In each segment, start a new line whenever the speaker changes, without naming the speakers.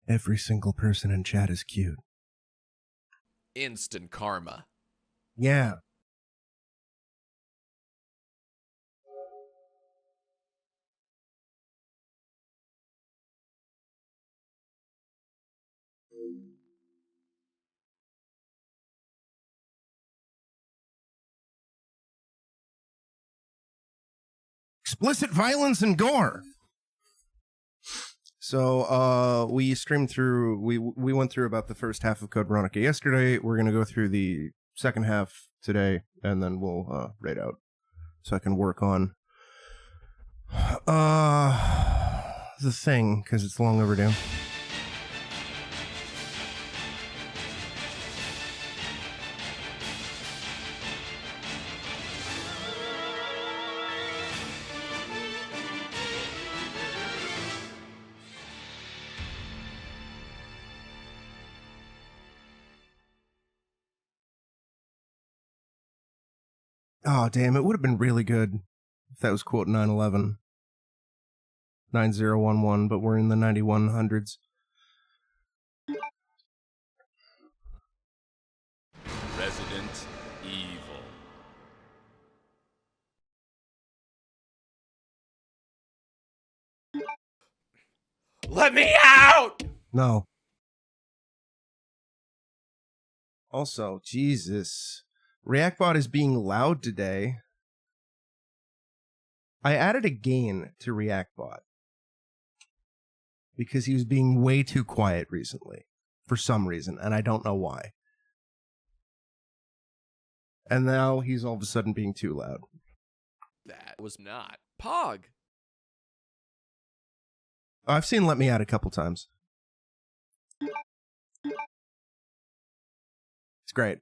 Every single person in chat is cute.
Instant karma.
Yeah. Explicit violence and gore. So we streamed through, we went through about the first half of Code Veronica yesterday. We're going to go through the second half today, and then we'll raid out so I can work on the thing, because it's long overdue. Oh, damn, it would have been really good if that was quote 911. 9011, but we're in the 9100s.
Resident Evil. Let me out!
No. Also, Jesus. ReactBot is being loud today. I added a gain to ReactBot because he was being way too quiet recently for some reason, and I don't know why. And now he's all of a sudden being too loud.
That was not Pog.
I've seen Let Me Out a couple times. It's great.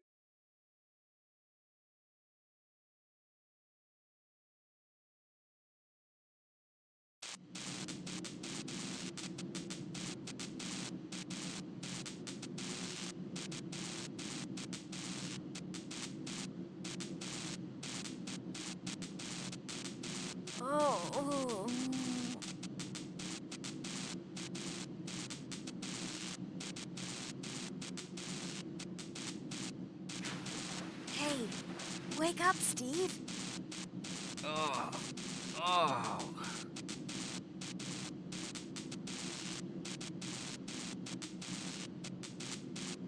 Oh. Hey, wake up, Steve.
Oh.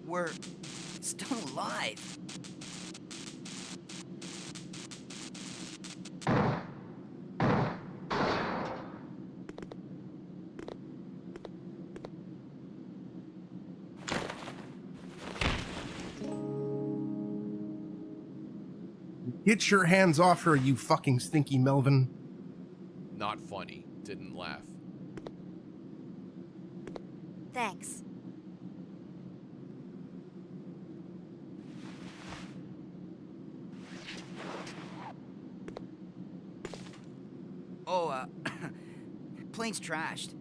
We're still alive.
Get your hands off her, you fucking stinky Melvin.
Not funny. Didn't laugh.
Thanks.
Oh, plane's trashed.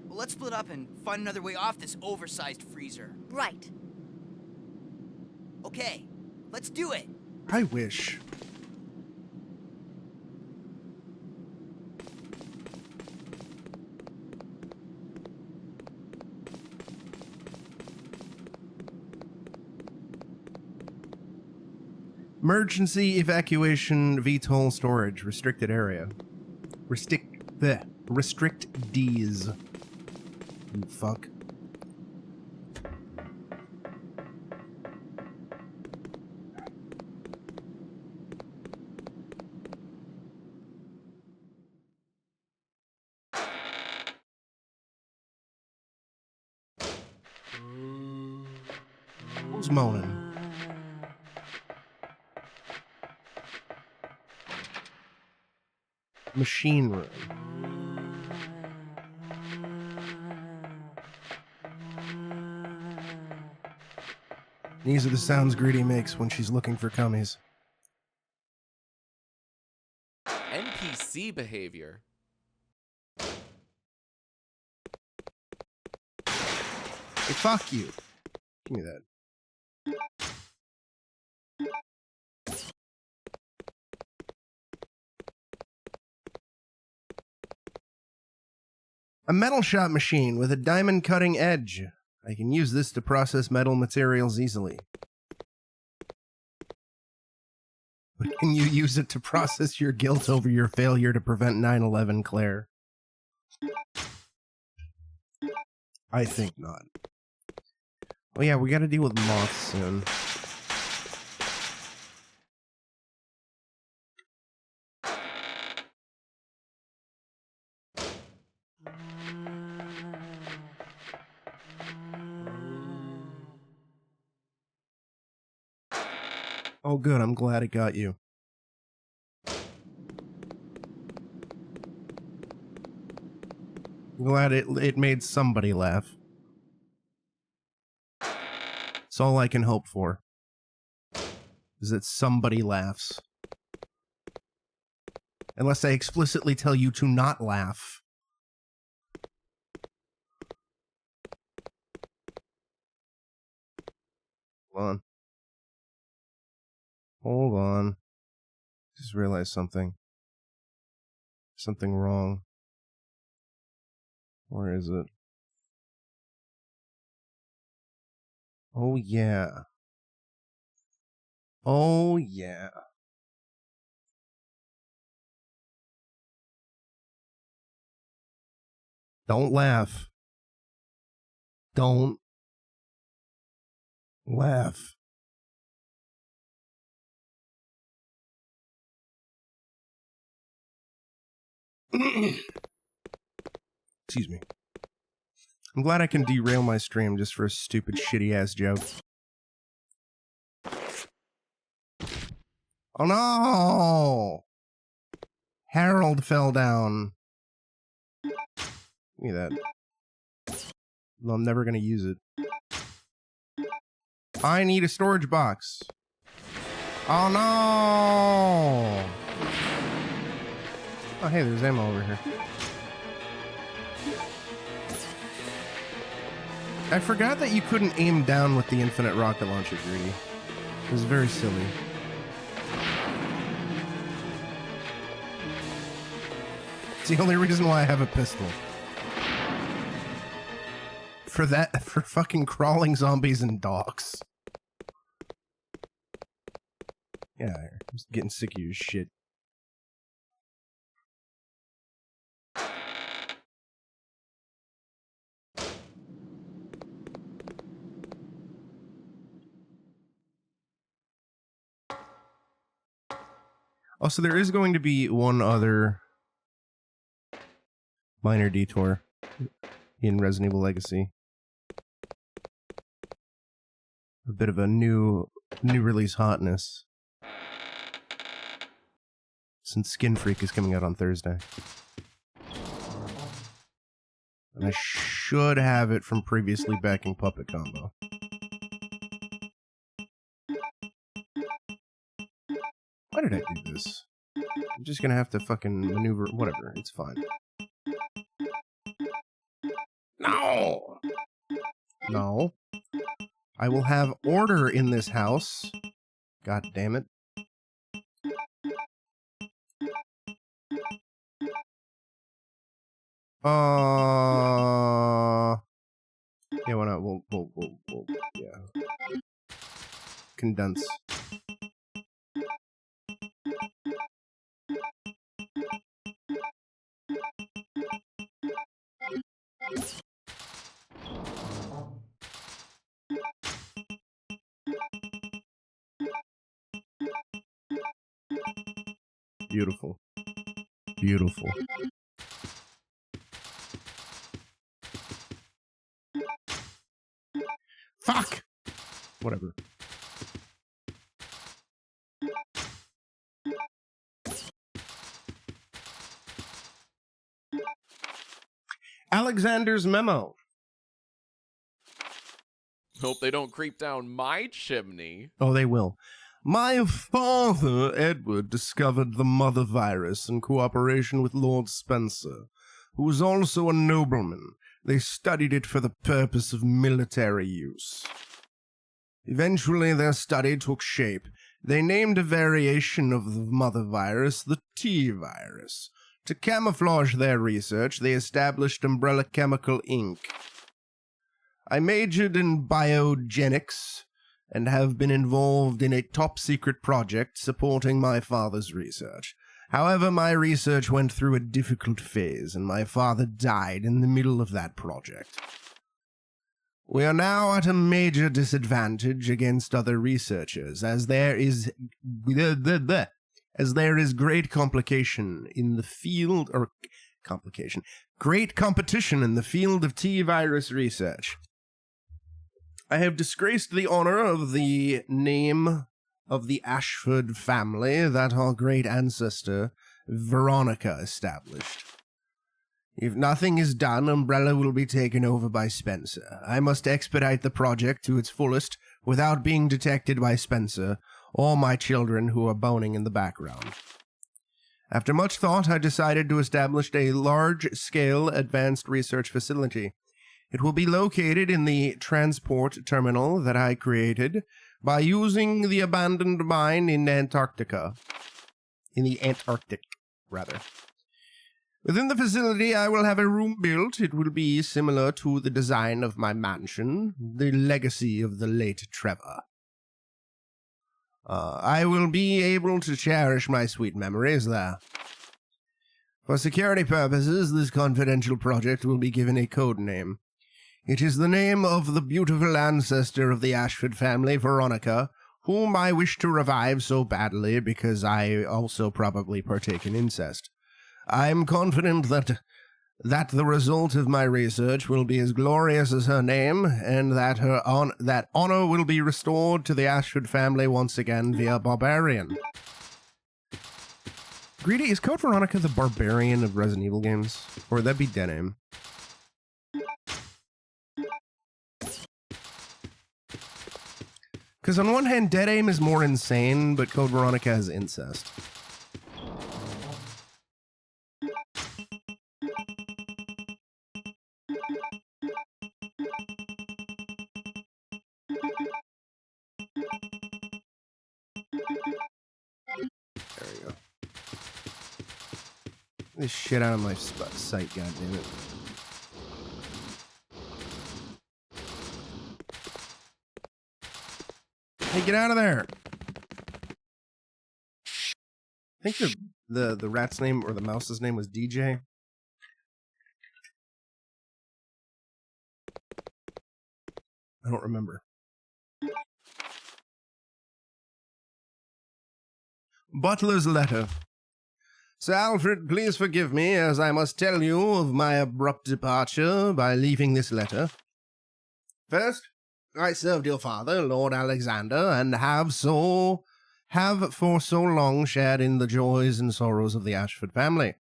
Well, let's split up and find another way off this oversized freezer.
Right.
Okay, let's do it.
I wish. Emergency evacuation VTOL storage restricted area. Restrict D's. You fuck. Who's moaning? Machine room. These are the sounds Greedy makes when she's looking for cummies.
NPC behavior.
Hey, fuck you. Give me that. A metal shop machine with a diamond cutting edge. I can use this to process metal materials easily. But can you use it to process your guilt over your failure to prevent 9/11, Claire? I think not. Oh yeah, we gotta deal with moths soon. Oh good, I'm glad it got you. I'm glad it made somebody laugh. It's all I can hope for. Is that somebody laughs. Unless I explicitly tell you to not laugh. Hold on. Hold on. Just realized something. Something wrong. Where is it? Oh yeah. Oh yeah. Don't laugh. Don't laugh. Excuse me. I'm glad I can derail my stream just for a stupid shitty ass joke. Oh no! Harold fell down. Give me that. No, I'm never gonna use it. I need a storage box. Oh no! Oh hey, there's ammo over here. I forgot that you couldn't aim down with the infinite rocket launcher, Greedy. It was very silly. It's the only reason why I have a pistol. For fucking crawling zombies and dogs. Yeah, I'm just getting sick of your shit. Also, there is going to be one other minor detour in Resident Evil Legacy. A bit of a new release hotness. Since Skin Freak is coming out on Thursday. And I should have it from previously backing Puppet Combo. Why did I do this? I'm just gonna have to fucking maneuver. Whatever, it's fine. No! No. I will have order in this house. God damn it. Yeah, why not? We'll yeah. Condense. Beautiful. Beautiful. Fuck! Whatever. Alexander's memo.
Hope they don't creep down my chimney.
Oh, they will. My father, Edward, discovered the mother virus in cooperation with Lord Spencer, who was also a nobleman. They studied it for the purpose of military use. Eventually, their study took shape. They named a variation of the mother virus the T virus, To camouflage their research, they established Umbrella Chemical Inc. I majored in biogenics and have been involved in a top-secret project supporting my father's research. However, my research went through a difficult phase, and my father died in the middle of that project. We are now at a major disadvantage against other researchers, as there is great complication in the field, or complication, great competition in the field of T-virus research. I have disgraced the honor of the name of the Ashford family that our great ancestor, Veronica, established. If nothing is done, Umbrella will be taken over by Spencer. I must expedite the project to its fullest without being detected by Spencer or my children who are boning in the background. After much thought, I decided to establish a large-scale advanced research facility. It will be located in the transport terminal that I created by using the abandoned mine in Antarctica. In the Antarctic, rather. Within the facility, I will have a room built. It will be similar to the design of my mansion, the legacy of the late Trevor. I will be able to cherish my sweet memories there. For security purposes, this confidential project will be given a code name. It is the name of the beautiful ancestor of the Ashford family, Veronica, whom I wish to revive so badly because I also probably partake in incest. I am confident that the result of my research will be as glorious as her name, and that that honor will be restored to the Ashford family once again via Barbarian. Greedy, is Code Veronica the Barbarian of Resident Evil games? Or would that be Denim? Because on one hand, Dead Aim is more insane, but Code Veronica has incest. There we go. Get this shit out of my sight, goddammit. Hey, get out of there! I think the rat's name or the mouse's name was DJ. I don't remember. Butler's letter. Sir Alfred, please forgive me, as I must tell you of my abrupt departure by leaving this letter. First, I served your father, Lord Alexander, and have for so long shared in the joys and sorrows of the Ashford family.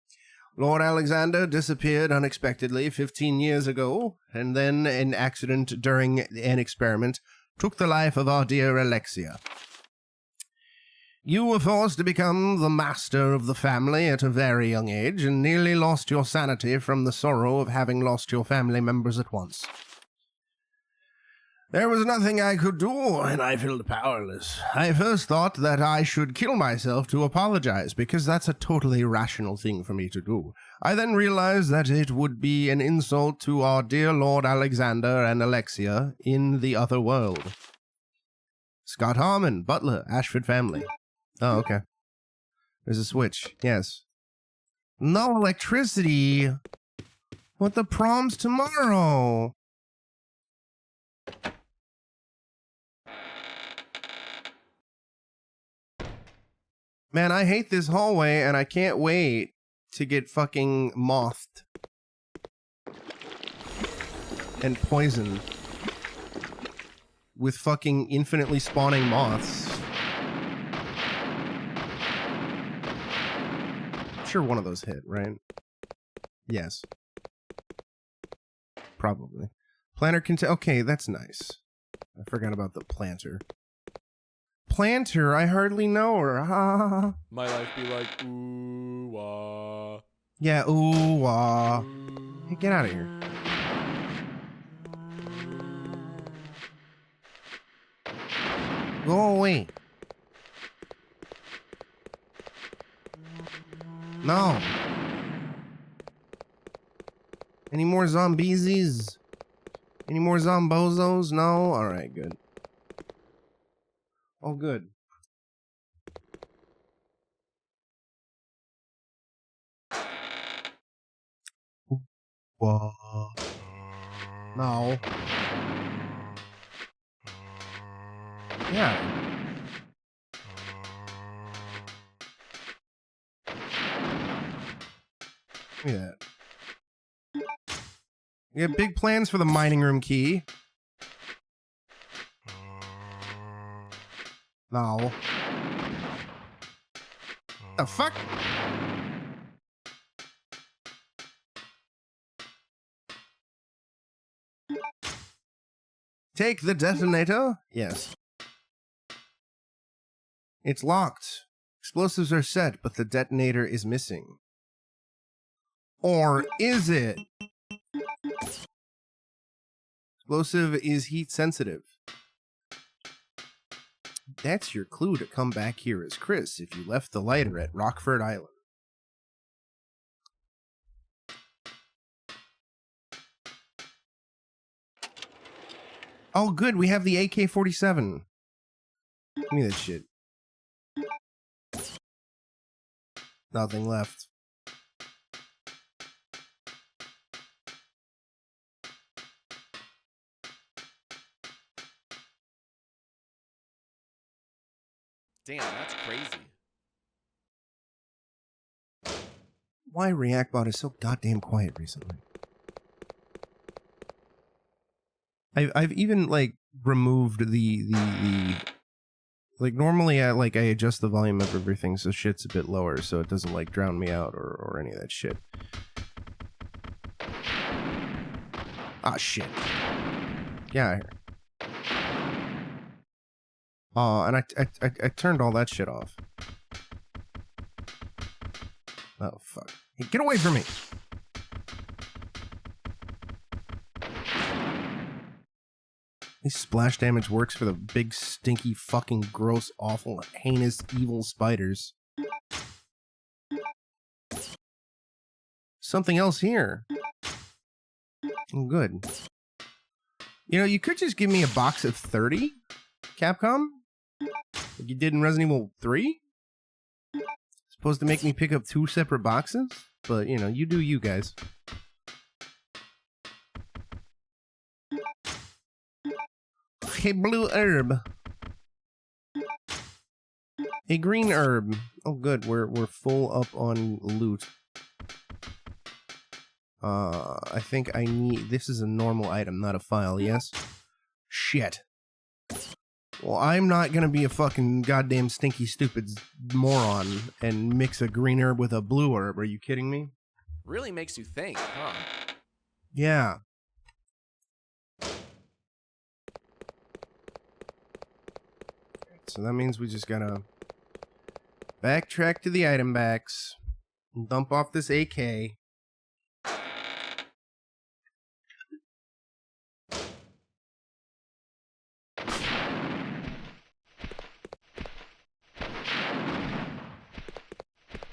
Lord Alexander disappeared unexpectedly 15 years ago, and then an accident during an experiment took the life of our dear Alexia. You were forced to become the master of the family at a very young age, and nearly lost your sanity from the sorrow of having lost your family members at once. There was nothing I could do, and I felt powerless. I first thought that I should kill myself to apologize, because that's a totally rational thing for me to do. I then realized that it would be an insult to our dear Lord Alexander and Alexia in the other world. Scott Harmon, Butler, Ashford family. Oh, okay. There's a switch. Yes. No electricity! What, the prom's tomorrow? Man, I hate this hallway, and I can't wait to get fucking mothed. And poisoned. With fucking infinitely spawning moths. I'm sure one of those hit, right? Yes. Probably. Planter can okay, that's nice. I forgot about the planter. Planter, I hardly know her. Ha.
My life be like, ooh, wah.
Yeah, ooh, wah. Hey, get out of here. Go away. No. Any more zombiesies? Any more zombozos? No? Alright, good. Oh, good. Whoa. No. Yeah. Look at that. We have big plans for the mining room key. No. The fuck? Take the detonator? Yes. It's locked. Explosives are set, but the detonator is missing. Or is it? Explosive is heat sensitive. That's your clue to come back here as Chris if you left the lighter at Rockford Island. Oh, good. We have the AK-47. Give me that shit. Nothing left.
Damn, that's crazy.
Why ReactBot is so goddamn quiet recently? I've even like removed the like normally I adjust the volume of everything so shit's a bit lower so it doesn't like drown me out or any of that shit. Ah shit. Yeah. And I turned all that shit off. Oh fuck. Hey, get away from me! This splash damage works for the big, stinky, fucking, gross, awful, heinous, evil spiders. Something else here. Oh, good. You know, you could just give me a box of 30, Capcom? Like you did in Resident Evil 3? Supposed to make me pick up 2 separate boxes? But, you know, you do you guys. A blue herb. A green herb. Oh good, we're full up on loot. I think I need... This is a normal item, not a file, yes? Shit. Well, I'm not gonna be a fucking goddamn stinky stupid moron and mix a green herb with a blue herb. Are you kidding me?
Really makes you think, huh?
Yeah. So that means we just gotta backtrack to the item backs, and dump off this AK.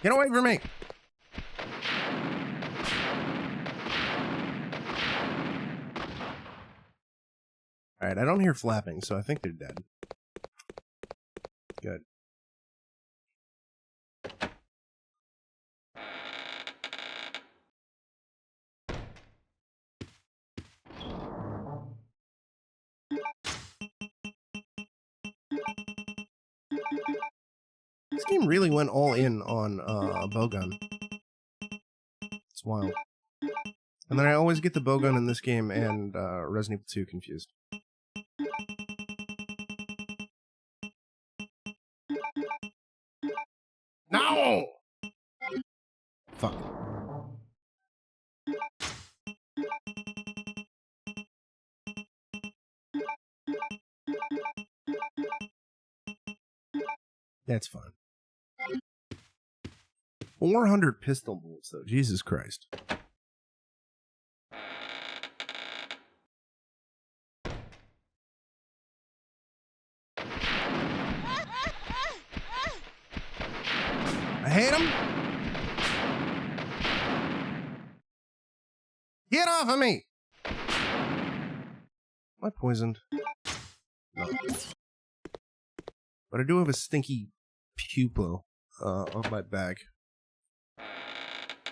Get away from me! Alright, I don't hear flapping, so I think they're dead. Good. This game really went all in on bowgun. It's wild. And then I always get the bowgun in this game and Resident Evil 2 confused. No! Fuck. That's fine. 400 pistol bullets, though. Jesus Christ. I hate him. Get off of me! Am I poisoned? No. But I do have a stinky pupil on my back.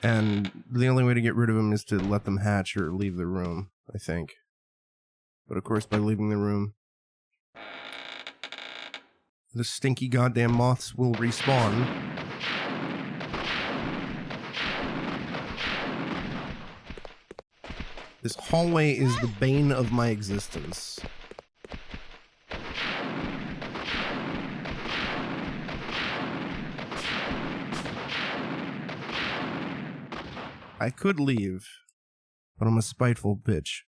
And the only way to get rid of them is to let them hatch or leave the room, I think. But of course, by leaving the room, the stinky goddamn moths will respawn. This hallway is the bane of my existence. I could leave, but I'm a spiteful bitch.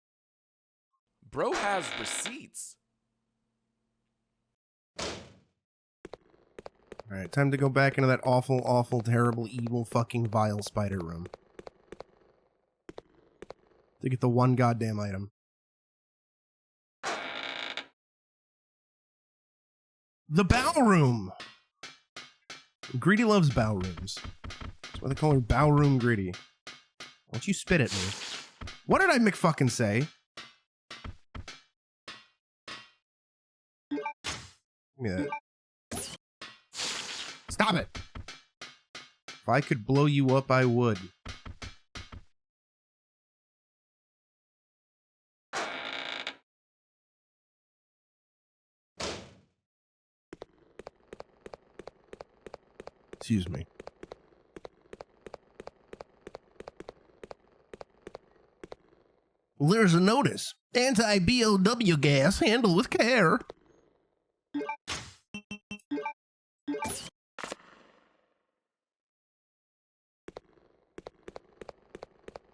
Bro has receipts.
Alright, time to go back into that awful, awful, terrible, evil, fucking, vile spider room. To get the one goddamn item. The bow room! Greedy loves bow rooms. That's why they call her Bow Room Greedy. Why don't you spit at me? What did I McFucking say? Give me that. Stop it! If I could blow you up, I would. Excuse me. There's a notice. Anti-BOW gas, handle with care.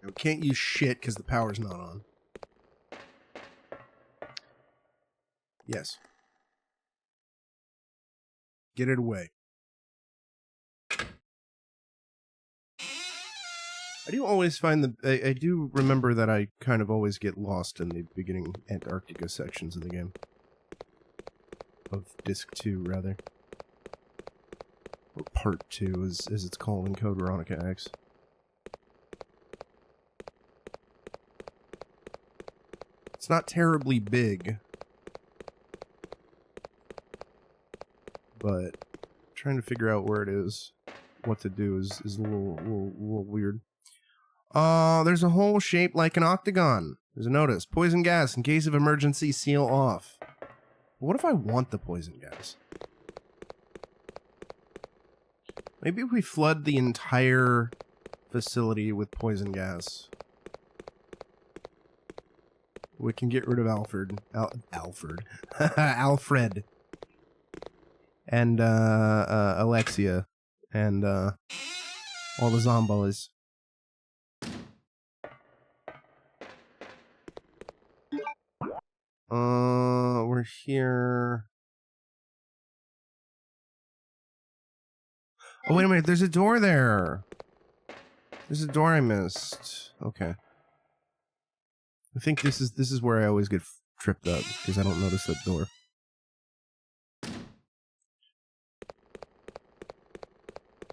We can't use shit because the power's not on. Yes. Get it away. I do always find I do remember that I kind of always get lost in the beginning Antarctica sections of the game. Of Disc 2, rather. Or Part 2, as it's called in Code Veronica X. It's not terribly big. But trying to figure out where it is, what to do is a little weird. There's a hole shaped like an octagon. There's a notice. Poison gas. In case of emergency, seal off. What if I want the poison gas? Maybe if we flood the entire facility with poison gas, we can get rid of Alfred. Alfred. And, Alexia. And, all the zombies. We're here. Oh, wait a minute. There's a door there. There's a door I missed. Okay. I think this is where I always get tripped up because I don't notice that door.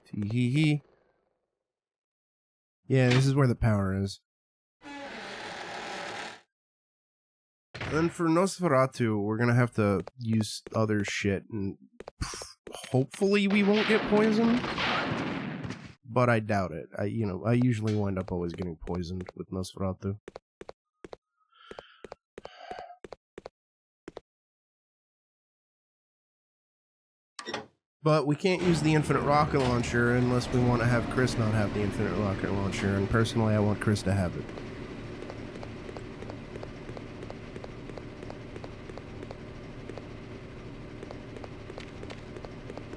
Tee-hee-hee. Yeah, this is where the power is. And then for Nosferatu, we're gonna have to use other shit, and hopefully we won't get poisoned. But I doubt it. I usually wind up always getting poisoned with Nosferatu. But we can't use the infinite rocket launcher unless we want to have Chris not have the infinite rocket launcher, and personally I want Chris to have it.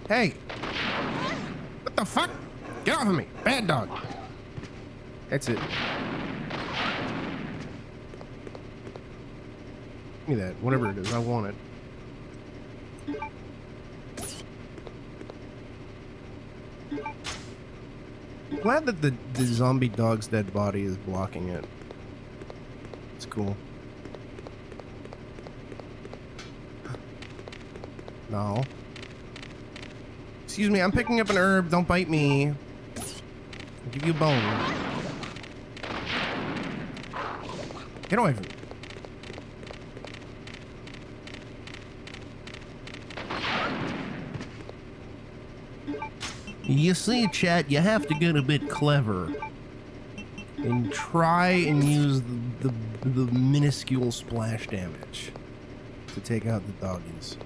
Hey! What the fuck? Get off of me! Bad dog! That's it. Give me that. Whatever it is, I want it. I'm glad that the zombie dog's dead body is blocking it. It's cool. No. Excuse me, I'm picking up an herb. Don't bite me. I'll give you a bone. Get away from me. You see, chat, you have to get a bit clever and try and use the minuscule splash damage to take out the doggies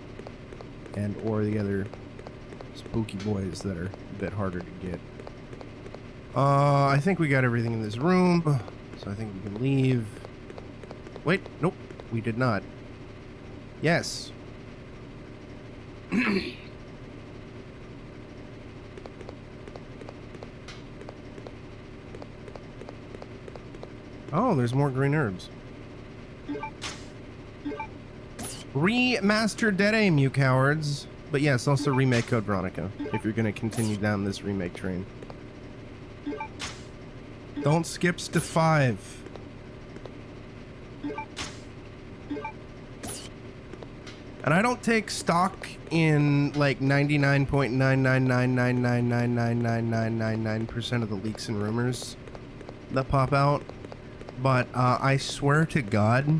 and or the other spooky boys that are a bit harder to get. I think we got everything in this room, so I think we can leave. Wait, nope, we did not. Yes. Oh, there's more green herbs. Remaster Dead Aim, you cowards. But yes, also remake Code Veronica, if you're going to continue down this remake train. Don't skip to 5. And I don't take stock in like 99.99999999999% of the leaks and rumors that pop out. But I swear to God,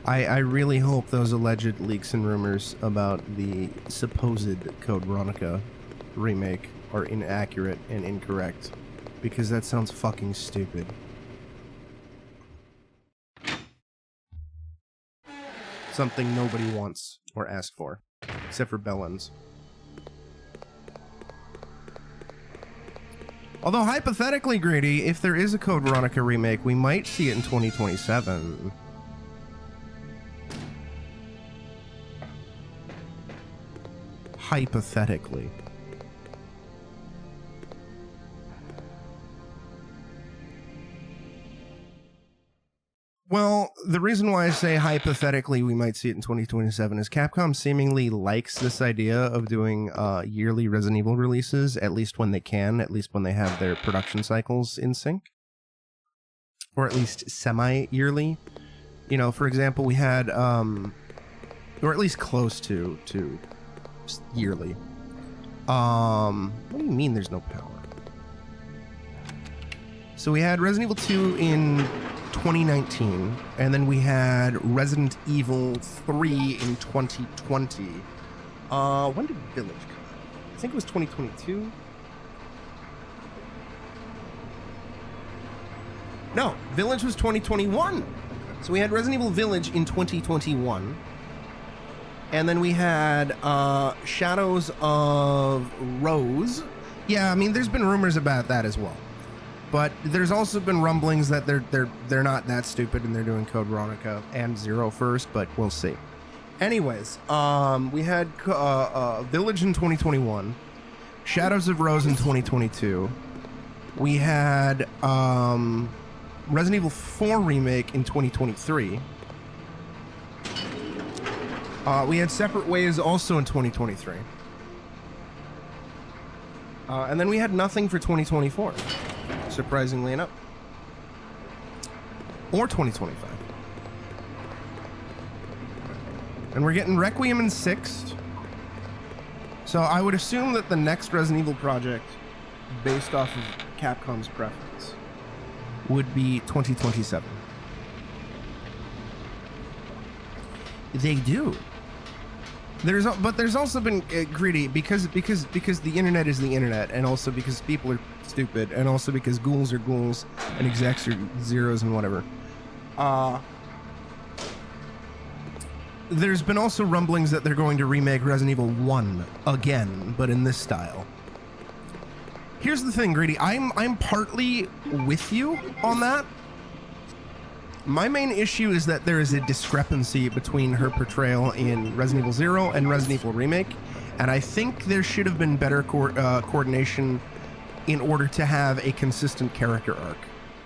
I really hope those alleged leaks and rumors about the supposed Code Veronica remake are inaccurate and incorrect, because that sounds fucking stupid. Something nobody wants or asked for, except for Bellens. Although, hypothetically, Grady, if there is a Code Veronica remake, we might see it in 2027. Hypothetically. Well, the reason why I say hypothetically we might see it in 2027 is Capcom seemingly likes this idea of doing yearly Resident Evil releases, at least when they can, at least when they have their production cycles in sync. Or at least semi-yearly. You know, for example, we had, or at least close to yearly. What do you mean there's no power? So we had Resident Evil 2 in 2019, and then we had Resident Evil 3 in 2020. When did Village come out? I think it was 2022. No, Village was 2021. So we had Resident Evil Village in 2021. And then we had Shadows of Rose. Yeah, I mean, there's been rumors about that as well. But there's also been rumblings that they're not that stupid and they're doing Code Veronica and Zero first, but we'll see. Anyways, we had Village in 2021, Shadows of Rose in 2022. We had Resident Evil 4 remake in 2023. We had Separate Ways also in 2023. And then we had nothing for 2024. Surprisingly enough. Or 2025. And we're getting Requiem in 6th. So I would assume that the next Resident Evil project, based off of Capcom's preference, would be 2027. They do. But there's also been greedy because the internet is the internet, and also because people are stupid, and also because ghouls are ghouls and execs are zeros and whatever. There's been also rumblings that they're going to remake Resident Evil 1 again, but in this style. Here's the thing, Greedy. I'm partly with you on that. My main issue is that there is a discrepancy between her portrayal in Resident Evil 0 and Resident Evil Remake, and I think there should have been better coordination in order to have a consistent character arc,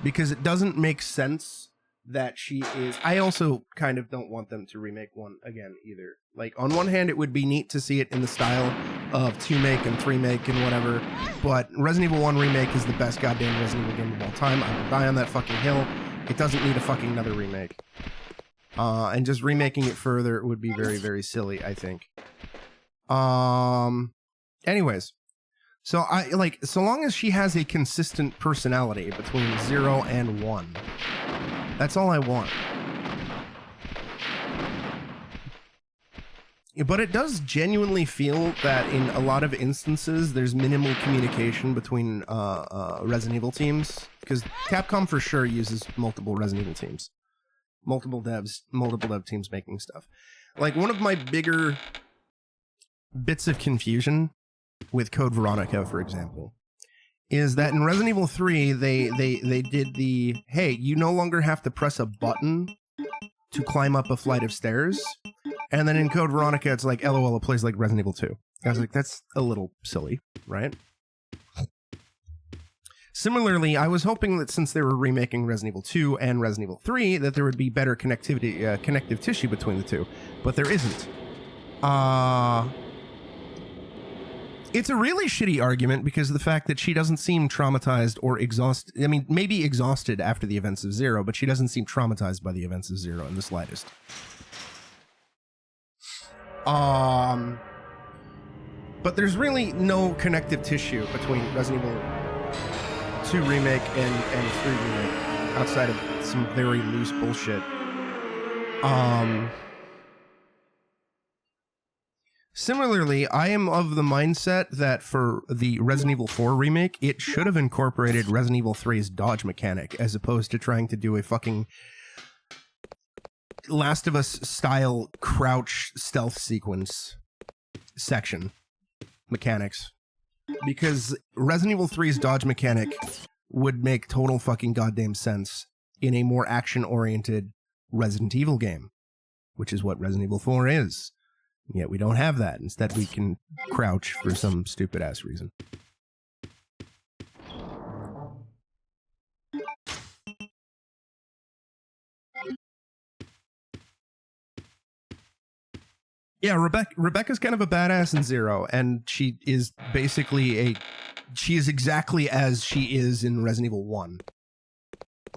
because it doesn't make sense that she is... I also kind of don't want them to remake 1 again either. Like, on one hand, it would be neat to see it in the style of 2-make and 3-make and whatever, but Resident Evil 1 Remake is the best goddamn Resident Evil game of all time. I will die on that fucking hill. It doesn't need a fucking another remake. And just remaking it further would be very, very silly, I think. Anyways. So, so long as she has a consistent personality between 0 and 1, That's all I want. But it does genuinely feel that in a lot of instances, there's minimal communication between Resident Evil teams. Because Capcom for sure uses multiple Resident Evil teams. Multiple dev teams making stuff. Like, one of my bigger bits of confusion with Code Veronica, for example, is that in Resident Evil 3, they did the, hey, you no longer have to press a button to climb up a flight of stairs. And then in Code Veronica, it's like, LOL, it plays like Resident Evil 2. I was like, that's a little silly, right? Similarly, I was hoping that since they were remaking Resident Evil 2 and Resident Evil 3, that there would be better connectivity, connective tissue between the two. But there isn't. It's a really shitty argument because of the fact that she doesn't seem traumatized or exhausted. I mean, maybe exhausted after the events of Zero, but she doesn't seem traumatized by the events of Zero in the slightest. But there's really no connective tissue between Resident Evil 2 Remake and 3 Remake outside of some very loose bullshit. Similarly, I am of the mindset that for the Resident Evil 4 remake, it should have incorporated Resident Evil 3's dodge mechanic as opposed to trying to do a fucking Last of Us style crouch stealth sequence section mechanics. Because Resident Evil 3's dodge mechanic would make total fucking goddamn sense in a more action-oriented Resident Evil game, which is what Resident Evil 4 is. Yet we don't have that. Instead, we can crouch for some stupid-ass reason. Yeah, Rebecca's kind of a badass in Zero, and she is basically she is exactly as she is in Resident Evil 1.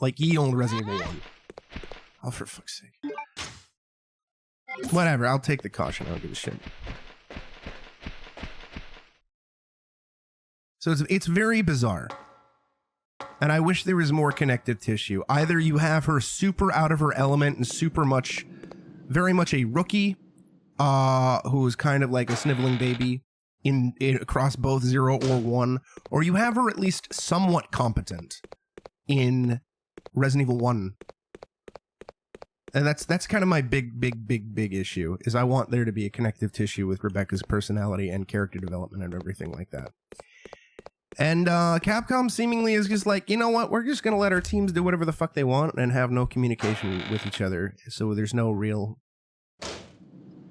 Like, ye old Resident Evil 1. Oh, for fuck's sake. Whatever, I'll take the caution, I don't give a shit. So it's very bizarre. And I wish there was more connective tissue. Either you have her super out of her element and very much a rookie, who is kind of like a sniveling baby in across both 0 or 1, or you have her at least somewhat competent in Resident Evil 1. And that's kind of my big issue, is I want there to be a connective tissue with Rebecca's personality and character development and everything like that. And Capcom seemingly is just like, you know what, we're just going to let our teams do whatever the fuck they want and have no communication with each other, so there's no real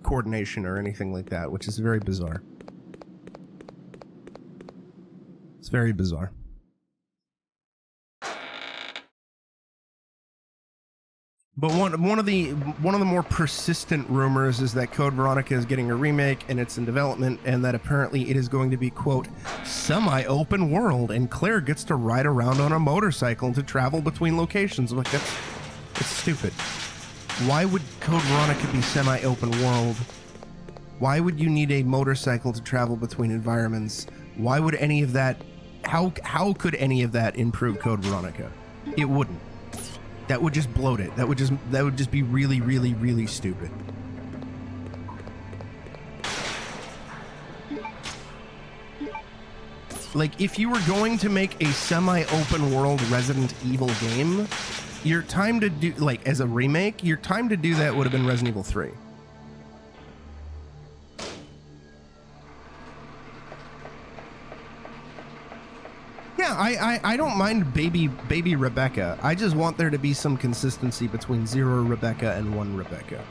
coordination or anything like that, which is very bizarre. It's very bizarre. But one of the more persistent rumors is that Code Veronica is getting a remake and it's in development, and that apparently it is going to be, quote, semi-open world, and Claire gets to ride around on a motorcycle to travel between locations. I'm like, that's stupid. Why would Code Veronica be semi-open world? Why would you need a motorcycle to travel between environments? Why would any of that... How could any of that improve Code Veronica? It wouldn't. That would just bloat it. That would just be really, really, really stupid. Like, if you were going to make a semi-open world Resident Evil game, your time to do, like, as a remake, your time to do that would have been Resident Evil 3. Yeah, I don't mind baby Rebecca. I just want there to be some consistency between 0 Rebecca and 1 Rebecca.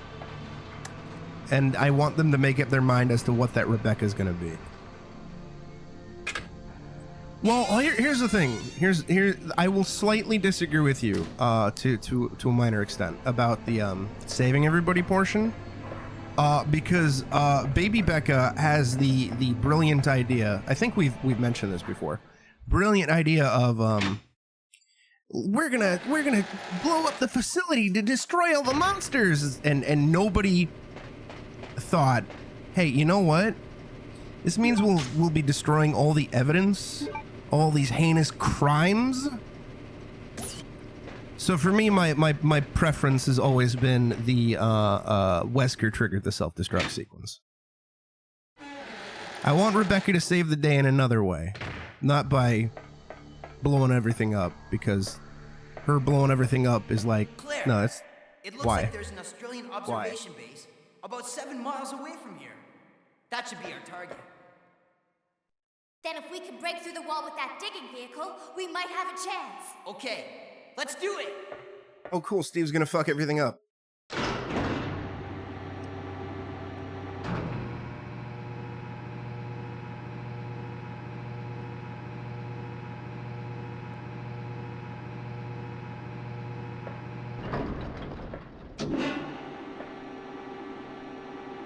And I want them to make up their mind as to what that Rebecca is going to be. Well, here's the thing. Here I will slightly disagree with you to a minor extent about the saving everybody portion. Because baby Becca has the brilliant idea. I think we've mentioned this before. Brilliant idea of we're gonna blow up the facility to destroy all the monsters, and nobody thought, hey, you know what? This means we'll be destroying all the evidence, all these heinous crimes. So for me, my preference has always been the Wesker triggered the self-destruct sequence. I want Rebecca to save the day in another way, not by blowing everything up, because her blowing everything up is like,
Claire,
no, it's
it looks
why?
like there's an Australian observation base about 7 miles away from here. That should be our target.
Then if we can break through the wall with that digging vehicle, we might have a chance.
Okay, let's do it.
Oh, cool. Steve's gonna fuck everything up.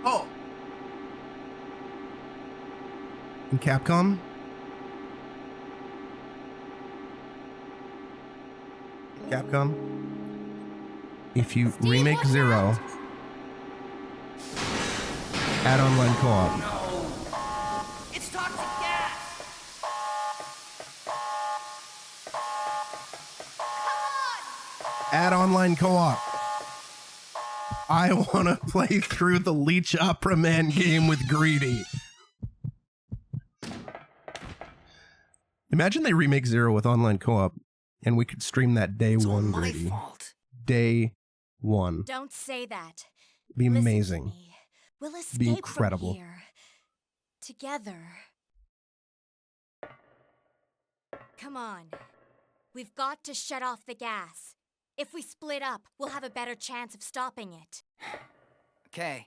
Oh. In Capcom? Capcom? If you remake Zero, add online co-op.
No! It's toxic gas!
Add online co-op. I want to play through the Leech Opera Man game with Greedy. Imagine they remake Zero with online co-op, and we could stream that day
It's all
one,
my
Greedy.
fault.
Day one.
Don't say that.
Be
Listen to
amazing.
me. We'll escape
Be incredible.
from here. Together. Come on. We've got to shut off the gas. If we split up, we'll have a better chance of stopping it.
Okay.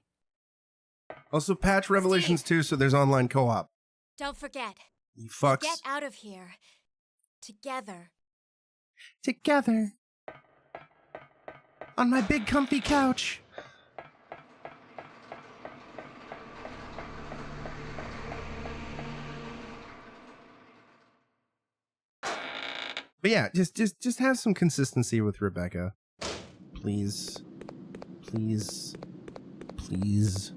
Also, patch Revelations 2 so there's online co-op.
Don't forget.
You fucks.
Get out of here. Together.
Together. On my big comfy couch. But yeah, just have some consistency with Rebecca. Please. Please. Please.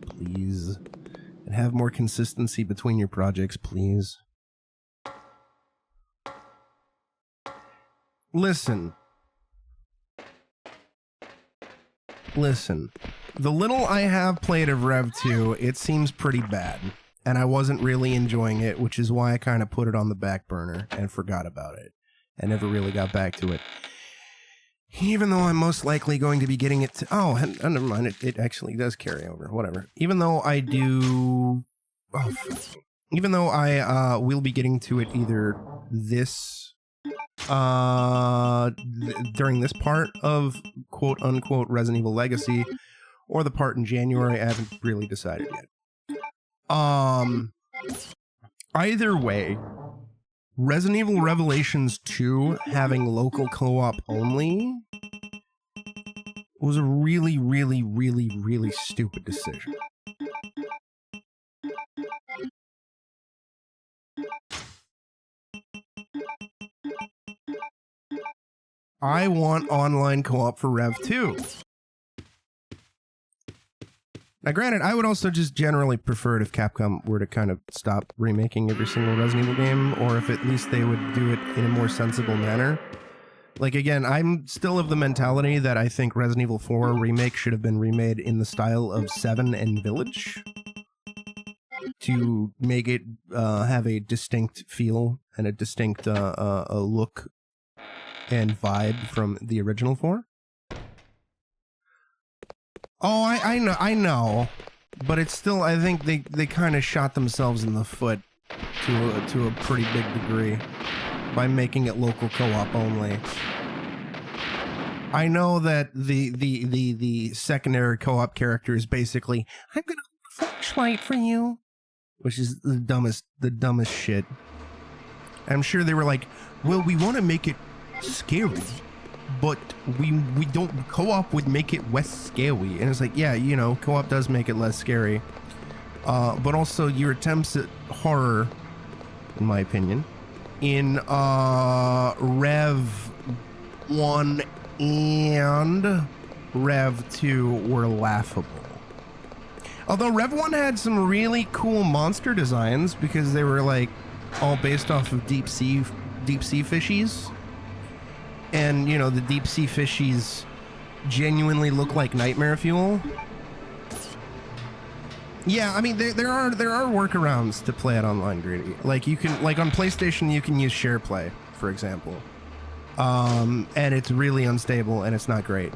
Please. And have more consistency between your projects, please. Listen. Listen. The little I have played of Rev 2, it seems pretty bad. And I wasn't really enjoying it, which is why I kind of put it on the back burner and forgot about it. And never really got back to it. Even though I'm most likely going to be getting it to... Oh, never mind. It actually does carry over. Whatever. Even though I do... Oh, even though I will be getting to it either this... during this part of quote-unquote Resident Evil Legacy, or the part in January, I haven't really decided yet. Either way, Resident Evil Revelations 2 having local co-op only was a really, really, really, really stupid decision. I want online co-op for Rev 2. Now, granted, I would also just generally prefer it if Capcom were to kind of stop remaking every single Resident Evil game, or if at least they would do it in a more sensible manner. Like, again, I'm still of the mentality that I think Resident Evil 4 remake should have been remade in the style of 7 and Village to make it have a distinct feel and a distinct a look and vibe from the original 4. Oh, I know, but it's still, I think they kind of shot themselves in the foot to a pretty big degree by making it local co-op only. I know that the secondary co-op character is basically, I'm gonna flashlight for you, which is the dumbest shit. I'm sure they were like, well, we want to make it scary, but we don't, co-op would make it less scary. And it's like, yeah, you know, co-op does make it less scary. But also your attempts at horror, in my opinion, in Rev 1 and Rev 2 were laughable. Although Rev 1 had some really cool monster designs because they were like all based off of deep sea fishies. and, you know, the deep sea fishies genuinely look like nightmare fuel. Yeah, I mean, there are workarounds to play it online, Greedy. Like, you can, like, on PlayStation, you can use share play, for example. And it's really unstable, and it's not great.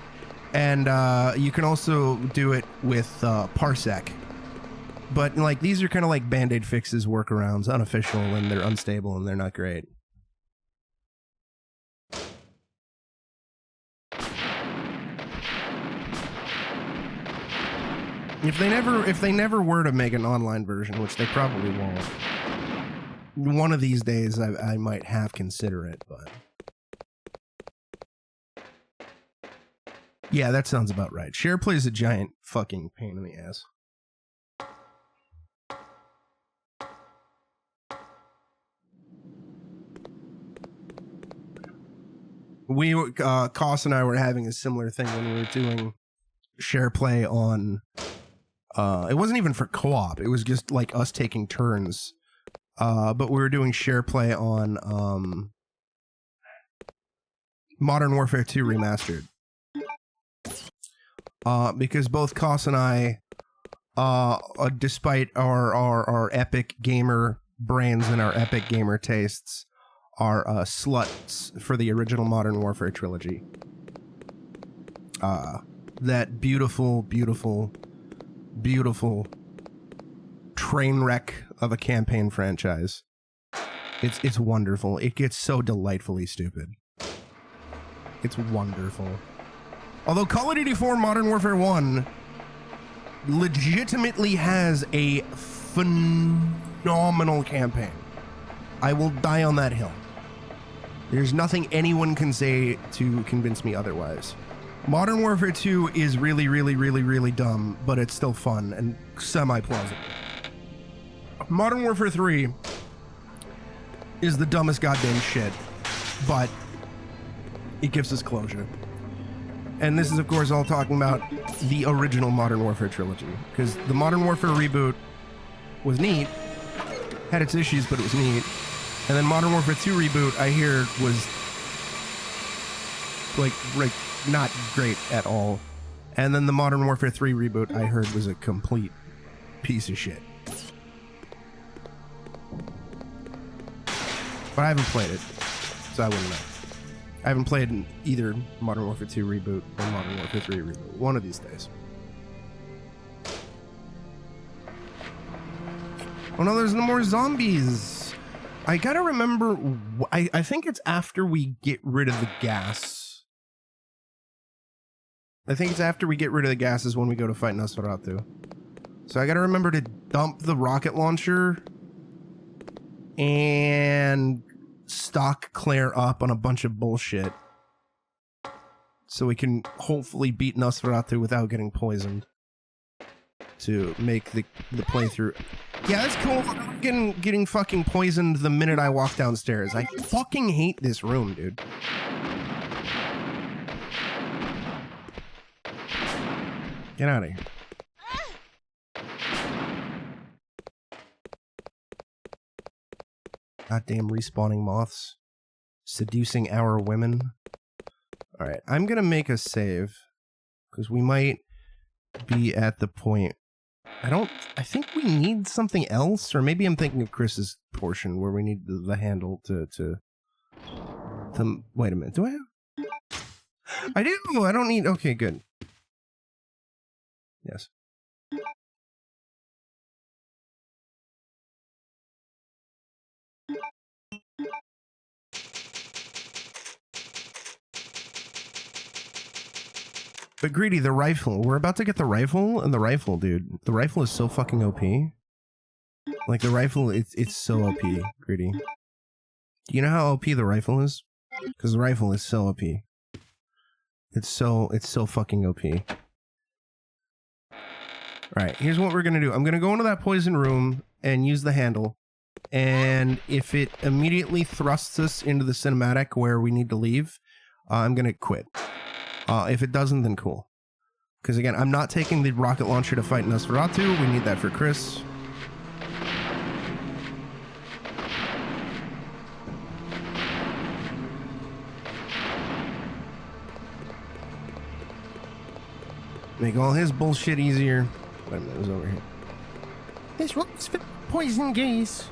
And you can also do it with Parsec. But, like, these are kind of like Band-Aid fixes, workarounds, unofficial, and they're unstable, and they're not great. If they never were to make an online version, which they probably won't, one of these days I might have consider it, but yeah, that sounds about right. SharePlay is a giant fucking pain in the ass. Koss and I were having a similar thing when we were doing SharePlay on. It wasn't even for co-op. It was just like us taking turns. But we were doing share play on Modern Warfare 2 Remastered. Because both Koss and I, despite our epic gamer brains and our epic gamer tastes, are sluts for the original Modern Warfare trilogy. That beautiful, beautiful, beautiful train wreck of a campaign franchise. It's wonderful. It gets so delightfully stupid. It's wonderful. Although Call of Duty 4 Modern Warfare 1 legitimately has a phenomenal campaign. I will die on that hill. There's nothing anyone can say to convince me otherwise. Modern Warfare 2 is really, really, really, really dumb, but it's still fun and semi-plausible. Modern Warfare 3 is the dumbest goddamn shit, but it gives us closure. And this is, of course, all talking about the original Modern Warfare trilogy, because the Modern Warfare reboot was neat, had its issues, but it was neat. And then Modern Warfare 2 reboot, I hear, was like not great at all. And then the Modern Warfare 3 reboot, I heard, was a complete piece of shit. But I haven't played it, so I wouldn't know. I haven't played either Modern Warfare 2 reboot or Modern Warfare 3 reboot. One of these days. Oh no, there's no more zombies. I gotta remember, I think it's after we get rid of the gas. I think it's after we get rid of the gas is when we go to fight Nosferatu. So I gotta remember to dump the rocket launcher and stock Claire up on a bunch of bullshit so we can hopefully beat Nosferatu without getting poisoned to make the playthrough. Yeah, that's cool. I'm getting fucking poisoned the minute I walk downstairs. I fucking hate this room, dude. Get out of here. Goddamn respawning moths. Seducing our women. Alright, I'm gonna make a save. Because we might be at the point... I think we need something else, or maybe I'm thinking of Chris's portion where we need the handle to wait a minute, do I have? I do! I don't need... Okay, good. Yes. But Greedy, the rifle. We're about to get the rifle, and the rifle, dude. The rifle is so fucking OP. Like, the rifle, it's so OP, Greedy. Do you know how OP the rifle is? Because the rifle is so OP. It's so fucking OP. Alright, here's what we're gonna do. I'm gonna go into that poison room and use the handle. And if it immediately thrusts us into the cinematic where we need to leave, I'm gonna quit. If it doesn't, then cool. Because again, I'm not taking the rocket launcher to fight Nosferatu. We need that for Chris. Make all his bullshit easier. Wait a minute, it was over here. This one's for poison gas.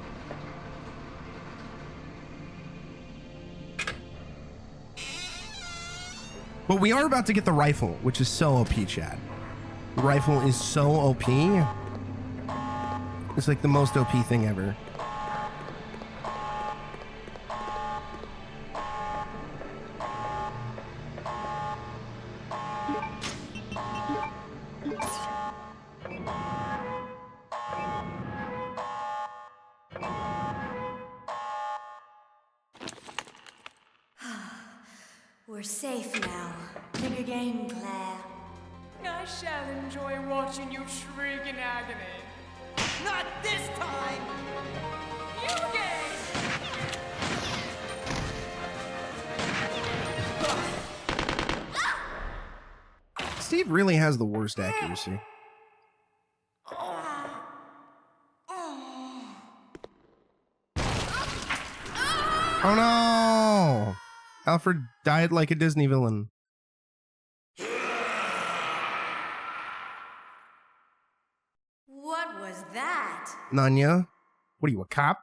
But we are about to get the rifle, which is so OP, Chad. The rifle is so OP. It's like the most OP thing ever.
We're safe now. Pick a game, Claire.
I shall enjoy watching you shriek in agony.
Not this time!
You game!
Steve really has the worst accuracy. Oh no! Alfred died like a Disney villain.
What was that?
Nanya? What are you, a cop?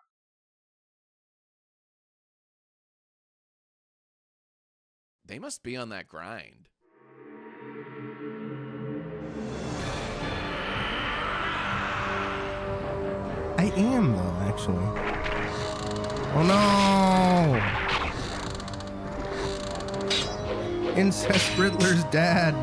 They must be on that grind.
I am, though, actually. Oh no! Incest Riddler's dad.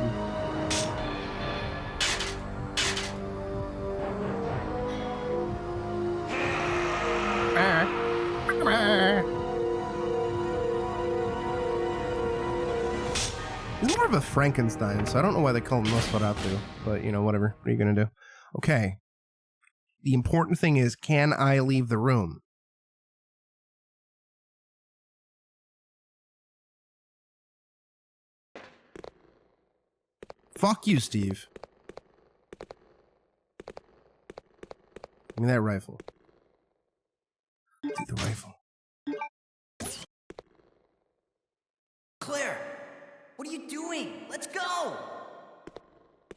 He's more of a Frankenstein, so I don't know why they call him Nosferatu, but you know, whatever. What are you gonna do? Okay. The important thing is, can I leave the room? Fuck you, Steve. Give me that rifle. Take the rifle.
Claire, what are you doing? Let's go!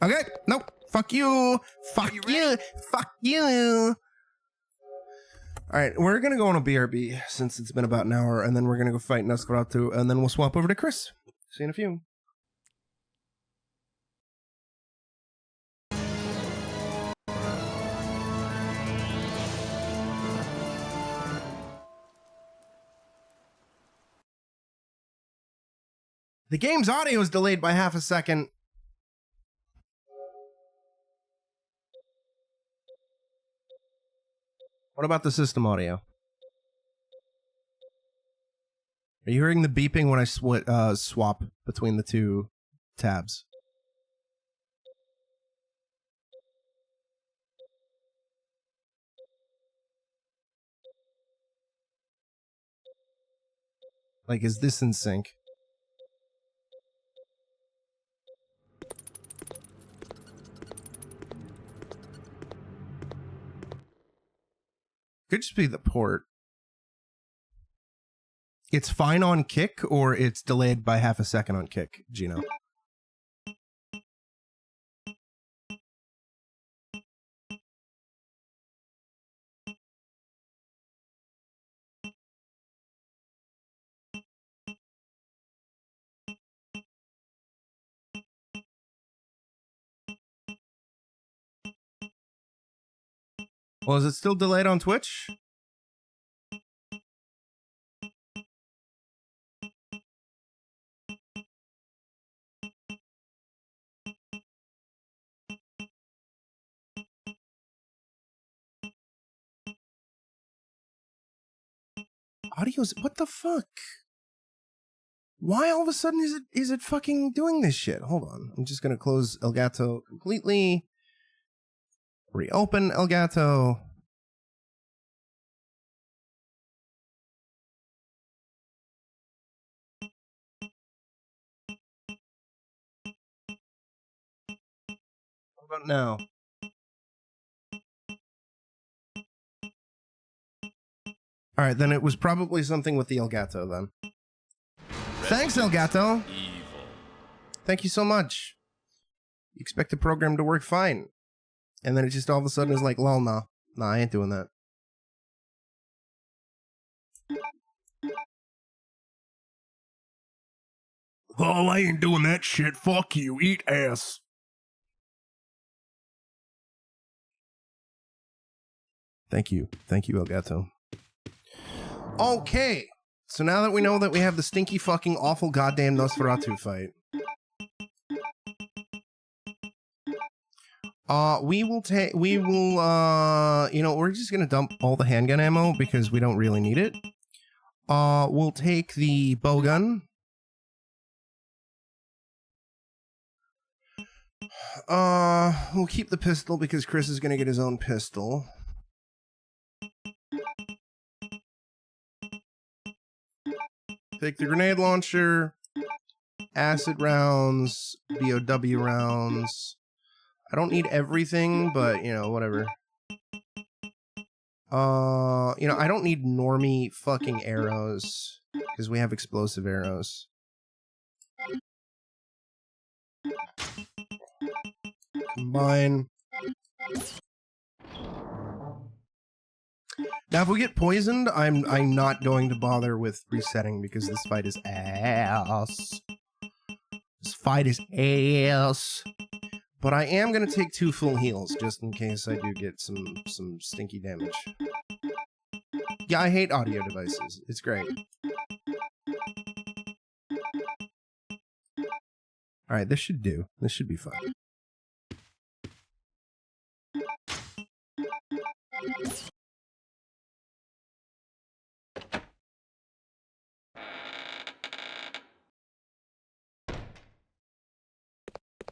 Okay, nope. Fuck you. Fuck you. Fuck you. Alright, we're gonna go on a BRB since it's been about an hour, and then we're gonna go fight Nosferatu, and then we'll swap over to Chris. See you in a few. The game's audio is delayed by half a second. What about the system audio? Are you hearing the beeping when I swap between the two tabs? Like, is this in sync? Could just be the port. It's fine on kick, or it's delayed by half a second on kick, Gino. Well, is it still delayed on Twitch? Audio's, what the fuck? Why all of a sudden is it fucking doing this shit? Hold on. I'm just gonna close Elgato completely. Reopen Elgato. What about now? Alright, then it was probably something with the Elgato then. Thanks, Elgato.
Evil.
Thank you so much. You expect the program to work fine. And then it just all of a sudden is like, lol, nah. Nah, I ain't doing that. Oh, I ain't doing that shit. Fuck you. Eat ass. Thank you. Thank you, Elgato. Okay. So now that we know that we have the stinky fucking awful goddamn Nosferatu fight. You know, we're just gonna dump all the handgun ammo because we don't really need it. We'll take the bowgun. We'll keep the pistol because Chris is gonna get his own pistol. Take the grenade launcher, acid rounds, BOW rounds. I don't need everything, but, you know, whatever. You know, I don't need normie fucking arrows, because we have explosive arrows. Combine. Now, if we get poisoned, I'm not going to bother with resetting, because this fight is ass. This fight is ass. But I am going to take 2 full heals, just in case I do get some stinky damage. Yeah, I hate audio devices. It's great. Alright, this should do. This should be fine.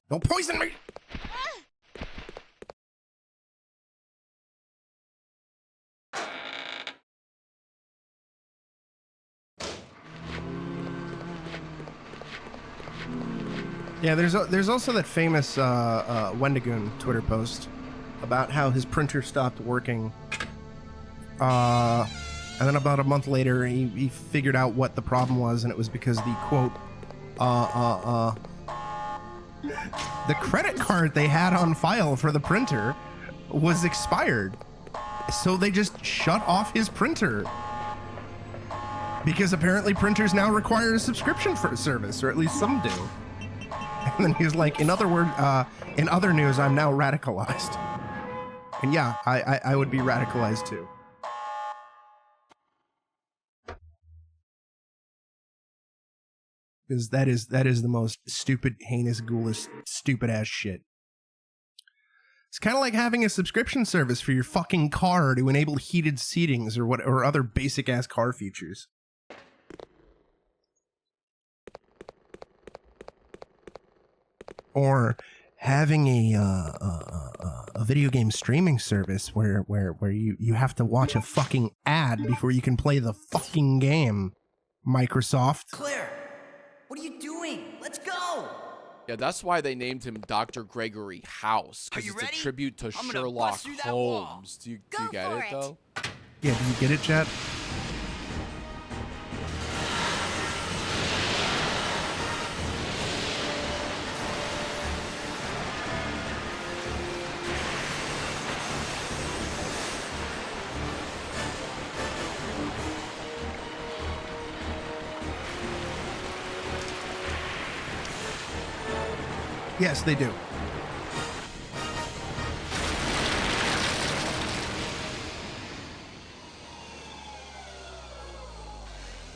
Don't poison me! Yeah, there's also that famous Wendigoon Twitter post about how his printer stopped working. And then about a month later, he figured out what the problem was, and it was because the quote, the credit card they had on file for the printer was expired. So they just shut off his printer. Because apparently printers now require a subscription for a service, or at least some do. And then he was like, in other news, I'm now radicalized. And yeah, I would be radicalized too. Because that is the most stupid, heinous, ghoulish, stupid ass shit. It's kind of like having a subscription service for your fucking car to enable heated seatings or other basic ass car features. Or having a video game streaming service where you have to watch a fucking ad before you can play the fucking game. Microsoft.
Claire, what are you doing? Let's go!
Yeah, that's why they named him Dr. Gregory House, because it's
ready?
a tribute to
I'm gonna
Sherlock
bust through that wall.
Holmes. Do you
Go
get
for
it,
it.
though?
Yeah, do you get it, chat? Yes, they do.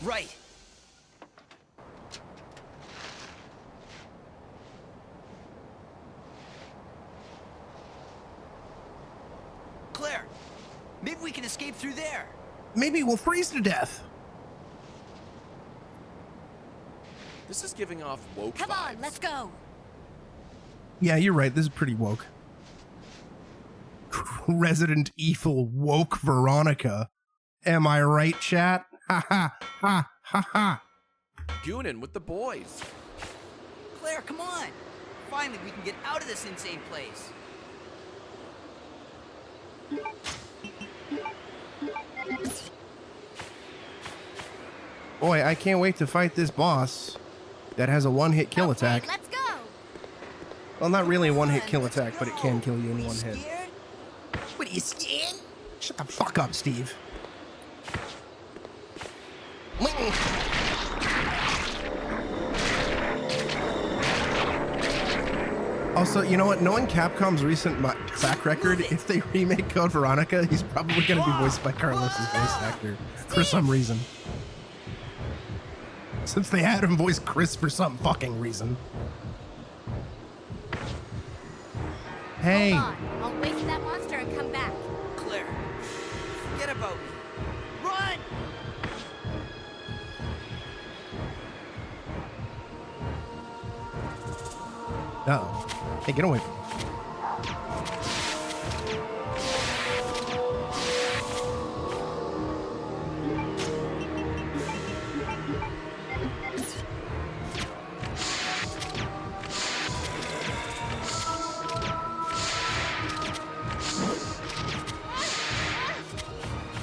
Right. Claire, maybe we can escape through there.
Maybe we'll freeze to death.
This is giving off woke
Come
vibes.
on, let's go.
Yeah, you're right. This is pretty woke. Resident Evil woke Veronica. Am I right, chat? Ha ha ha ha ha.
Goonin' with the boys.
Claire, come on. Finally, we can get out of this insane place.
Boy, I can't wait to fight this boss that has a one-hit kill
Okay,
attack.
let's go.
Well, not really a one-hit kill attack, but it can kill you in one hit.
Scared? What, are you scared?
Shut the fuck up, Steve. Also, you know what? Knowing Capcom's recent track record, if they remake Code Veronica, he's probably going to be voiced by Carlos's voice actor for some reason. Since they had him voice Chris for some fucking reason. Hey.
Hold on. I'll wait for that monster and come back.
Claire, forget about me. Run!
Uh-oh. Hey, get away from me.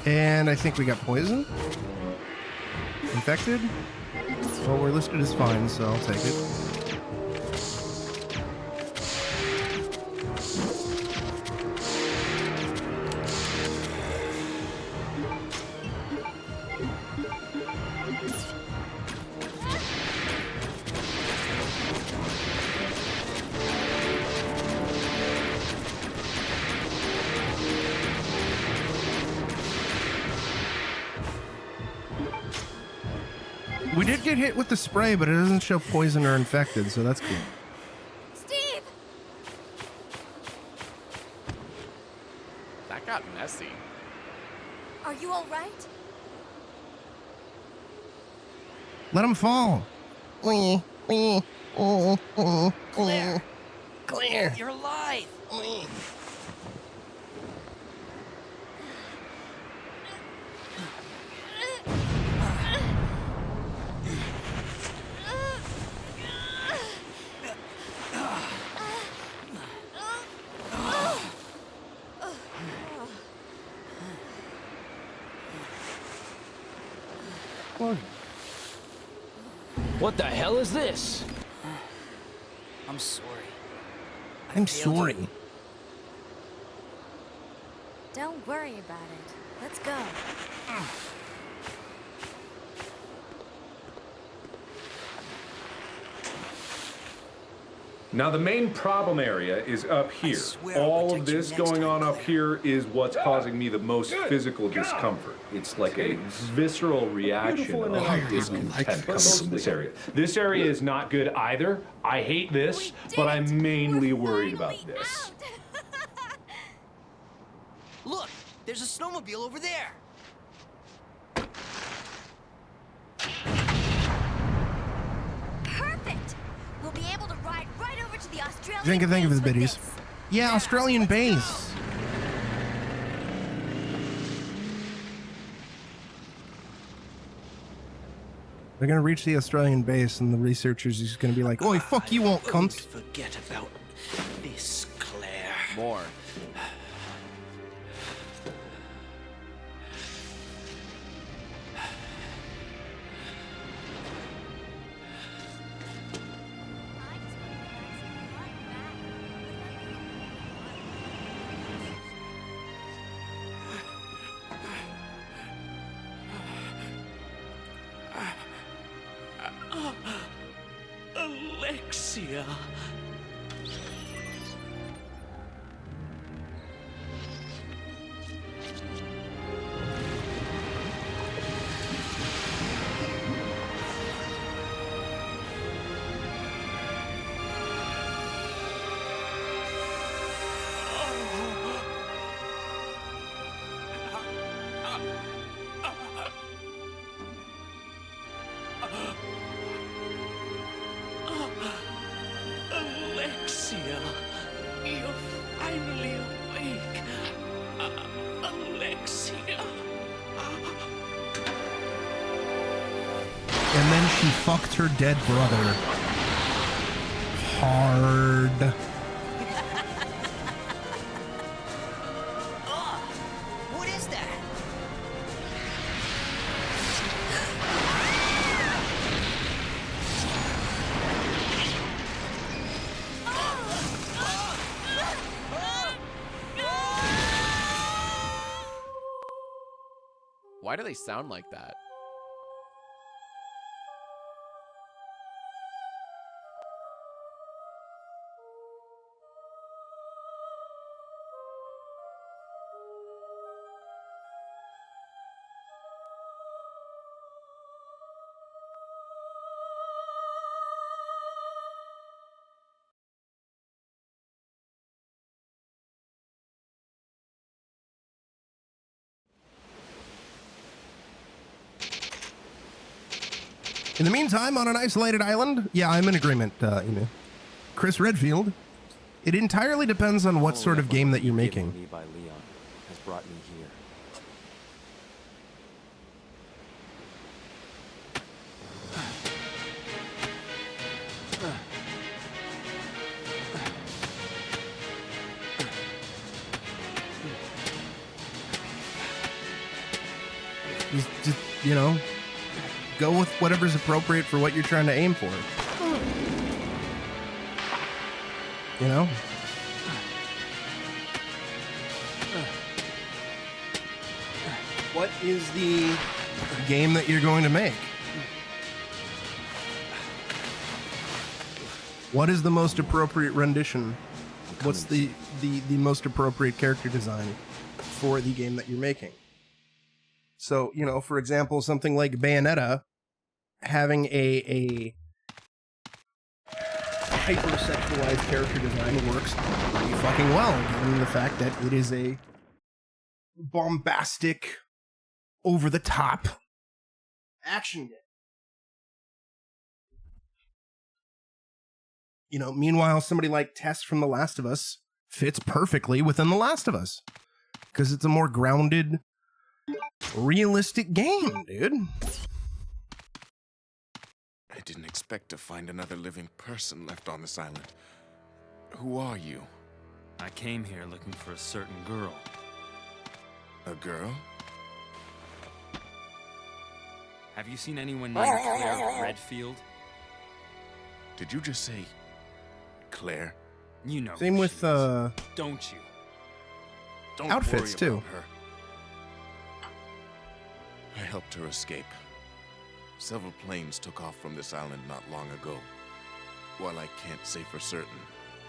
And I think we got poison. Infected. Well, we're listed as fine, so I'll take it. We did get hit with the spray, but it doesn't show poison or infected, so that's cool.
Steve!
That got messy.
Are you alright?
Let him fall.
Claire!
Claire.
You're alive!
What the hell is this?
I'm sorry.
I'm sorry.
Don't worry about it. Let's go.
Now the main problem area is up here.
swear I'll
All of
protect you
this
next
going
time,
on up
Claire.
here is what's causing me the most physical discomfort. It's like a visceral reaction of discontent coming from this area. This area is not good either. I hate this, but I'm mainly worried about this.
Look, there's a snowmobile over there.
Perfect! We'll be able to ride right over to the Australian
Think of his
base with
biddies.
this.
Yeah, Australian
let's go.
base. They're gonna reach the Australian base, and the researchers is gonna be like, "Oi, fuck you, won't
Don't
cunt."
forget about this, Claire.
More.
Alexia. Alexia, you're finally awake. Alexia.
And then she fucked her dead brother. Hard.
What is that?
Why do they sound like that?
In the meantime, on an isolated island, yeah, I'm in agreement, Chris Redfield. It entirely depends on what sort of game that you're making.
Me by Leon has brought me here.
Just, go with whatever's appropriate for what you're trying to aim for. What is the game that you're going to make? What is the most appropriate rendition? What's the most appropriate character design for the game that you're making? So, for example, something like Bayonetta having a hypersexualized character design works pretty fucking well, given the fact that it is a bombastic, over-the-top action game. Meanwhile, somebody like Tess from The Last of Us fits perfectly within The Last of Us, because it's a more grounded, realistic game, dude.
I didn't expect to find another living person left on this island. Who are you?
I came here looking for a certain girl.
A girl?
Have you seen anyone named Claire Redfield?
Did you just say Claire?
You know.
Same with
don't you?
Don't
outfits
worry
too.
about her. I helped her escape. Several planes took off from this island not long ago. While I can't say for certain,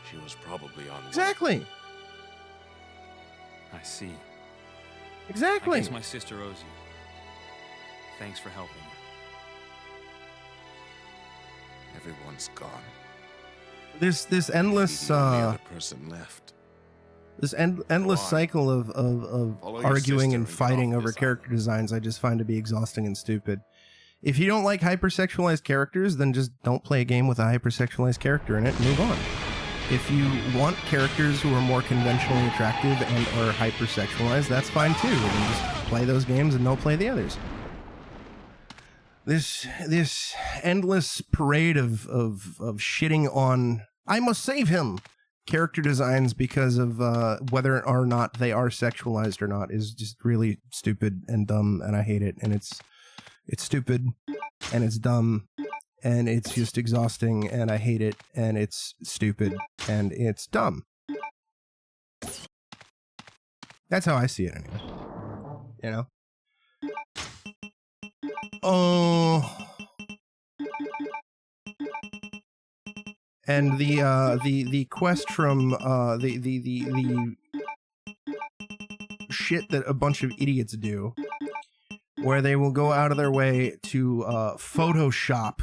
she was probably on one.
Exactly.
I see.
Exactly.
I guess my sister owes you. Thanks for helping.
Everyone's gone.
There's this endless
The only other person left.
this endless cycle of
Follow your
arguing
sister
and
and get
fighting
off
over
this
character designs I just find to be exhausting and stupid. If you don't like hypersexualized characters, then just don't play a game with a hypersexualized character in it and move on. If you want characters who are more conventionally attractive and are hypersexualized, that's fine too. Then just play those games and don't play the others. This endless parade of shitting on I must save him character designs because of whether or not they are sexualized or not is just really stupid and dumb, and I hate it. And it's stupid and it's dumb and it's just exhausting and I hate it and it's stupid and it's dumb. That's how I see it anyway. Oh. And the quest from the shit that a bunch of idiots do, where they will go out of their way to Photoshop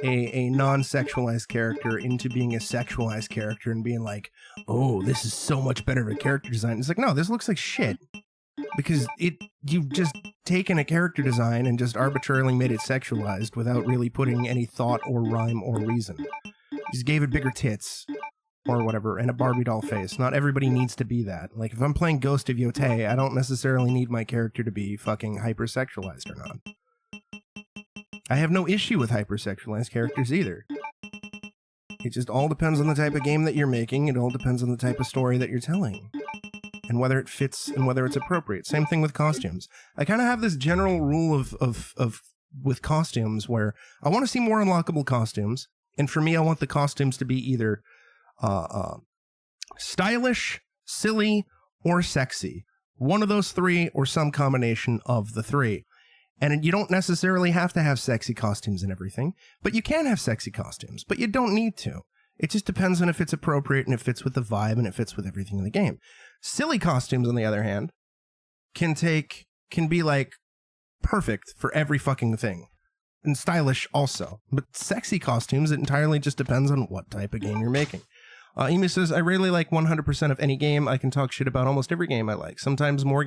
a non-sexualized character into being a sexualized character and being like, oh, this is so much better of a character design. It's like, no, this looks like shit. Because you've just taken a character design and just arbitrarily made it sexualized without really putting any thought or rhyme or reason. You just gave it bigger tits or whatever and a Barbie doll face. Not everybody needs to be that. Like, if I'm playing Ghost of Yotei, I don't necessarily need my character to be fucking hypersexualized or not. I have no issue with hypersexualized characters either. It just all depends on the type of game that you're making. It all depends on the type of story that you're telling. And whether it fits and whether it's appropriate. Same thing with costumes. I kind of have this general rule of with costumes where I want to see more unlockable costumes. And for me, I want the costumes to be either stylish, silly, or sexy. One of those three or some combination of the three. And you don't necessarily have to have sexy costumes and everything, but you can have sexy costumes, but you don't need to. It just depends on if it's appropriate and it fits with the vibe and it fits with everything in the game. Silly costumes, on the other hand, can be like perfect for every fucking thing. And stylish also. But sexy costumes, it entirely just depends on what type of game you're making. Emu says, I really like 100% of any game. I can talk shit about almost every game I like. Sometimes more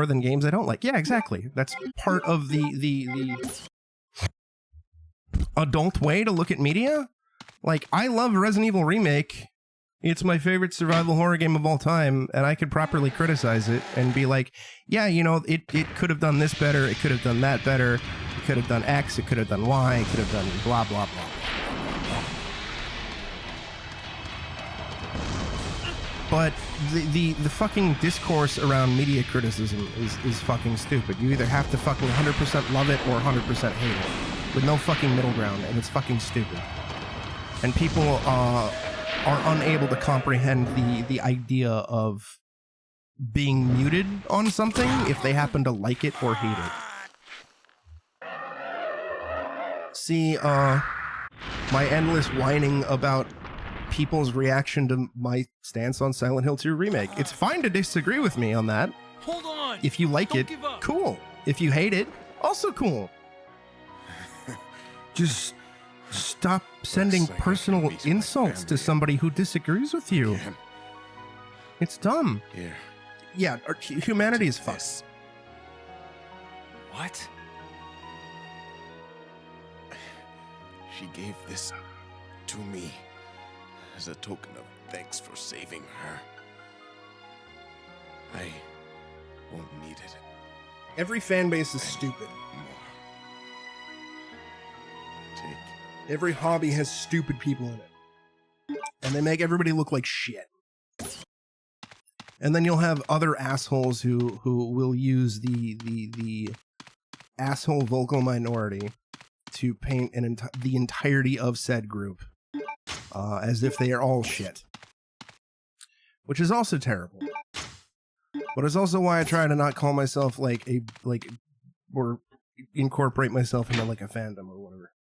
than games I don't like. Yeah, exactly. That's part of the adult way to look at media. Like, I love Resident Evil Remake. It's my favorite survival horror game of all time, and I could properly criticize it and be like, yeah, you know, it could have done this better, it could have done that better, it could have done X, it could have done Y, it could have done blah, blah, blah. But the fucking discourse around media criticism is fucking stupid. You either have to fucking 100% love it or 100% hate it, with no fucking middle ground, and it's fucking stupid. And people are unable to comprehend the idea of being muted on something if they happen to like it or hate it. See, my endless whining about people's reaction to my stance on Silent Hill 2 Remake. It's fine to disagree with me on that.
Hold on.
If you like it, cool. If you hate it, also cool. Just stop sending personal insults to somebody who disagrees with you. It's dumb.
Here.
Yeah, humanity is fucked.
What?
She gave this to me as a token of thanks for saving her. I won't need it.
Every fan base is stupid.
Take.
Every hobby has stupid people in it. And they make everybody look like shit. And then you'll have other assholes who will use the asshole vocal minority to paint the entirety of said group as if they are all shit. Which is also terrible. But it's also why I try to not call myself or incorporate myself into like a fandom or whatever.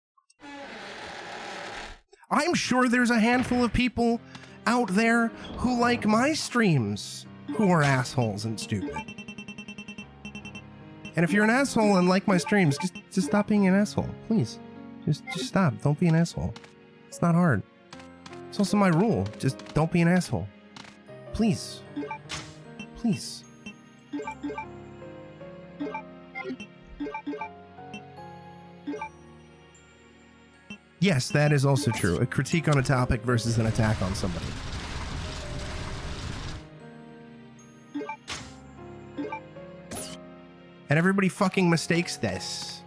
I'm sure there's a handful of people out there who like my streams who are assholes and stupid. And if you're an asshole and like my streams, just stop being an asshole, please. Just stop. Don't be an asshole. It's not hard. It's also my rule. Just don't be an asshole. Please. Please. Yes, that is also true. A critique on a topic versus an attack on somebody. And everybody fucking mistakes this.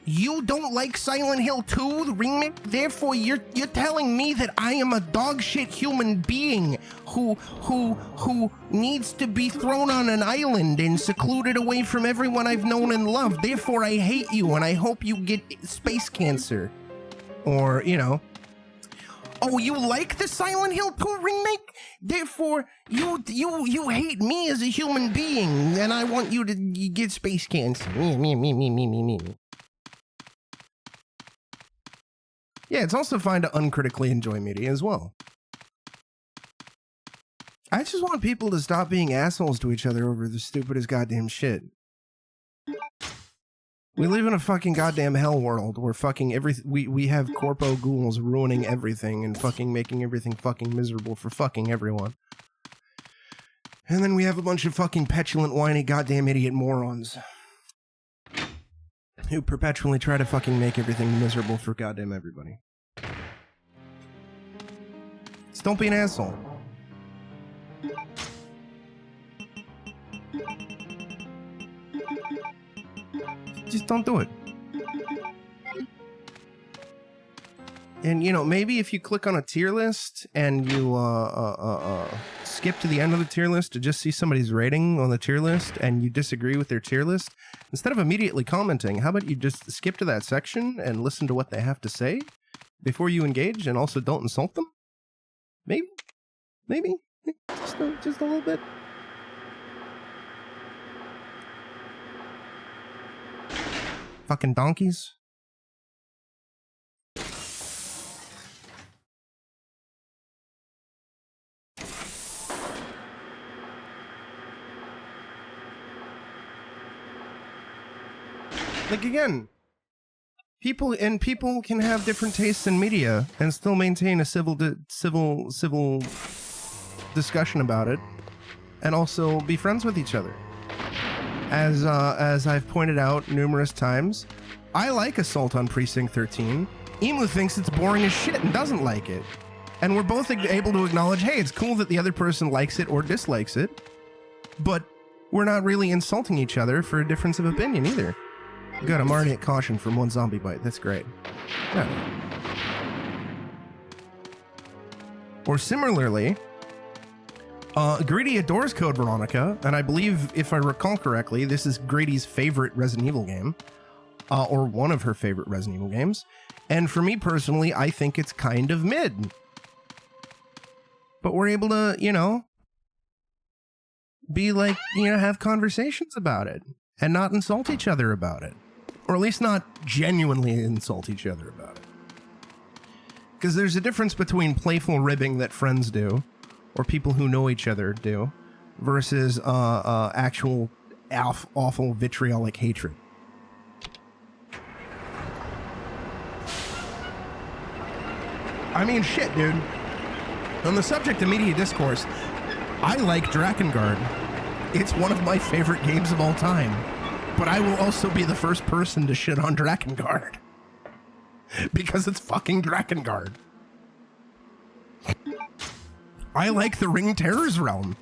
You don't like Silent Hill 2, the remake? Therefore, you're telling me that I am a dogshit human being who needs to be thrown on an island and secluded away from everyone I've known and loved. Therefore, I hate you and I hope you get space cancer. Or, you know. Oh, you like the Silent Hill 2 remake? Therefore, you hate me as a human being and I want you to get space cancer. Me. Yeah, it's also fine to uncritically enjoy media as well. I just want people to stop being assholes to each other over the stupidest goddamn shit. We live in a fucking goddamn hell world where fucking we have corpo ghouls ruining everything and fucking making everything fucking miserable for fucking everyone. And then we have a bunch of fucking petulant, whiny, goddamn idiot morons who perpetually try to fucking make everything miserable for goddamn everybody. Just don't be an asshole. Just don't do it. And, you know, maybe if you click on a tier list and you skip to the end of the tier list to just see somebody's rating on the tier list and you disagree with their tier list, instead of immediately commenting, how about you just skip to that section and listen to what they have to say before you engage and also don't insult them? Maybe. Just a little bit. Fucking donkeys. Like, again, people can have different tastes in media and still maintain a civil discussion about it, and also be friends with each other. As I've pointed out numerous times, I like Assault on Precinct 13. Emu thinks it's boring as shit and doesn't like it. And we're both able to acknowledge, hey, it's cool that the other person likes it or dislikes it, but we're not really insulting each other for a difference of opinion either. Good, I'm already at caution from one zombie bite. That's great. Yeah. Or similarly, Greedy adores Code Veronica, and I believe, if I recall correctly, this is Grady's favorite Resident Evil game, or one of her favorite Resident Evil games. And for me personally, I think it's kind of mid. But we're able to, you know, be like, you know, have conversations about it and not insult each other about it. Or at least not genuinely insult each other about it. Because there's a difference between playful ribbing that friends do, or people who know each other do, versus actual awful vitriolic hatred. I mean, shit, dude. On the subject of media discourse, I like Drakengard. It's one of my favorite games of all time. But I will also be the first person to shit on Drakengard. Because it's fucking Drakengard. I like the Ring Terrors realm.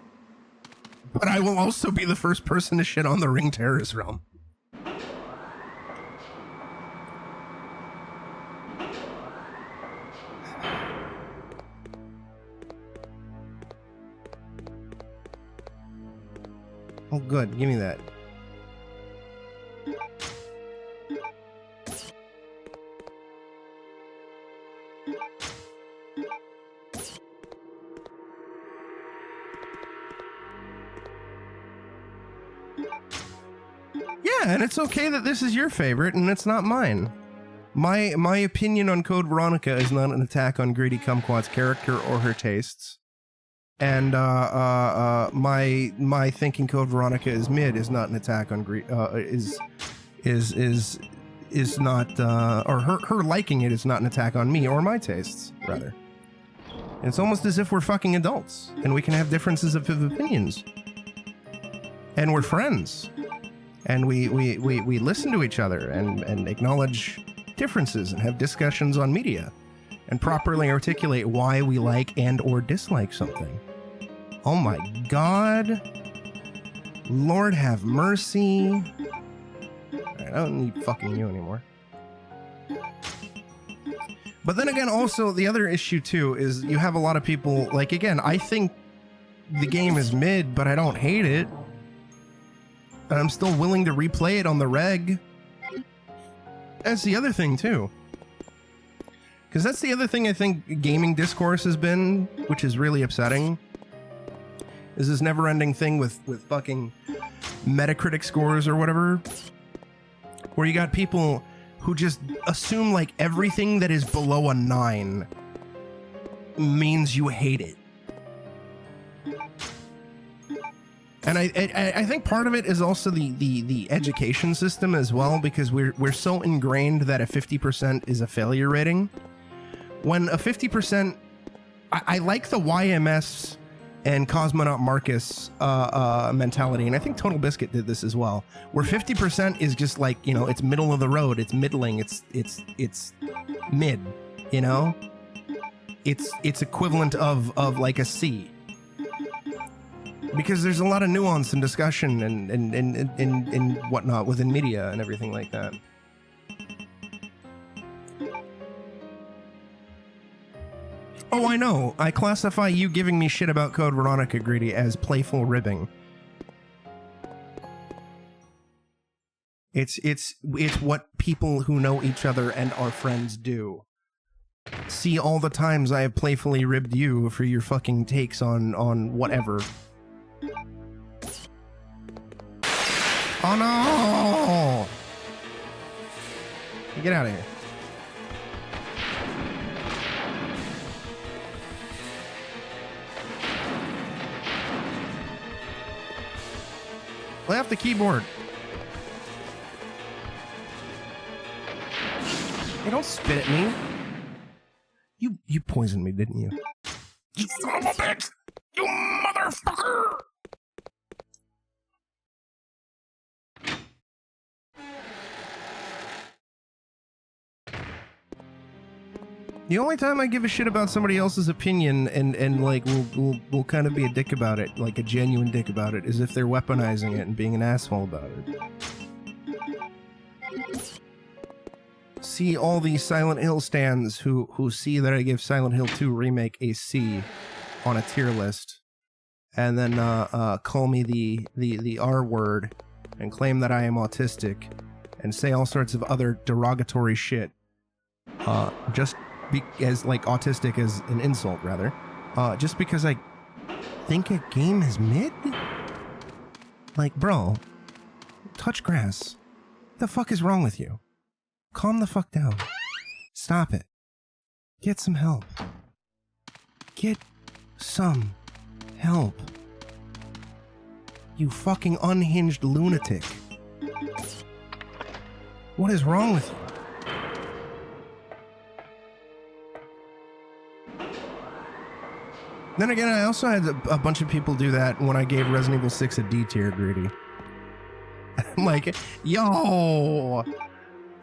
But I will also be the first person to shit on the Ring Terrors realm. Oh, good. Give me that. Yeah, and it's okay that this is your favorite and it's not mine. My opinion on Code Veronica is not an attack on Greedy Kumquat's character or her tastes. And my thinking Code Veronica is mid is not an attack on is not or her liking it is not an attack on me or my tastes, rather. It's almost as if we're fucking adults and we can have differences of opinions. And we're friends. And we listen to each other and acknowledge differences and have discussions on media and properly articulate why we like and or dislike something. Oh my God. Lord have mercy. Alright, I don't need fucking you anymore. But then again, also, the other issue too is you have a lot of people, like, again, I think the game is mid, but I don't hate it. And I'm still willing to replay it on the reg. That's the other thing, too. Because that's the other thing I think gaming discourse has been, which is really upsetting. Is this never-ending thing with fucking Metacritic scores or whatever. Where you got people who just assume, like, everything that is below a 9 means you hate it. And I think part of it is also the education system as well, because we're so ingrained that a 50% is a failure rating. When a 50%, I like the YMS and Cosmonaut Marcus mentality, and I think Total Biscuit did this as well, where 50% is just like, you know, it's middle of the road, it's middling, it's mid, you know, it's equivalent of like a C. Because there's a lot of nuance and discussion and whatnot within media and everything like that. Oh, I know. I classify you giving me shit about Code Veronica, Greedy, as playful ribbing. It's what people who know each other and are friends do. See all the times I have playfully ribbed you for your fucking takes on whatever. Oh no! Get out of here. Lay off the keyboard. Hey, don't spit at me. You poisoned me, didn't you? You son of a bitch! You motherfucker! The only time I give a shit about somebody else's opinion and like will kind of be a dick about it, like a genuine dick about it, is if they're weaponizing it and being an asshole about it. See all these Silent Hill stands who see that I give Silent Hill 2 Remake a C on a tier list, and then call me the R word and claim that I am autistic and say all sorts of other derogatory shit, just as like autistic as an insult rather, just because I think a game is mid. Like, bro, touch grass. What the fuck is wrong with you? Calm the fuck down. Stop it. Get some help. Get some help. You fucking unhinged lunatic. What is wrong with you? Then again, I also had a bunch of people do that when I gave Resident Evil 6 a D tier, Greedy. I'm like, yo,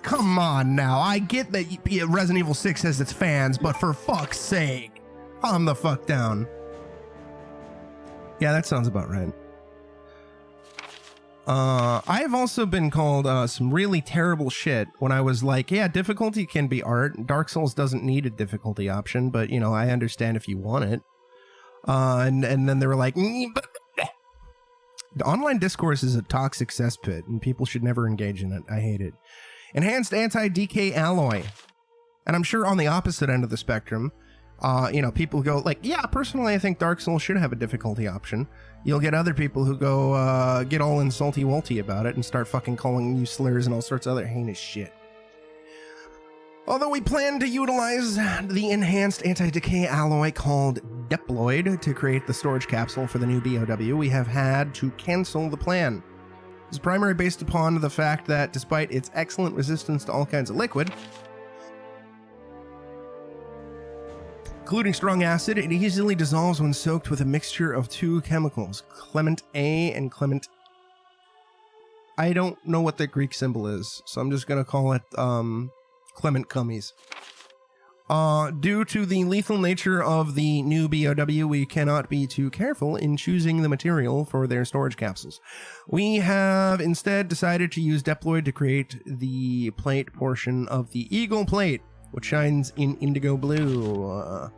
come on now. I get that Resident Evil 6 has its fans, but for fuck's sake, calm the fuck down. Yeah, that sounds about right. I have also been called some really terrible shit when I was like, yeah, difficulty can be art. Dark Souls doesn't need a difficulty option, but, you know, I understand if you want it. And then they were like, the online discourse is a toxic cesspit and people should never engage in it. I hate it. Enhanced anti-decay alloy. And I'm sure on the opposite end of the spectrum, you know, people go like, yeah, personally, I think Dark Souls should have a difficulty option. You'll get other people who go, get all insulty-wulty about it and start fucking calling you slurs and all sorts of other heinous shit. Although we plan to utilize the enhanced anti-decay alloy called Deployed to create the storage capsule for the new BOW, we have had to cancel the plan. This is primarily based upon the fact that despite its excellent resistance to all kinds of liquid, including strong acid, it easily dissolves when soaked with a mixture of two chemicals, Clement A and Clement... I don't know what the Greek symbol is, so I'm just going to call it Clement Cummies. Due to the lethal nature of the new BOW, we cannot be too careful in choosing the material for their storage capsules. We have instead decided to use Deployed to create the plate portion of the Eagle plate, which shines in indigo blue.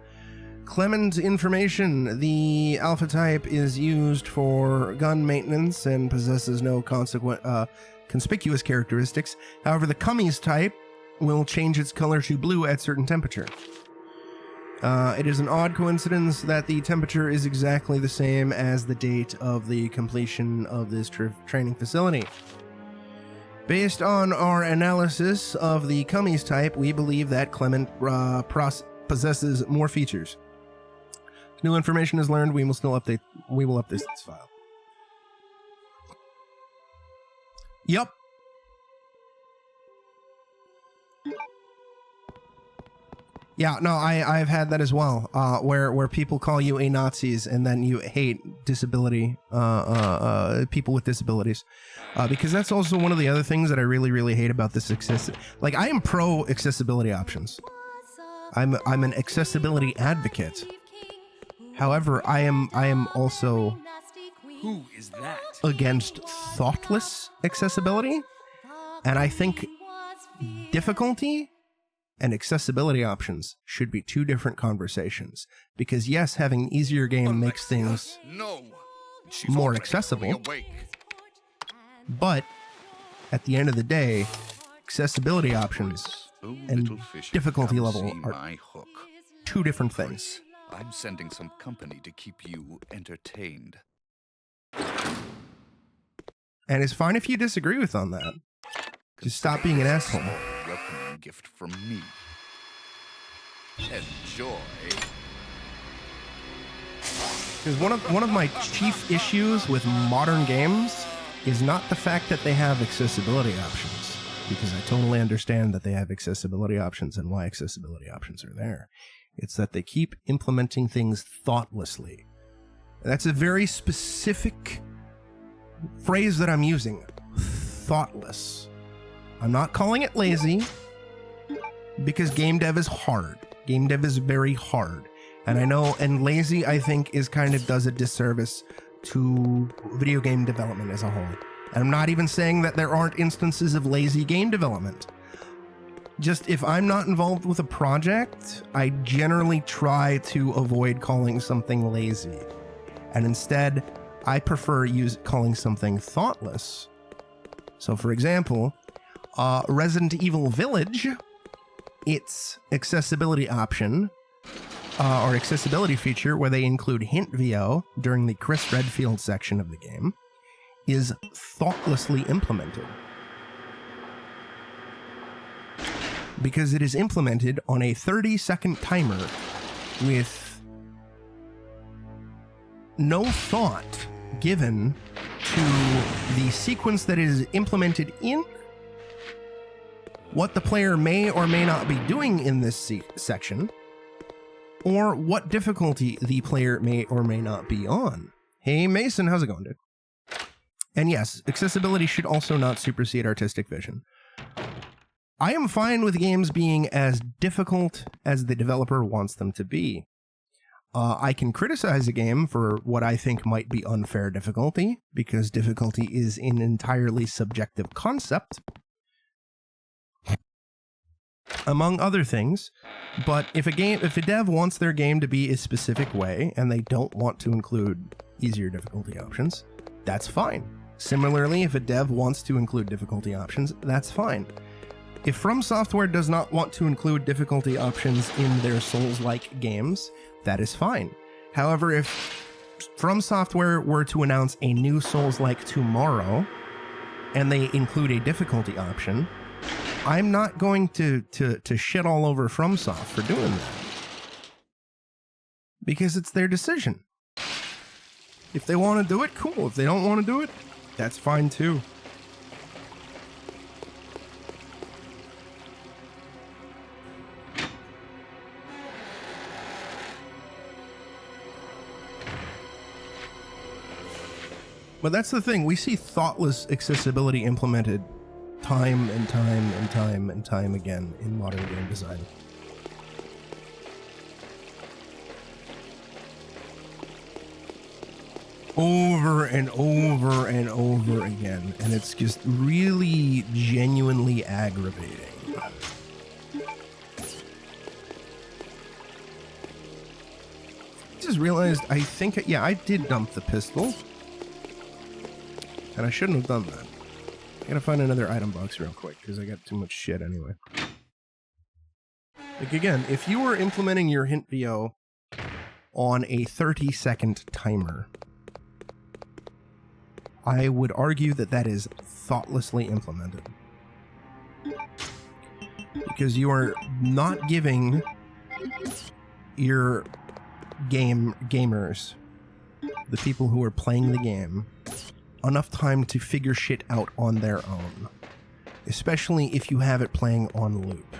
Clement information. The alpha type is used for gun maintenance and possesses no conspicuous characteristics. However, the Cummies type will change its color to blue at certain temperature. It is an odd coincidence that the temperature is exactly the same as the date of the completion of this training facility. Based on our analysis of the Cummies type, we believe that Clement possesses more features. If new information is learned, we will update this file. Yup. Yeah, no, I've had that as well, where people call you a Nazis and then you hate disability, people with disabilities, because that's also one of the other things that I really, really hate about this like, I am pro accessibility options. I'm an accessibility advocate. However, I am also
Who is that?
against thoughtless accessibility, and I think difficulty and accessibility options should be two different conversations. Because yes, having an easier game makes things more accessible, but at the end of the day, accessibility options and difficulty level are
my hook.
two different things.
I'm sending some company to keep you entertained.
And it's fine if you disagree with on that. Just stop being an asshole.
Welcoming gift from me. Enjoy.
Because one of my chief issues with modern games is not the fact that they have accessibility options, because I totally understand that they have accessibility options and why accessibility options are there. It's that they keep implementing things thoughtlessly. That's a very specific phrase that I'm using. Thoughtless. I'm not calling it lazy, because game dev is hard. Game dev is very hard. And I know, and lazy, I think, is kind of does a disservice to video game development as a whole. And I'm not even saying that there aren't instances of lazy game development. Just if I'm not involved with a project, I generally try to avoid calling something lazy. And instead, I prefer calling something thoughtless. So for example, Resident Evil Village, its accessibility option, or accessibility feature where they include hint VO during the Chris Redfield section of the game, is thoughtlessly implemented. Because it is implemented on a 30-second timer with no thought given to the sequence that is implemented in, what the player may or may not be doing in this section, or what difficulty the player may or may not be on. Hey Mason, how's it going, dude? And yes, accessibility should also not supersede artistic vision. I am fine with games being as difficult as the developer wants them to be. I can criticize a game for what I think might be unfair difficulty, because difficulty is an entirely subjective concept, among other things. But if a dev wants their game to be a specific way and they don't want to include easier difficulty options, that's fine. Similarly, if a dev wants to include difficulty options, that's fine. If From Software does not want to include difficulty options in their Souls-like games, that is fine. However, if From Software were to announce a new Souls-like tomorrow, and they include a difficulty option, I'm not going to shit all over FromSoft for doing that. Because it's their decision. If they want to do it, cool. If they don't want to do it, that's fine too. But that's the thing, we see thoughtless accessibility implemented time and time and time and time again in modern game design. Over and over and over again, and it's just really genuinely aggravating. Just realized, I think, yeah, I did dump the pistol. And I shouldn't have done that. I gotta find another item box real quick, because I got too much shit anyway. Like, again, if you were implementing your hint VO on a 30-second timer, I would argue that that is thoughtlessly implemented. Because you are not giving your gamers, the people who are playing the game, enough time to figure shit out on their own. Especially if you have it playing on loop.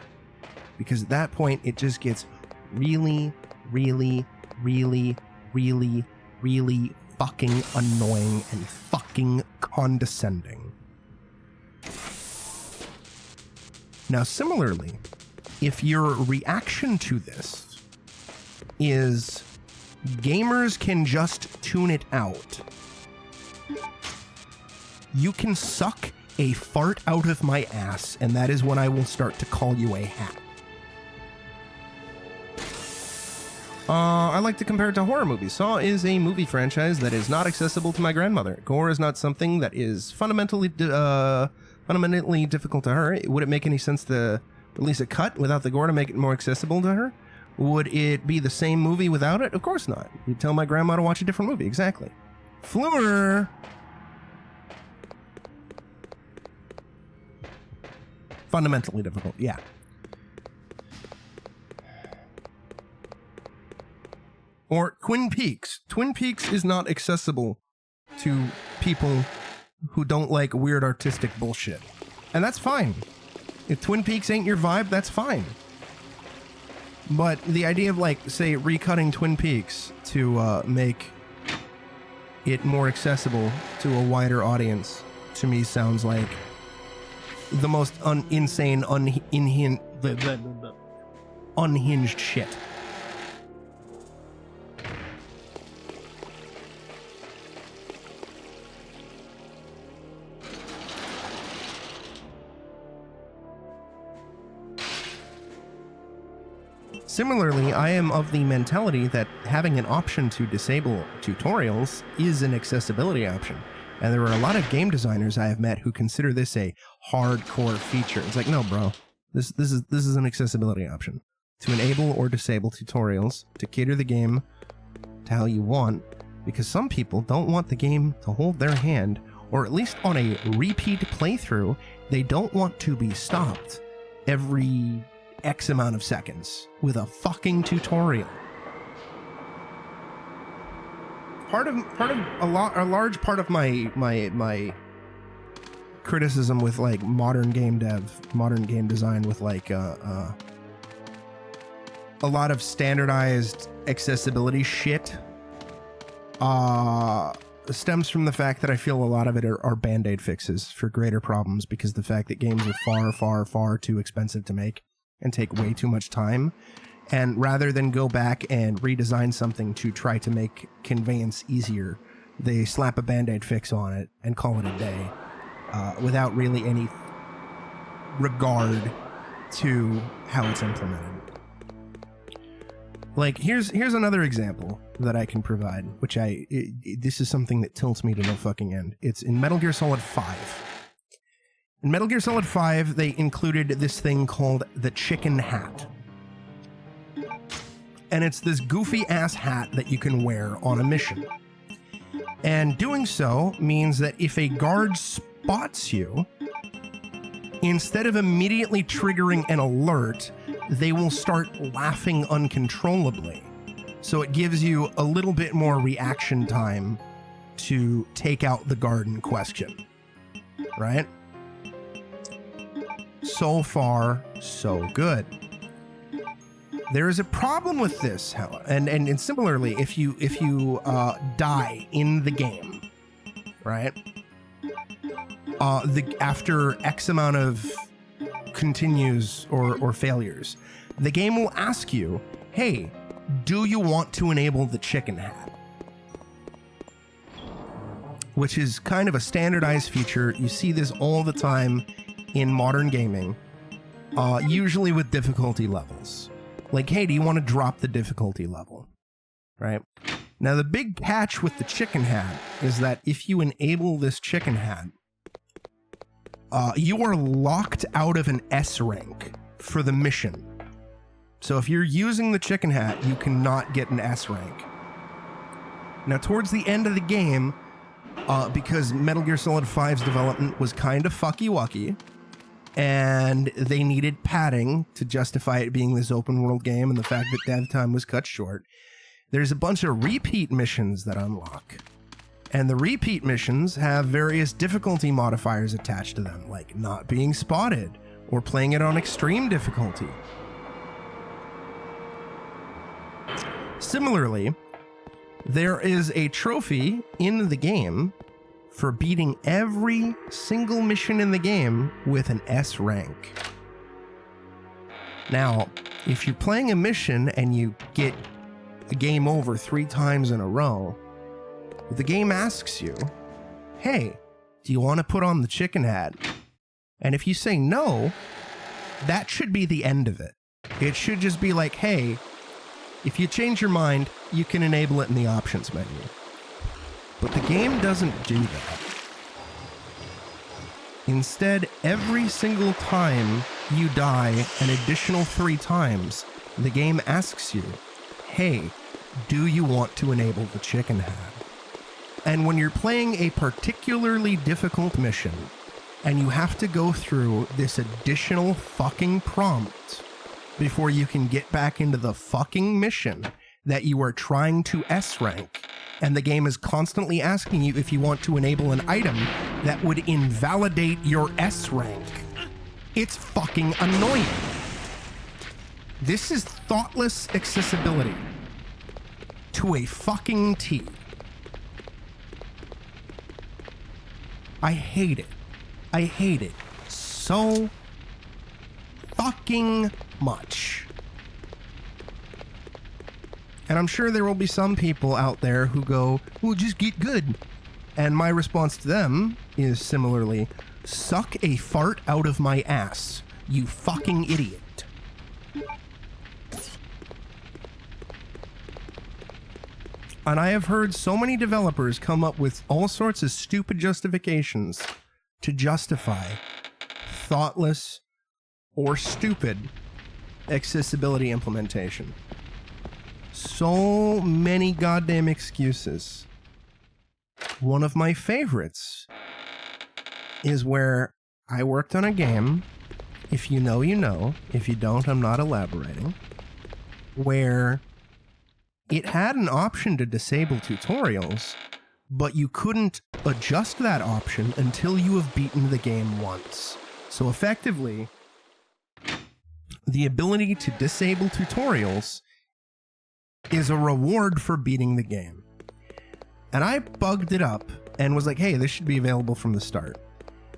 Because at that point, it just gets really, really, really, really, really fucking annoying and fucking condescending. Now, similarly, if your reaction to this is gamers can just tune it out, you can suck a fart out of my ass, and that is when I will start to call you a hack. I like to compare it to horror movies. Saw is a movie franchise that is not accessible to my grandmother. Gore is not something that is fundamentally difficult to her. Would it make any sense to Release a cut without the gore to make it more accessible to her? Would it be the same movie without it? Of course not. You'd tell my grandma to watch a different movie. Exactly. Fleur! Fundamentally difficult, yeah. Or Twin Peaks. Twin Peaks is not accessible to people who don't like weird artistic bullshit. And that's fine. If Twin Peaks ain't your vibe, that's fine. But the idea of, like, say, recutting Twin Peaks to make it more accessible to a wider audience, to me sounds like the most insane, unhinged shit. Similarly, I am of the mentality that having an option to disable tutorials is an accessibility option. And there are a lot of game designers I have met who consider this a hardcore feature. It's like, no, bro, this is an accessibility option. To enable or disable tutorials, to cater the game to how you want, because some people don't want the game to hold their hand, or at least on a repeat playthrough, they don't want to be stopped every X amount of seconds with a fucking tutorial. A large part of my criticism with like modern game design with like a lot of standardized accessibility shit stems from the fact that I feel a lot of it are band-aid fixes for greater problems, because the fact that games are far too expensive to make and take way too much time, and rather than go back and redesign something to try to make conveyance easier, they slap a band-aid fix on it and call it a day, without really any regard to how it's implemented. Like, here's another example that I can provide, which this is something that tilts me to no fucking end. It's in Metal Gear Solid 5. In Metal Gear Solid 5, they included this thing called the chicken hat. And it's this goofy-ass hat that you can wear on a mission. And doing so means that if a guard spots you, instead of immediately triggering an alert, they will start laughing uncontrollably. So it gives you a little bit more reaction time to take out the guard in question. Right? So far, so good. There is a problem with this, and similarly, if you die in the game, right? After X amount of continues or failures, the game will ask you, hey, do you want to enable the chicken hat? Which is kind of a standardized feature. You see this all the time in modern gaming, usually with difficulty levels. Like, hey, do you want to drop the difficulty level? Right? Now, the big catch with the chicken hat is that if you enable this chicken hat, you are locked out of an S rank for the mission. So if you're using the chicken hat, you cannot get an S rank. Now, towards the end of the game, because Metal Gear Solid 5's development was kind of fucky-wucky, and they needed padding to justify it being this open world game and the fact that dev time was cut short, there's a bunch of repeat missions that unlock. And the repeat missions have various difficulty modifiers attached to them, like not being spotted or playing it on extreme difficulty. Similarly, there is a trophy in the game for beating every single mission in the game with an S rank. Now, if you're playing a mission and you get a game over 3 times in a row, the game asks you, hey, do you want to put on the chicken hat? And if you say no, that should be the end of it. It should just be like, hey, if you change your mind, you can enable it in the options menu. But the game doesn't do that. Instead, every single time you die an additional 3 times, the game asks you, hey, do you want to enable the chicken head? And when you're playing a particularly difficult mission, and you have to go through this additional fucking prompt before you can get back into the fucking mission that you are trying to S-rank, and the game is constantly asking you if you want to enable an item that would invalidate your S-rank, it's fucking annoying. This is thoughtless accessibility to a fucking T. I hate it. I hate it so fucking much. And I'm sure there will be some people out there who go, well, just get good. And my response to them is similarly, suck a fart out of my ass, you fucking idiot. And I have heard so many developers come up with all sorts of stupid justifications to justify thoughtless or stupid accessibility implementation. So many goddamn excuses. One of my favorites is where I worked on a game, if you know, you know, if you don't, I'm not elaborating, where it had an option to disable tutorials, but you couldn't adjust that option until you have beaten the game once. So effectively, the ability to disable tutorials is a reward for beating the game. And I bugged it up and was like, hey, this should be available from the start.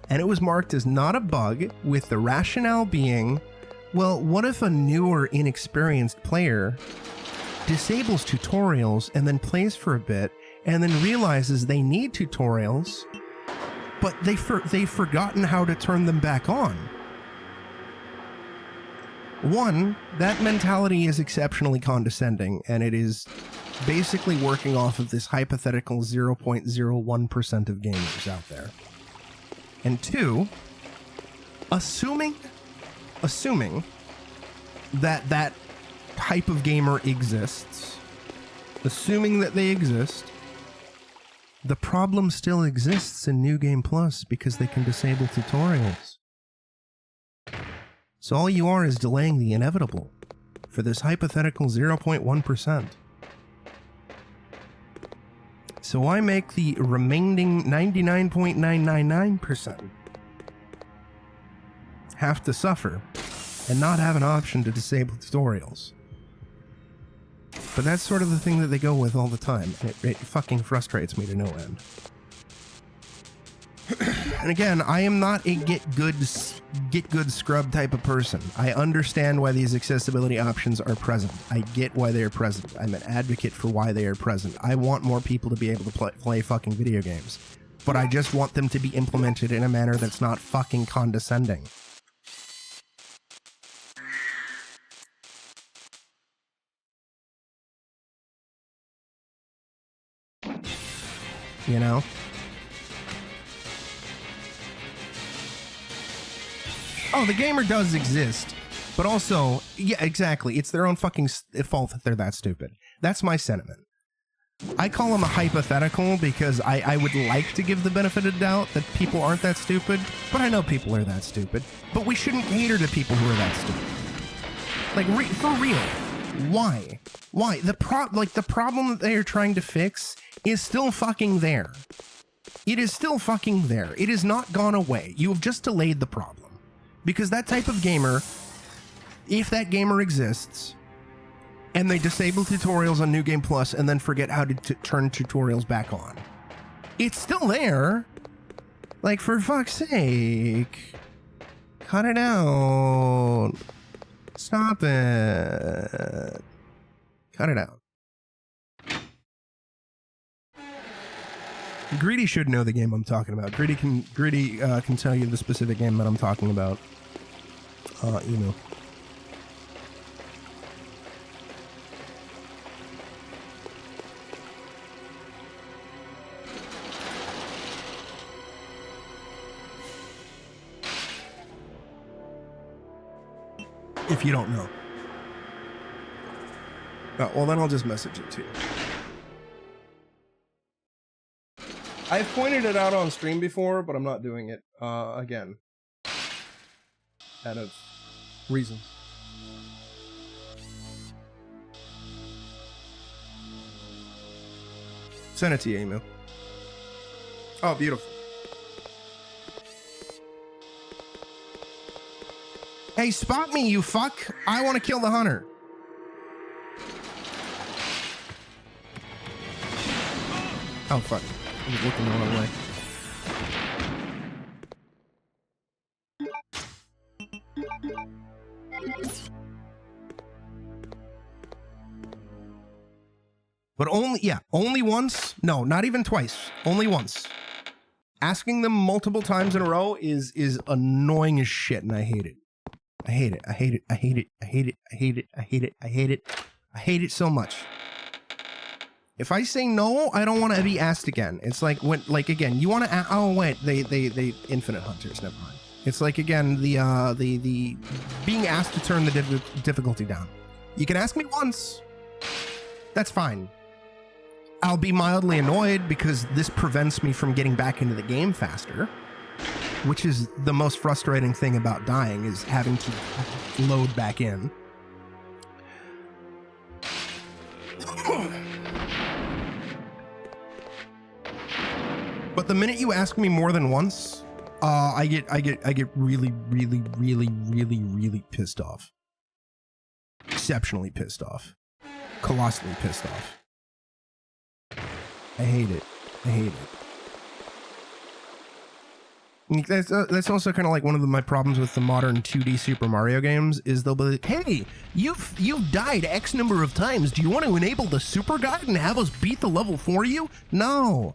And it was marked as not a bug, with the rationale being, well, what if a new or inexperienced player disables tutorials and then plays for a bit and then realizes they need tutorials, but they've forgotten how to turn them back on. One, that mentality is exceptionally condescending, and it is basically working off of this hypothetical 0.01% of gamers out there. And two, assuming that that type of gamer exists, assuming that they exist, the problem still exists in New Game Plus because they can disable tutorials. So all you are is delaying the inevitable for this hypothetical 0.1%. So why make the remaining 99.999% have to suffer and not have an option to disable tutorials? But that's sort of the thing that they go with all the time. It fucking frustrates me to no end. And again, I am not a get good scrub type of person. I understand why these accessibility options are present. I get why they are present. I'm an advocate for why they are present. I want more people to be able to play fucking video games. But I just want them to be implemented in a manner that's not fucking condescending. You know? Oh, the gamer does exist. But also, yeah, exactly. It's their own fucking fault that they're that stupid. That's my sentiment. I call them a hypothetical because I would like to give the benefit of doubt that people aren't that stupid, but I know people are that stupid. But we shouldn't cater to people who are that stupid. Like, for real. Why? Why? The problem that they are trying to fix is still fucking there. It is still fucking there. It has not gone away. You have just delayed the problem. Because that type of gamer, if that gamer exists, and they disable tutorials on New Game Plus and then forget how to turn tutorials back on, it's still there. Like, for fuck's sake. Cut it out. Stop it. Cut it out. Greedy should know the game I'm talking about. Greedy can tell you the specific game that I'm talking about. Email. If you don't know. Well, then I'll just message it to you. I've pointed it out on stream before, but I'm not doing it again. Out of reasons. Send it to your email. Oh, beautiful. Hey, spot me, you fuck! I want to kill the hunter. Oh, fuck. I was looking the wrong way. But only once. No, not even twice. Only once. Asking them multiple times in a row is annoying as shit, and I hate it. I hate it. I hate it. I hate it. I hate it. I hate it. I hate it. I hate it. I hate it so much. If I say no, I don't want to be asked again. It's like when, like again, you want to. Oh wait, they infinite hunters. Never mind. It's like again the being asked to turn the difficulty down. You can ask me once. That's fine. I'll be mildly annoyed because this prevents me from getting back into the game faster, which is the most frustrating thing about dying, is having to load back in. But the minute you ask me more than once, I get really pissed off. Exceptionally pissed off. Colossally pissed off. I hate it. I hate it. That's also kind of like one of my problems with the modern 2D Super Mario games is they'll be like, hey, you've died X number of times. Do you want to enable the super guide and have us beat the level for you? No.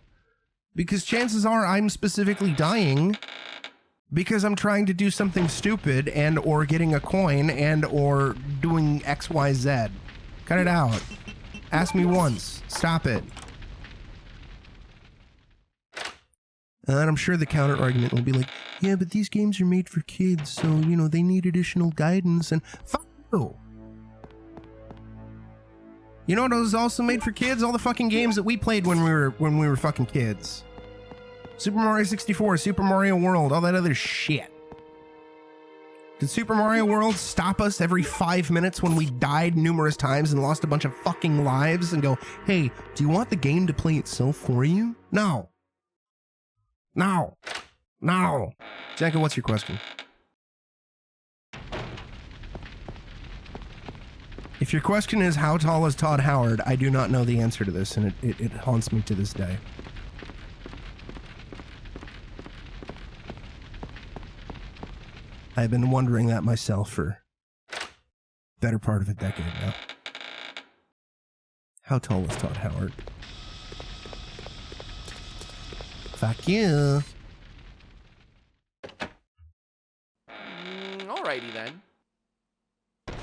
Because chances are I'm specifically dying because I'm trying to do something stupid and or getting a coin and or doing XYZ. Cut it out. Ask me once. Stop it. And I'm sure the counter argument will be like, yeah, but these games are made for kids, so, you know, they need additional guidance, and fuck you. You know what was also made for kids? All the fucking games that we played when we were fucking kids. Super Mario 64, Super Mario World, all that other shit. Did Super Mario World stop us every 5 minutes when we died numerous times and lost a bunch of fucking lives and go, hey, do you want the game to play itself for you? No. No. No. Jacka, what's your question? If your question is how tall is Todd Howard, I do not know the answer to this, and it haunts me to this day. I've been wondering that myself for better part of a decade now. How tall is Todd Howard? Fuck you.
Alrighty then.
I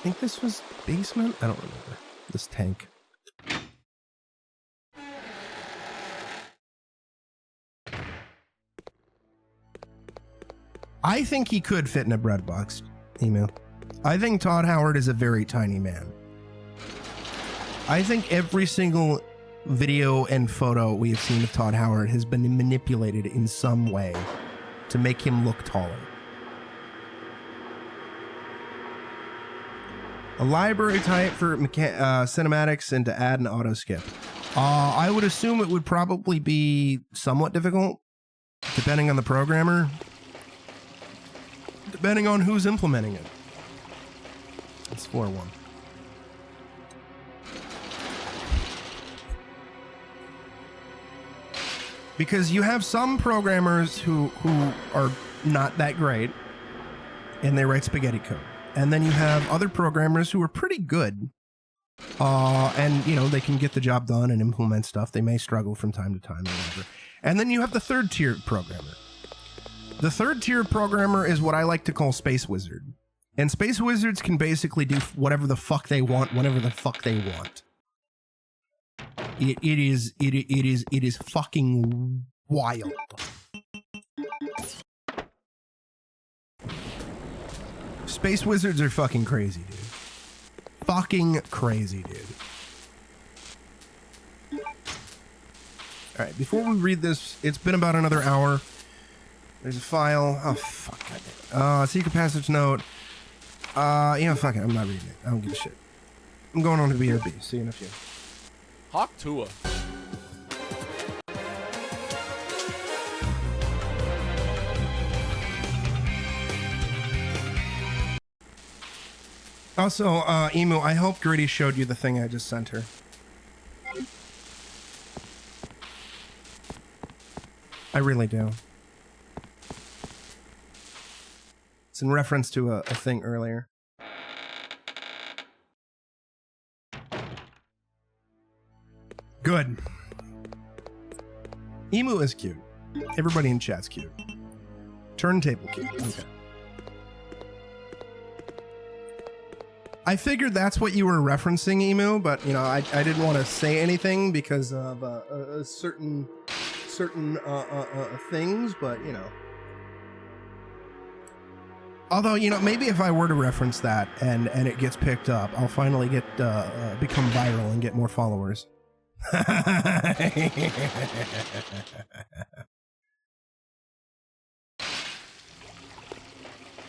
think this was basement? I don't remember. This tank. I think he could fit in a bread box. Email. I think Todd Howard is a very tiny man. I think every single video and photo we have seen of Todd Howard has been manipulated in some way to make him look taller. A library type for cinematics and to add an auto skip. I would assume it would probably be somewhat difficult, depending on the programmer, depending on who's implementing it. It's 4-1. Because you have some programmers who are not that great, and they write spaghetti code. And then you have other programmers who are pretty good, and, you know, they can get the job done and implement stuff. They may struggle from time to time or whatever. And then you have the third-tier programmer. The third-tier programmer is what I like to call Space Wizard. And Space Wizards can basically do whatever the fuck they want, whenever the fuck they want. It is fucking wild. Space wizards are fucking crazy, dude. Fucking crazy, dude. Alright, before we read this, it's been about another hour. There's a file. Oh, fuck. Goddamn. Secret passage note. Fuck it. I'm not reading it. I don't give a shit. I'm going on to BRB. See you in a few.
Hawk Tua.
Also, Emu, I hope Gritty showed you the thing I just sent her. I really do. It's in reference to a thing earlier. Good. Emu is cute. Everybody in chat's cute. Turntable cute. Okay. I figured that's what you were referencing, Emu, but you know, I didn't want to say anything because of certain things, but you know. Although, you know, maybe if I were to reference that and it gets picked up, I'll finally get become viral and get more followers.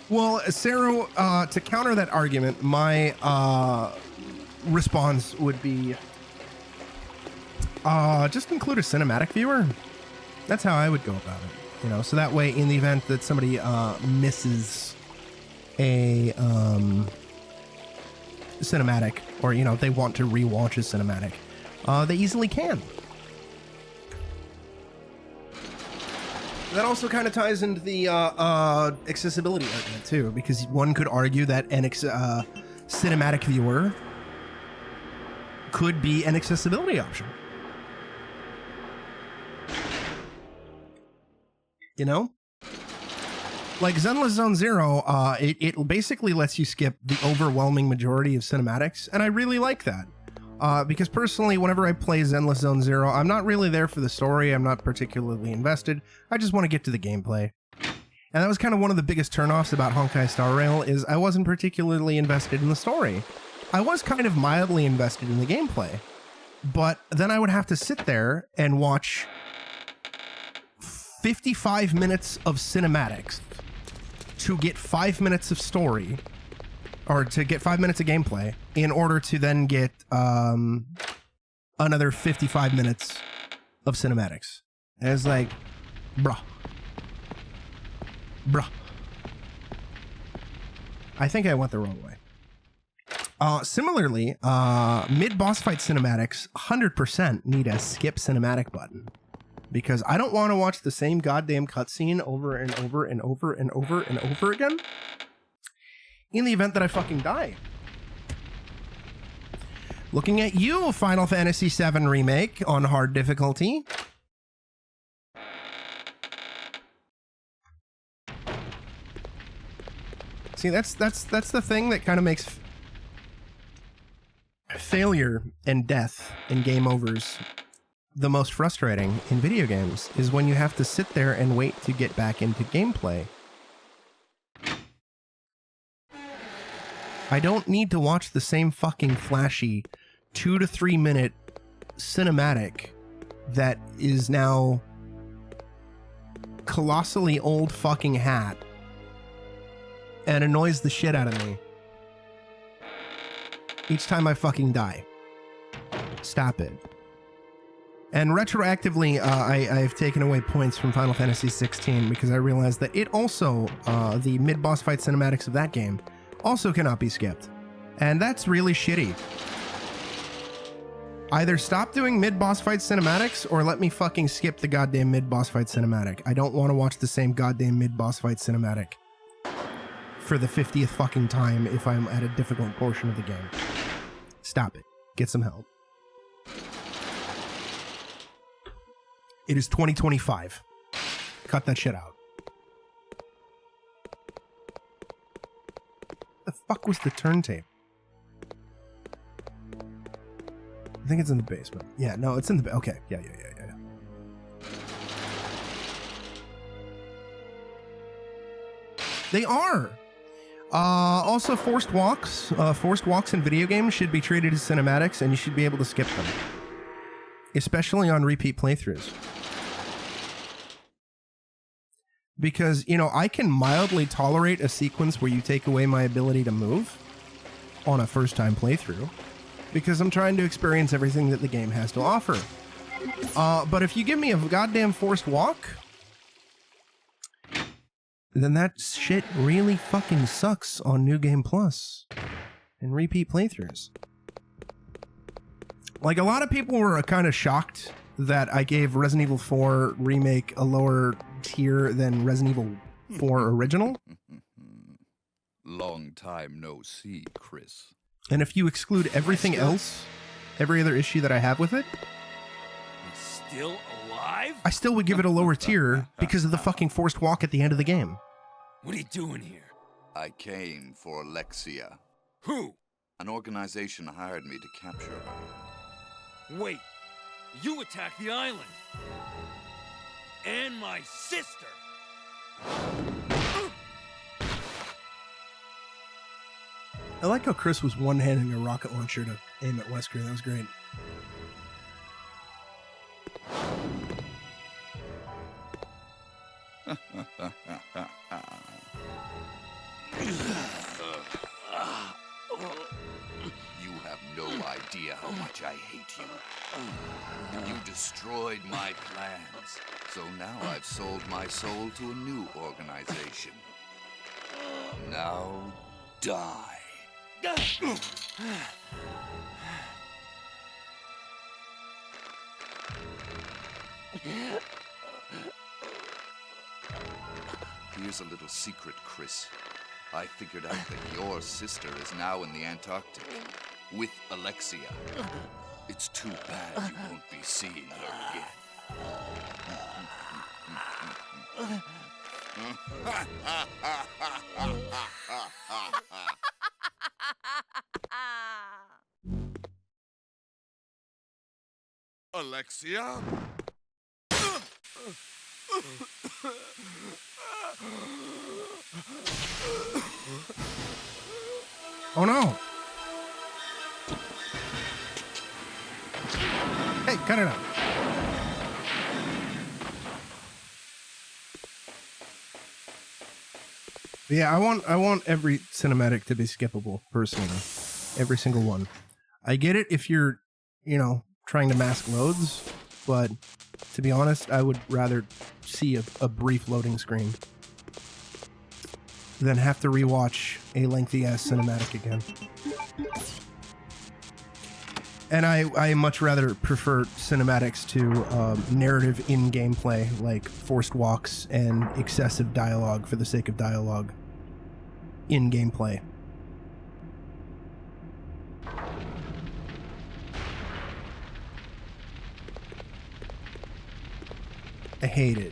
Well, Sarah, to counter that argument, my response would be just include a cinematic viewer. That's how I would go about it, you know, so that way in the event that somebody misses a cinematic, or, you know, they want to rewatch a cinematic, they easily can. That also kind of ties into the accessibility argument too, because one could argue that an cinematic viewer could be an accessibility option. You know? Like Zenless Zone Zero, it basically lets you skip the overwhelming majority of cinematics, and I really like that. Because personally, whenever I play Zenless Zone Zero, I'm not really there for the story. I'm not particularly invested. I just want to get to the gameplay. And that was kind of one of the biggest turnoffs about Honkai Star Rail, is I wasn't particularly invested in the story. I was kind of mildly invested in the gameplay. But then I would have to sit there and watch 55 minutes of cinematics to get 5 minutes of story, or to get 5 minutes of gameplay, in order to then get another 55 minutes of cinematics. And it's like, bruh. I think I went the wrong way. Similarly, mid-boss fight cinematics 100% need a skip cinematic button. Because I don't want to watch the same goddamn cutscene over and over and over and over and over again in the event that I fucking die. Looking at you, Final Fantasy VII Remake on hard difficulty. See, that's the thing that kind of makes failure and death and game overs the most frustrating in video games, is when you have to sit there and wait to get back into gameplay. I don't need to watch the same fucking flashy 2 to 3 minute cinematic that is now colossally old fucking hat and annoys the shit out of me each time I fucking die. Stop it. And retroactively, I've taken away points from Final Fantasy 16 because I realized that it also, the mid-boss fight cinematics of that game, also cannot be skipped. And that's really shitty. Either stop doing mid-boss fight cinematics, or let me fucking skip the goddamn mid-boss fight cinematic. I don't want to watch the same goddamn mid-boss fight cinematic for the 50th fucking time if I'm at a difficult portion of the game. Stop it. Get some help. It is 2025. Cut that shit out. The fuck was the turntable? I think it's in the basement. Yeah, no, it's in the... Okay, yeah. They are! Also, forced walks in video games should be treated as cinematics, and you should be able to skip them. Especially on repeat playthroughs. Because, you know, I can mildly tolerate a sequence where you take away my ability to move on a first-time playthrough, because I'm trying to experience everything that the game has to offer. But if you give me a goddamn forced walk, then that shit really fucking sucks on New Game Plus and repeat playthroughs. Like, a lot of people were kind of shocked that I gave Resident Evil 4 Remake a lower tier than Resident Evil 4 Original.
Long time no see, Chris.
And if you exclude everything else, every other issue that I have with it,
Still alive?
I still would give it a lower tier because of the fucking forced walk at the end of the game.
What are you doing here?
I came for Alexia.
Who?
An organization hired me to capture her.
Wait, you attacked the island. And my sister.
I like how Chris was one-handing a rocket launcher to aim at Wesker. That was great.
You have no idea how much I hate you. You destroyed my plans, so now I've sold my soul to a new organization. Now, die. Here's a little secret, Chris. I figured out that your sister is now in the Antarctic with Alexia. It's too bad you won't be seeing her again.
Alexia?
Oh no! Hey, cut it out. Yeah, I want every cinematic to be skippable, personally. Every single one. I get it if you're, you know, trying to mask loads, but to be honest, I would rather see a brief loading screen than have to rewatch a lengthy-ass cinematic again. And I much rather prefer cinematics to narrative in gameplay, like forced walks and excessive dialogue for the sake of dialogue in gameplay. I hate it.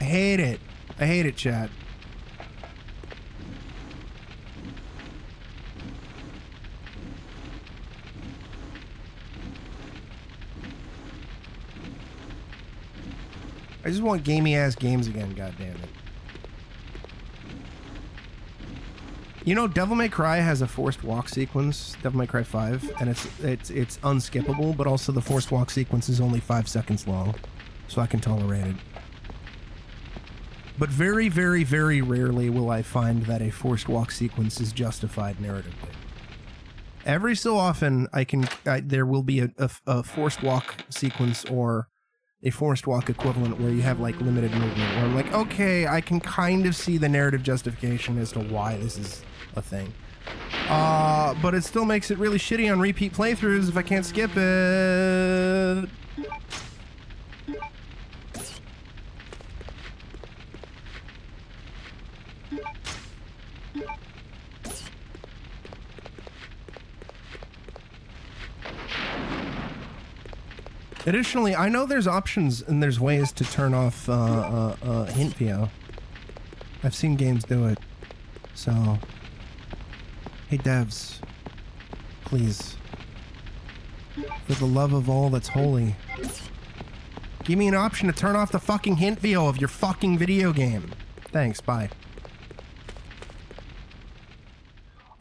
I hate it. I hate it, chat. I just want gamey-ass games again, goddammit. You know, Devil May Cry has a forced walk sequence, Devil May Cry 5, and it's unskippable, but also the forced walk sequence is only 5 seconds long, so I can tolerate it. But very, very, very rarely will I find that a forced walk sequence is justified narratively. Every so often, there will be a forced walk sequence or a forced walk equivalent where you have like limited movement, where I'm like, okay, I can kind of see the narrative justification as to why this is a thing. But it still makes it really shitty on repeat playthroughs if I can't skip it. Additionally, I know there's options and there's ways to turn off hint VO. I've seen games do it. So, hey devs, please, for the love of all that's holy, give me an option to turn off the fucking hint VO of your fucking video game. Thanks, bye.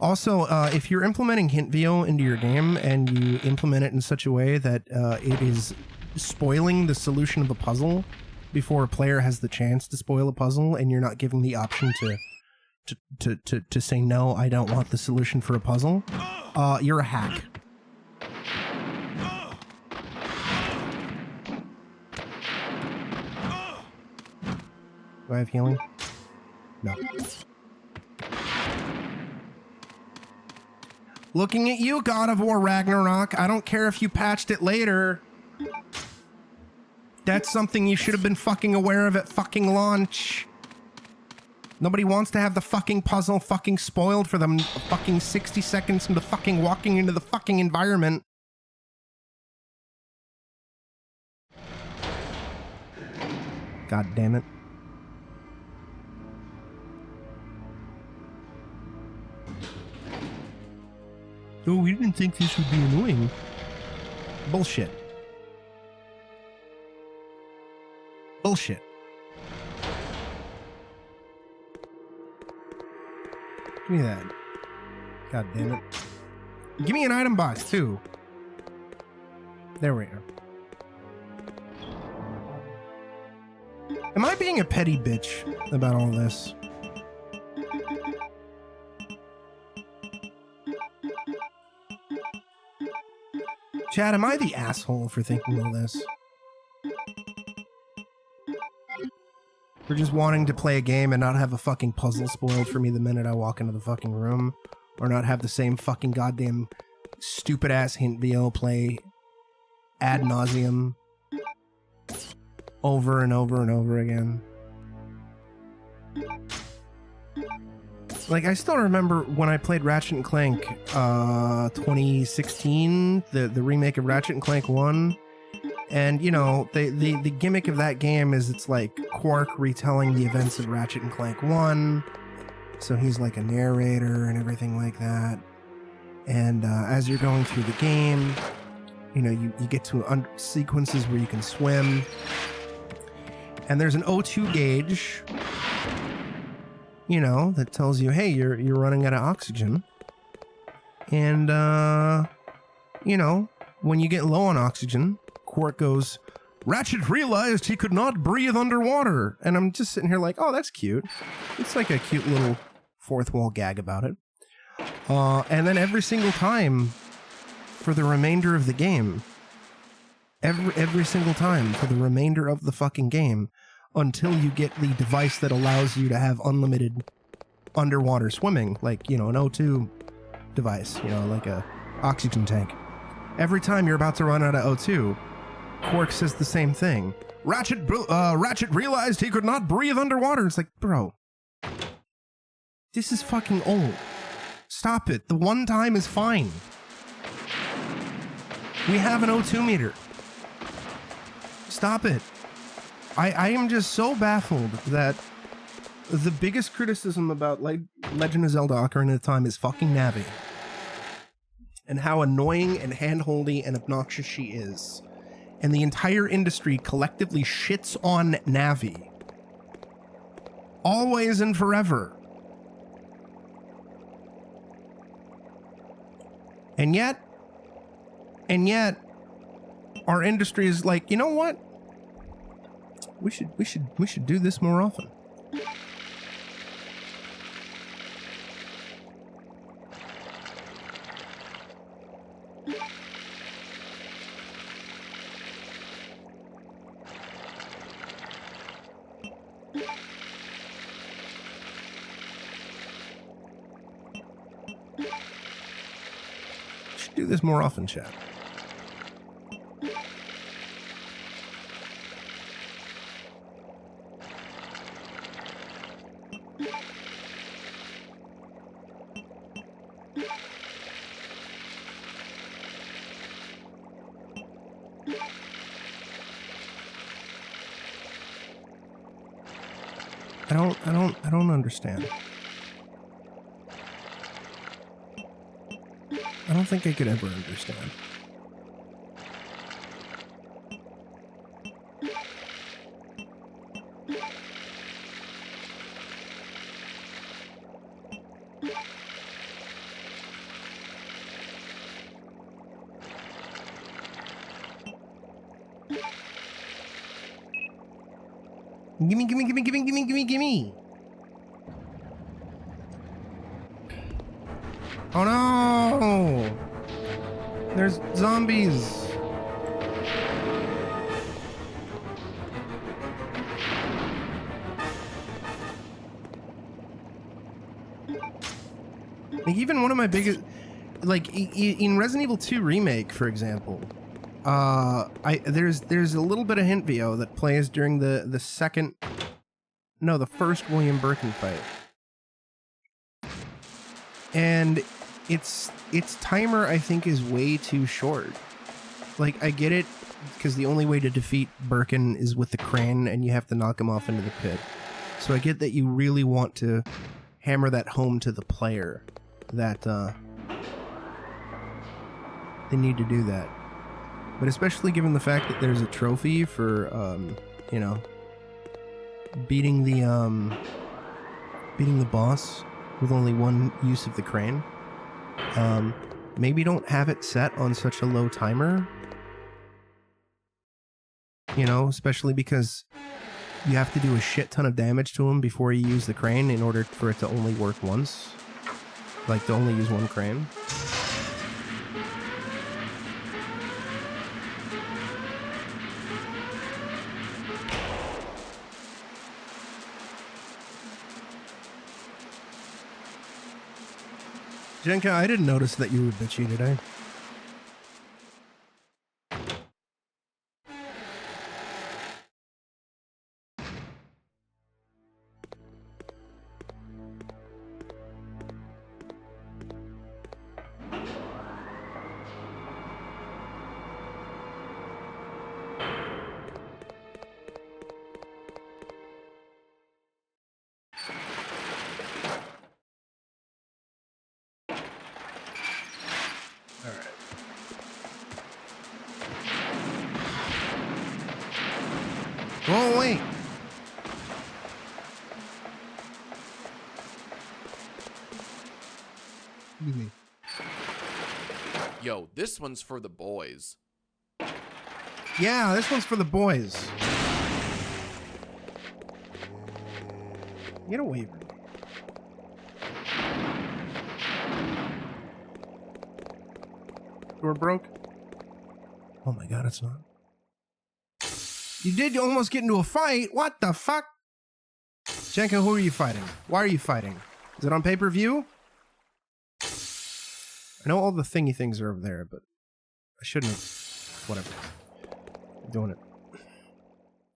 Also, if you're implementing hint VO into your game and you implement it in such a way that it is spoiling the solution of a puzzle before a player has the chance to spoil a puzzle, and you're not giving the option to say no, I don't want the solution for a puzzle, you're a hack. Do I have healing? No. Looking at you, God of War Ragnarok. I don't care if you patched it later. That's something you should have been fucking aware of at fucking launch. Nobody wants to have the fucking puzzle fucking spoiled for them fucking 60 seconds into fucking walking into the fucking environment. God damn it. Oh, we didn't think this would be annoying. Bullshit. Bullshit. Give me that. God damn it. Give me an item box, too. There we are. Am I being a petty bitch about all this? Chad, am I the asshole for thinking all this? For just wanting to play a game and not have a fucking puzzle spoiled for me the minute I walk into the fucking room? Or not have the same fucking goddamn stupid ass hint VO play ad nauseum over and over and over again? Like, I still remember when I played Ratchet & Clank 2016, the remake of Ratchet & Clank 1. And, you know, the gimmick of that game is it's like Quark retelling the events of Ratchet & Clank 1. So he's like a narrator and everything like that. And as you're going through the game, you know, you get to sequences where you can swim. And there's an O2 gauge, you know, that tells you, hey, you're running out of oxygen. And, you know, when you get low on oxygen, Quark goes, Ratchet realized he could not breathe underwater. And I'm just sitting here like, oh, that's cute. It's like a cute little fourth wall gag about it. And then every single time for the remainder of the game, every single time for the remainder of the fucking game, until you get the device that allows you to have unlimited underwater swimming, like, you know, an O2 device, you know, like a oxygen tank. Every time you're about to run out of O2, Quark says the same thing. Ratchet realized he could not breathe underwater. It's like, bro, this is fucking old. Stop it. The one time is fine. We have an O2 meter. Stop it. I am just so baffled that the biggest criticism about Legend of Zelda Ocarina of Time is fucking Navi. And how annoying and handholdy and obnoxious she is. And the entire industry collectively shits on Navi. Always and forever. And yet, our industry is like, you know what? We should do this more often. Should do this more often, chat. I don't understand. I don't think I could ever understand. Gimme, gimme, gimme, gimme, gimme, gimme, gimme. Oh no! There's zombies. Like, even one of my biggest, like, in Resident Evil 2 Remake, for example, there's a little bit of hint VO that plays during the first William Birkin fight. And its timer, I think, is way too short. Like, I get it, because the only way to defeat Birkin is with the crane, and you have to knock him off into the pit. So I get that you really want to hammer that home to the player, that they need to do that. But especially given the fact that there's a trophy for, you know, beating the boss with only one use of the crane. Maybe don't have it set on such a low timer. You know, especially because you have to do a shit ton of damage to him before you use the crane in order for it to only work once. Like, to only use one crane. Jenka, I didn't notice that you were bitchy today. Go away!
Yo, this one's for the boys.
Yeah, this one's for the boys. Get away from me. Door broke? Oh my god, it's not. You did almost get into a fight. What the fuck? Jenka, who are you fighting? Why are you fighting? Is it on pay-per-view? I know all the thingy things are over there, but I shouldn't have. Whatever. I'm doing it.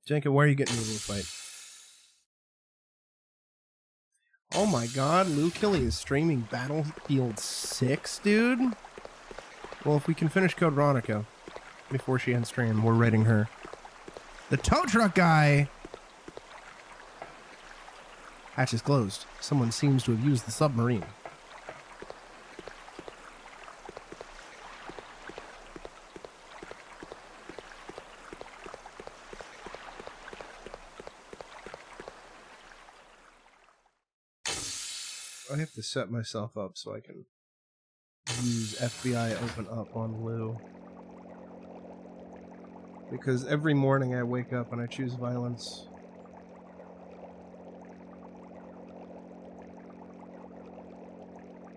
Jenka, why are you getting into a fight? Oh my god, Lou Killy is streaming Battlefield 6, dude? Well, if we can finish Code Veronica before she ends stream, we're raiding her. The tow truck guy! Hatch is closed. Someone seems to have used the submarine. I have to set myself up so I can use FBI open up on Lou. Because every morning I wake up and I choose violence.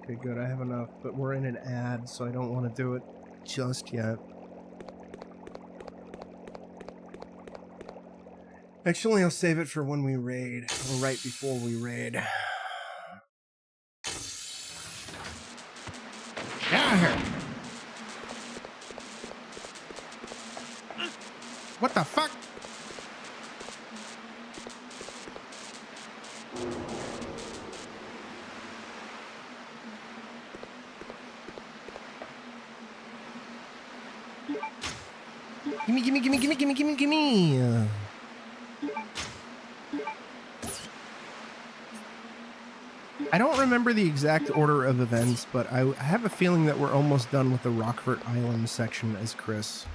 Okay, good, I have enough, but we're in an ad, so I don't want to do it just yet. Actually, I'll save it for when we raid, or right before we raid. Get out of here! What the fuck? Gimme, gimme, gimme, gimme, gimme, gimme, gimme! I don't remember the exact order of events, but I have a feeling that we're almost done with the Rockfort Island section as Chris.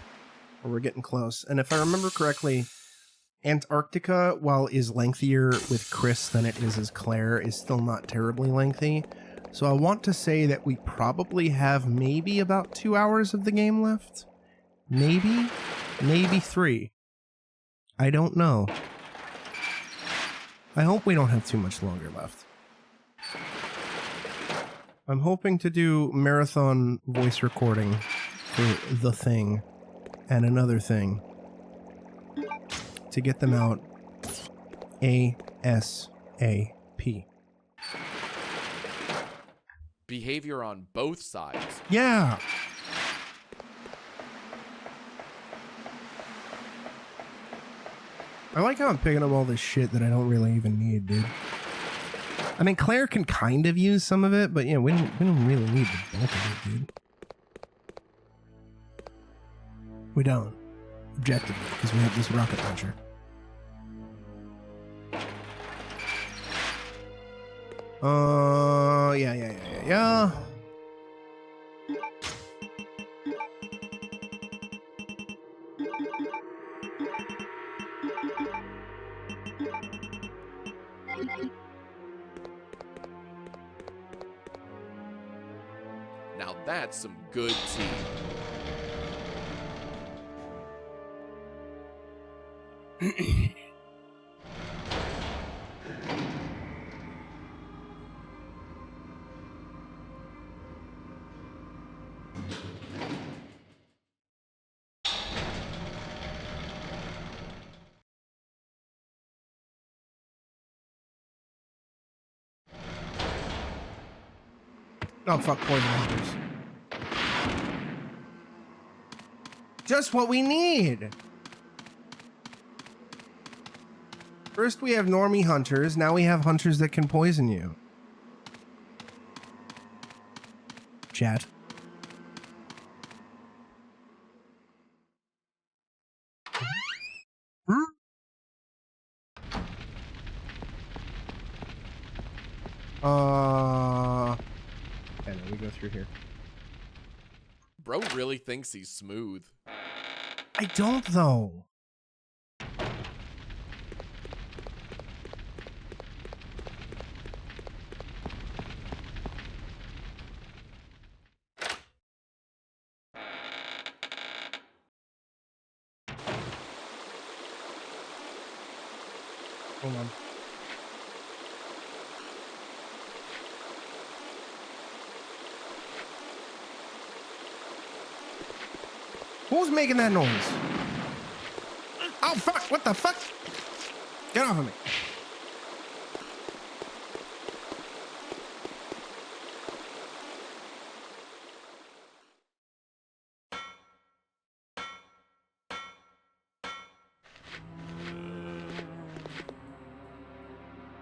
Or we're getting close. And if I remember correctly, Antarctica, while is lengthier with Chris than it is as Claire, is still not terribly lengthy. So I want to say that we probably have maybe about 2 hours of the game left. Maybe 3. I don't know. I hope we don't have too much longer left. I'm hoping to do marathon voice recording for The Thing and another thing to get them out ASAP.
Behavior on both sides.
Yeah. I like how I'm picking up all this shit that I don't really even need, dude. I mean, Claire can kind of use some of it, but yeah, we don't really need the bulk of it, dude. We don't. Objectively, because we have this rocket launcher. Yeah.
Now that's some good tea.
Oh, fuck, poison hunters. Just what we need. First we have normie hunters, now we have hunters that can poison you. Chat. Yeah, no, we go through here.
Bro really thinks he's smooth.
I don't, though. Hold on. Who's making that noise? Oh, fuck! What the fuck? Get off of me.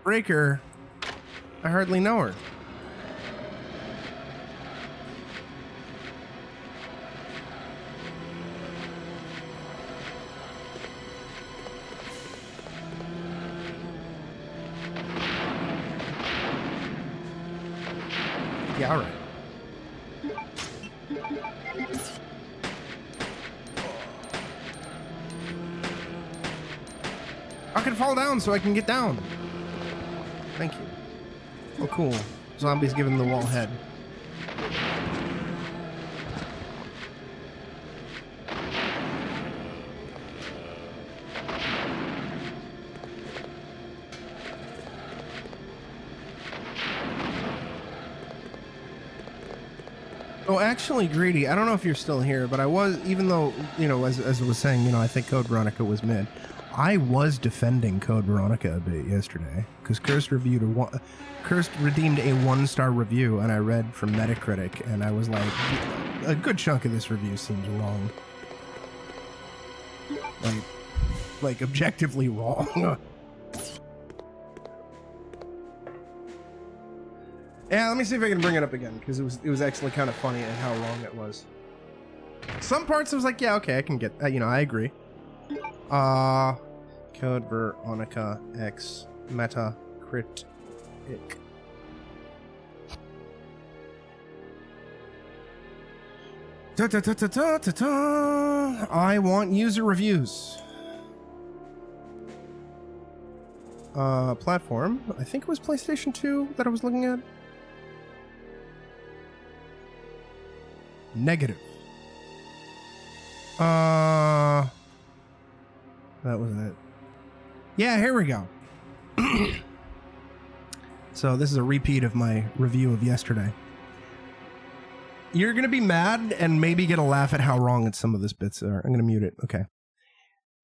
Breaker. I hardly know her. Yeah, all right. I can fall down so I can get down. Thank you. Oh, cool. Zombies giving the wall head. Oh, actually, Greedy, I don't know if you're still here, but I was, even though, you know, as I was saying, you know, I think Code Veronica was mid. I was defending Code Veronica a bit yesterday, because Cursed redeemed a 1-star review, and I read from Metacritic, and I was like, a good chunk of this review seems wrong. Like objectively wrong. Yeah, let me see if I can bring it up again, because it was actually kind of funny at how wrong it was. Some parts I was like, yeah, okay, I can get, you know, I agree. Code Veronica X Metacritic. I want user reviews. Platform. I think it was PlayStation 2 that I was looking at. Negative. That wasn't it. Yeah, here we go. So this is a repeat of my review of yesterday. You're going to be mad and maybe get a laugh at how wrong some of this bits are. I'm going to mute it. Okay.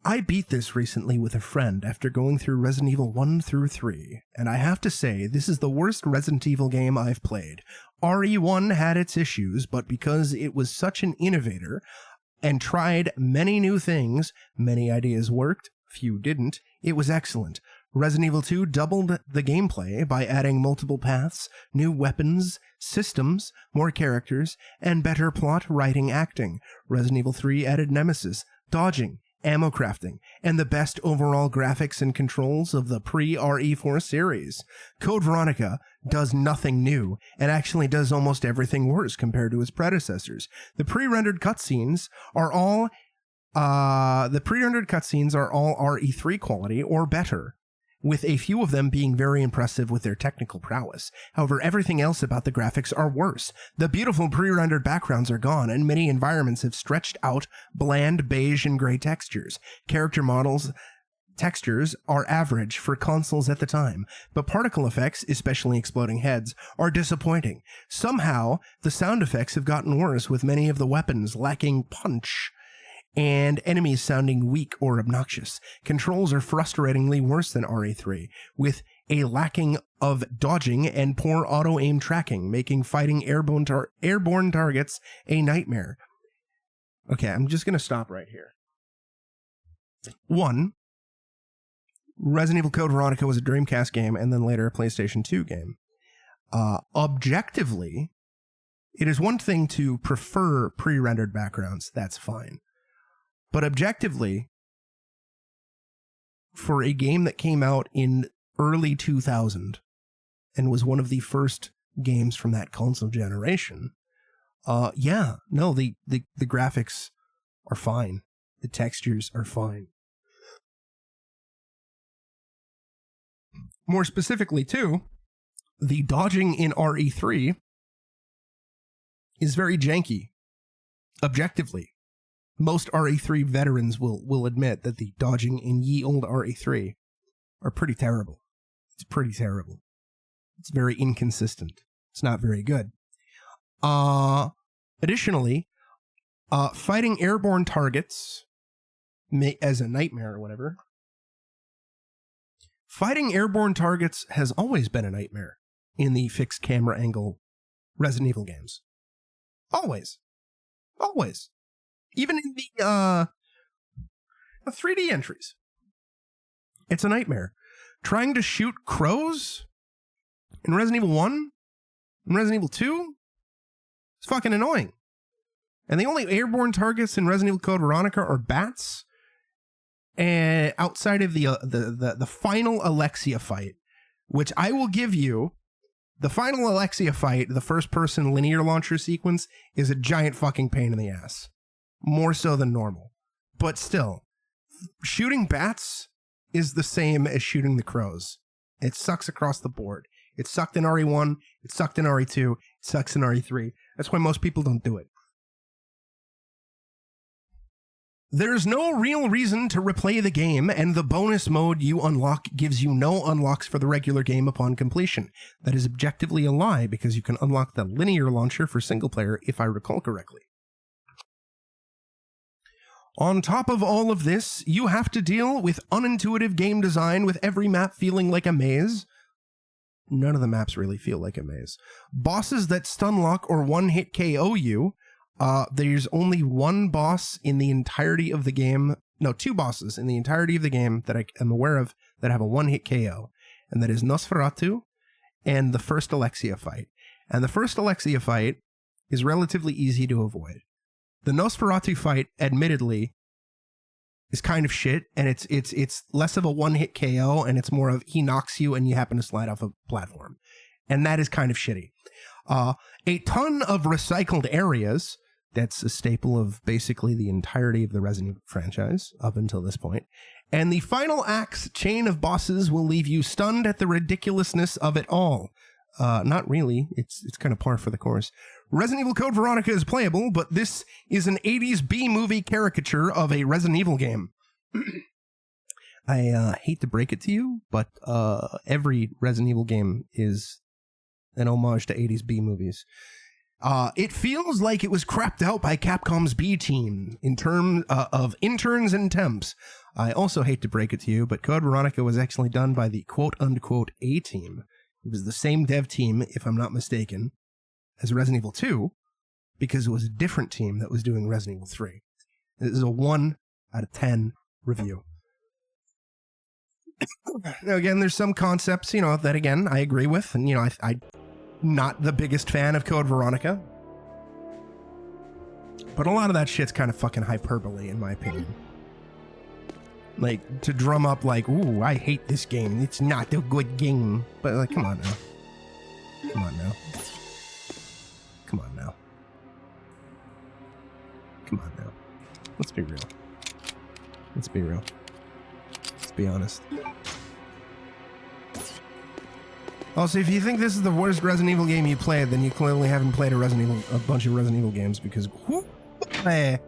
I beat this recently with a friend after going through Resident Evil 1 through 3, and I have to say, this is the worst Resident Evil game I've played. RE1 had its issues, but because it was such an innovator and tried many new things, many ideas worked, few didn't, it was excellent. Resident Evil 2 doubled the gameplay by adding multiple paths, new weapons, systems, more characters, and better plot, writing, acting. Resident Evil 3 added Nemesis, dodging, ammo crafting, and the best overall graphics and controls of the pre-RE4 series. Code Veronica does nothing new, and actually does almost everything worse compared to its predecessors. The pre-rendered cutscenes are all RE3 quality or better, with a few of them being very impressive with their technical prowess. However, everything else about the graphics are worse. The beautiful pre-rendered backgrounds are gone, and many environments have stretched out bland beige and gray textures. Character models textures are average for consoles at the time, but particle effects, especially exploding heads, are disappointing. Somehow, the sound effects have gotten worse, with many of the weapons lacking punch, and enemies sounding weak or obnoxious. Controls are frustratingly worse than RE3, with a lacking of dodging and poor auto-aim tracking, making fighting airborne targets a nightmare. Okay, I'm just going to stop right here. 1. Resident Evil Code Veronica was a Dreamcast game and then later a PlayStation 2 game. Objectively, it is one thing to prefer pre-rendered backgrounds. That's fine. But objectively, for a game that came out in early 2000 and was one of the first games from that console generation, the graphics are fine. The textures are fine. More specifically, too, the dodging in RE3 is very janky, objectively. Most RE3 veterans will admit that the dodging in ye old RE3 are pretty terrible. It's pretty terrible. It's very inconsistent. It's not very good. Additionally, fighting airborne targets as a nightmare or whatever. Fighting airborne targets has always been a nightmare in the fixed camera angle Resident Evil games. Always. Always. Even in the 3D entries. It's a nightmare. Trying to shoot crows in Resident Evil 1 and Resident Evil 2 is fucking annoying. And the only airborne targets in Resident Evil Code Veronica are bats, and outside of the final Alexia fight, which I will give you, the final Alexia fight, the first-person linear launcher sequence, is a giant fucking pain in the ass. More so than normal. But still, shooting bats is the same as shooting the crows. It sucks across the board. It sucked in RE1, it sucked in RE2, it sucks in RE3. That's why most people don't do it. There's no real reason to replay the game, and the bonus mode you unlock gives you no unlocks for the regular game upon completion. That is objectively a lie, because you can unlock the linear launcher for single player, if I recall correctly. On top of all of this, you have to deal with unintuitive game design, with every map feeling like a maze. None of the maps really feel like a maze. Bosses that stun lock or one-hit KO you. There's only one boss in the entirety of the game. No, two bosses in the entirety of the game that I am aware of that have a one-hit KO. And that is Nosferatu and the first Alexia fight. And the first Alexia fight is relatively easy to avoid. The Nosferatu fight, admittedly, is kind of shit, and it's less of a one-hit KO, and it's more of he knocks you and you happen to slide off a platform. And that is kind of shitty. A ton of recycled areas. That's a staple of basically the entirety of the Resident Evil franchise up until this point. And the final act's chain of bosses will leave you stunned at the ridiculousness of it all. Not really. It's kind of par for the course. Resident Evil Code Veronica is playable, but this is an 80s B-movie caricature of a Resident Evil game. I hate to break it to you, but every Resident Evil game is an homage to 80s B movies. It feels like it was crapped out by Capcom's B team in terms of interns and temps. I also hate to break it to you, but Code Veronica was actually done by the quote-unquote A team. It was the same dev team, if I'm not mistaken, as Resident Evil 2, because it was a different team that was doing Resident Evil 3. This is a 1 out of 10 review. Now, again, there's some concepts, that, again, I agree with, and, I'm not the biggest fan of Code Veronica, but a lot of that shit's kind of fucking hyperbole, in my opinion. Like, to drum up, like, ooh, I hate this game, it's not a good game, but, like, come on now. Come on now. Come on now. Come on now. Let's be real. Let's be real. Let's be honest. Also, if you think this is the worst Resident Evil game you played, then you clearly haven't played a bunch of Resident Evil games, because I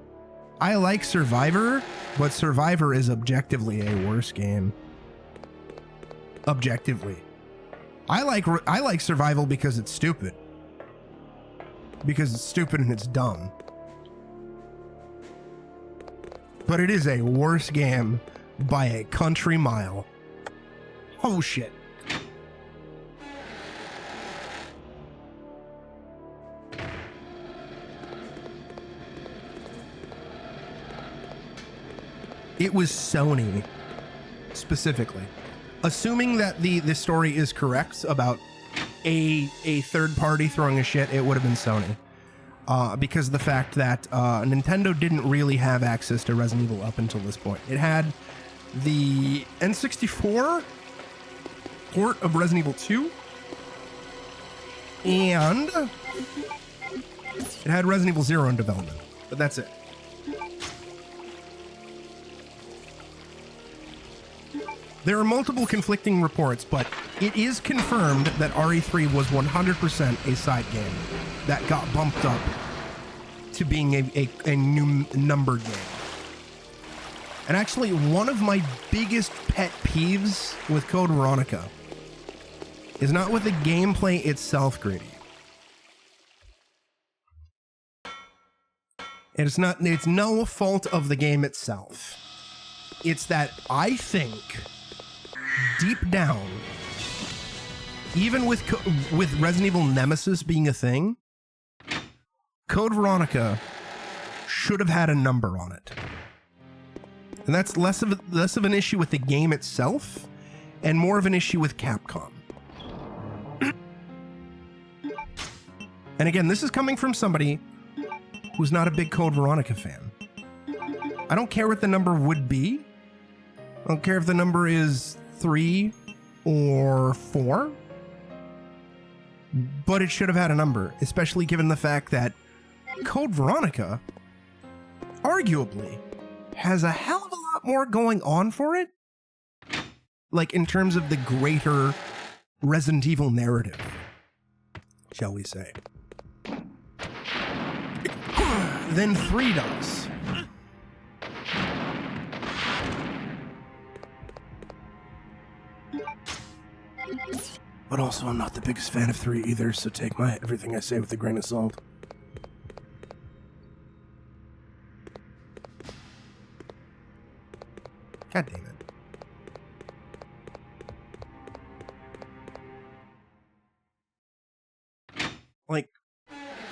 like Survivor, but Survivor is objectively a worse game. Objectively. I like Survival because it's stupid. Because it's stupid and it's dumb. But it is a worse game by a country mile. Oh shit. It was Sony, specifically. Assuming that the story is correct about a third party throwing a shit, it would have been Sony. Because of the fact that Nintendo didn't really have access to Resident Evil up until this point. It had the N64 port of Resident Evil 2, and it had Resident Evil 0 in development, but that's it. There are multiple conflicting reports, but it is confirmed that RE3 was 100% a side game that got bumped up to being a new numbered game. And actually, one of my biggest pet peeves with Code Veronica is not with the gameplay itself, Grady. It's no fault of the game itself. It's that I think deep down, even with Resident Evil Nemesis being a thing, Code Veronica should have had a number on it. And that's less of an issue with the game itself and more of an issue with Capcom. And again, this is coming from somebody who's not a big Code Veronica fan. I don't care what the number would be. I don't care if the number is 3 or 4. But it should have had a number, especially given the fact that Code Veronica arguably has a hell of a lot more going on for it. Like, in terms of the greater Resident Evil narrative, shall we say, than 3 does. But also, I'm not the biggest fan of 3 either, so take everything I say with a grain of salt. God damn it. Like,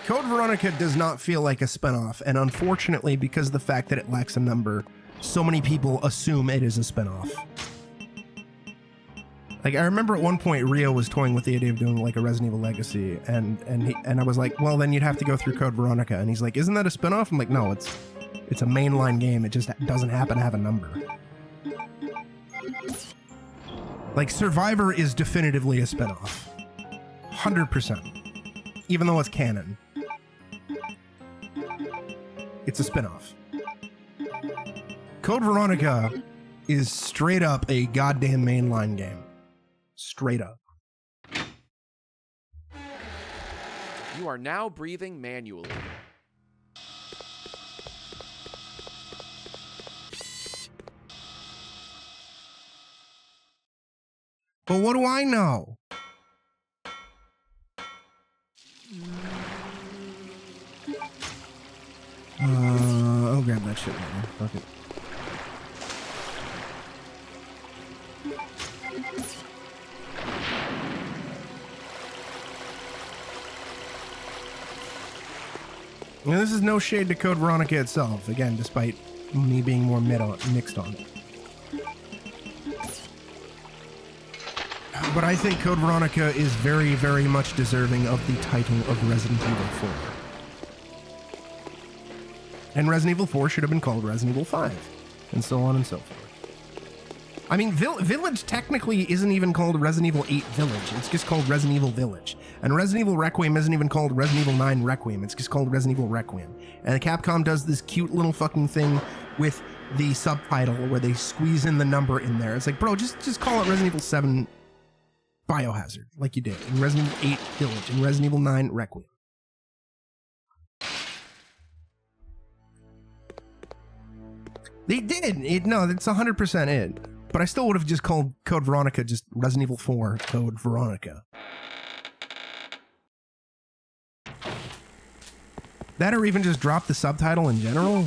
Code Veronica does not feel like a spinoff, and unfortunately, because of the fact that it lacks a number, so many people assume it is a spinoff. Like, I remember at one point Rio was toying with the idea of doing like a Resident Evil Legacy, and I was like, well, then you'd have to go through Code Veronica, and he's like, isn't that a spinoff? I'm like, no, it's a mainline game. It just doesn't happen to have a number. Like, Survivor is definitively a spinoff, 100%, even though it's canon. It's a spinoff. Code Veronica is straight up a goddamn mainline game. Straight up.
You are now breathing manually.
But what do I know? I'll grab that shit later. Fuck it. And this is no shade to Code Veronica itself, again, despite me being more mixed on it. But I think Code Veronica is very, very much deserving of the title of Resident Evil 4. And Resident Evil 4 should have been called Resident Evil 5, and so on and so forth. I mean, Village technically isn't even called Resident Evil 8 Village, it's just called Resident Evil Village. And Resident Evil Requiem isn't even called Resident Evil 9 Requiem, it's just called Resident Evil Requiem. And Capcom does this cute little fucking thing with the subtitle where they squeeze in the number in there. It's like, bro, just call it Resident Evil 7 Biohazard, like you did in Resident Evil 8 Village and Resident Evil 9 Requiem. They did. No, that's 100% it. But I still would have just called Code Veronica just Resident Evil 4 Code Veronica. That or even just drop the subtitle in general.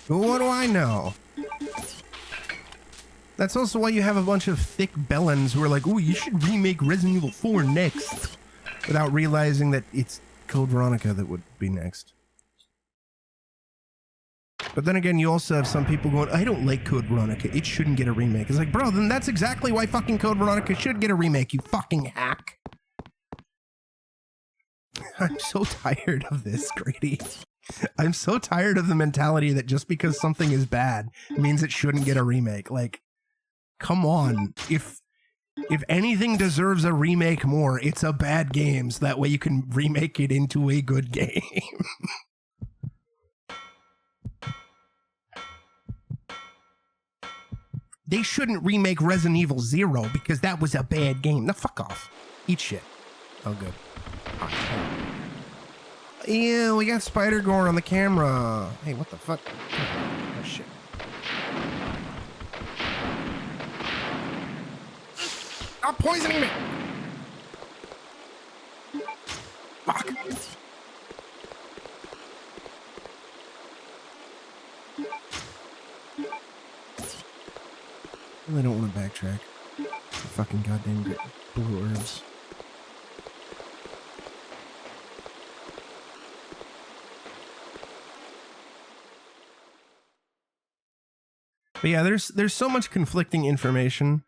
But what do I know? That's also why you have a bunch of thick bellends who are like, ooh, you should remake Resident Evil 4 next. Without realizing that it's Code Veronica that would be next. But then again, you also have some people going, I don't like Code Veronica, it shouldn't get a remake. It's like, bro, then that's exactly why fucking Code Veronica should get a remake, you fucking hack. I'm so tired of this, Grady. I'm so tired of the mentality that just because something is bad means it shouldn't get a remake. Like, come on. If anything deserves a remake more, it's a bad game, so that way you can remake it into a good game. They shouldn't remake Resident Evil 0 because that was a bad game. Now fuck off. Eat shit. Oh, good. Ew, we got spider gore on the camera. Hey, what the fuck? Oh, shit. Stop poisoning me! Fuck. I really don't want to backtrack. The fucking goddamn blue herbs. But yeah, there's so much conflicting information.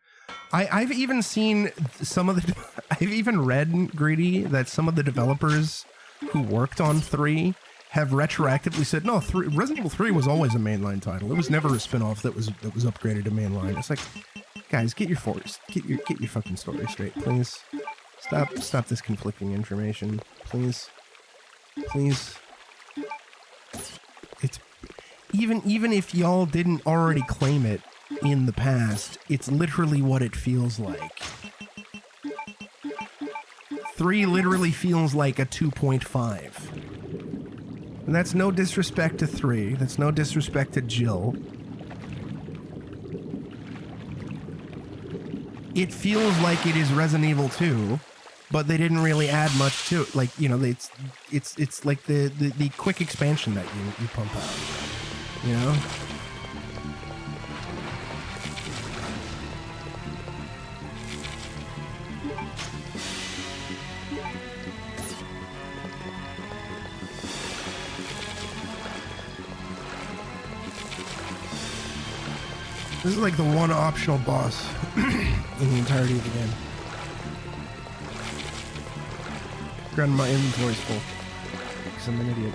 I've even seen some of the... I've even read, Greedy, that some of the developers who worked on 3 have retroactively said, no, Resident Evil 3 was always a mainline title. It was never a spin-off that was upgraded to mainline. It's like, guys, get your fucking story straight, please. Stop this conflicting information, please. Please. It's even if y'all didn't already claim it in the past, it's literally what it feels like. 3 literally feels like a 2.5. And that's no disrespect to 3. That's no disrespect to Jill. It feels like it is Resident Evil 2, but they didn't really add much to it. Like, you know, it's like the quick expansion that you pump out. You know? This is like the one optional boss in the entirety of the game. Granted, my inventory's full because I'm an idiot.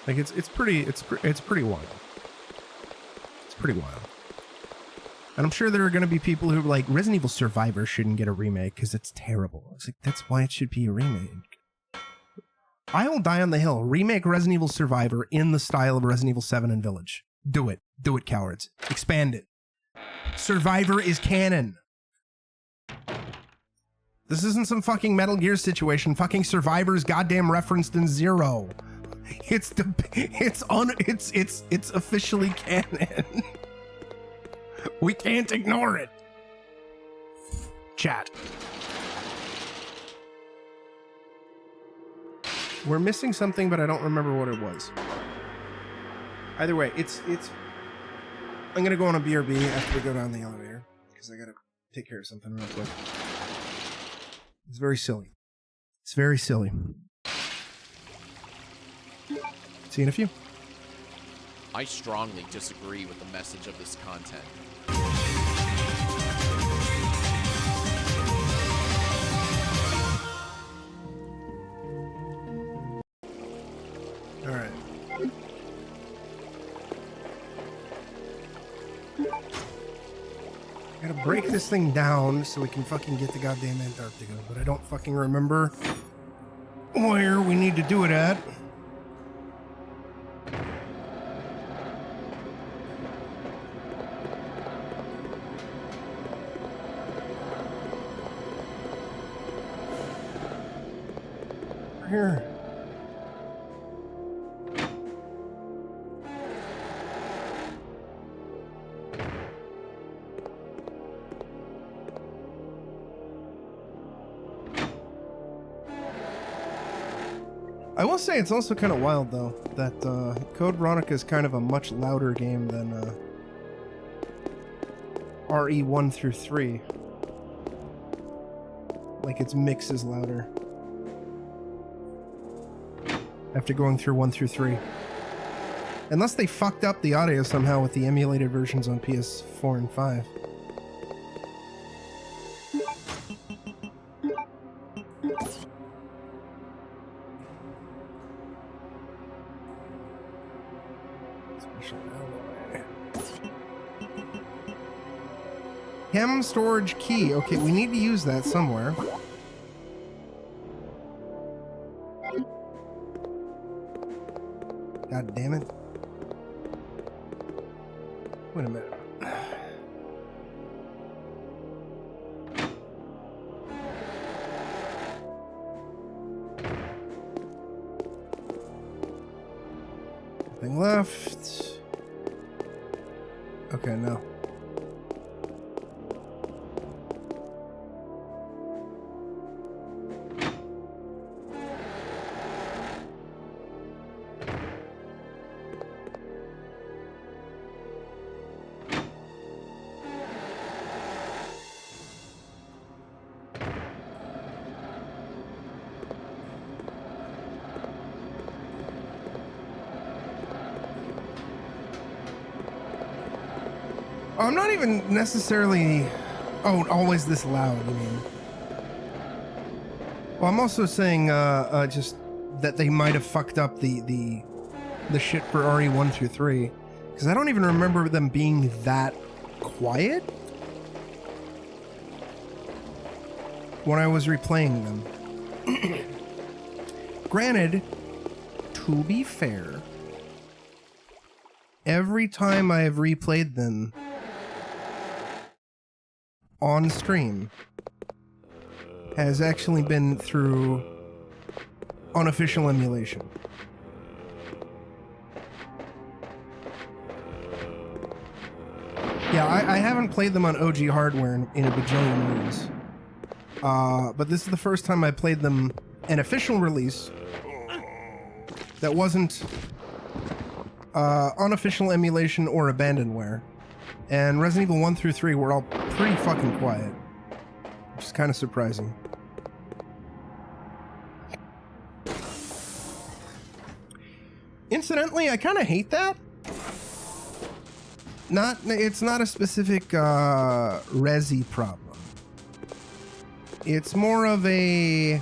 Like it's pretty wild. It's pretty wild. And I'm sure there are going to be people who are like, Resident Evil Survivor shouldn't get a remake because it's terrible. It's like, that's why it should be a remake. I will die on the hill. Remake Resident Evil Survivor in the style of Resident Evil 7 and Village. Do it. Do it, cowards. Expand it. Survivor is canon. This isn't some fucking Metal Gear situation. Fucking Survivor is goddamn referenced in Zero. It's officially canon. We can't ignore it. Chat. We're missing something, but I don't remember what it was. Either way, it's I'm gonna go on a BRB after we go down the elevator because I gotta take care of something real quick. It's very silly. It's very silly. See you in a few.
I strongly disagree with the message of this content.
All right. Gotta break this thing down so we can fucking get to goddamn Antarctica, but I don't fucking remember where we need to do it at. Here. I will say it's also kind of wild, though, that Code Veronica is kind of a much louder game than RE1 through 3. Like, its mix is louder. After going through 1 through 3. Unless they fucked up the audio somehow with the emulated versions on PS4 and 5. Chem storage key. Okay, we need to use that somewhere. God damn it. Wait a minute. Nothing left. Okay, no. I'm not even necessarily... Oh, always this loud, you mean? Well, I'm also saying, just that they might have fucked up the shit for RE1 through 3. Because I don't even remember them being that quiet when I was replaying them. Granted, to be fair, every time I have replayed them on stream has actually been through unofficial emulation. Yeah, I haven't played them on OG hardware in a bajillion years. But this is the first time I played them an official release that wasn't unofficial emulation or abandonware. And Resident Evil 1 through 3 were all pretty fucking quiet, which is kind of surprising. Incidentally, I kind of hate that. It's not a specific Resi problem. It's more of a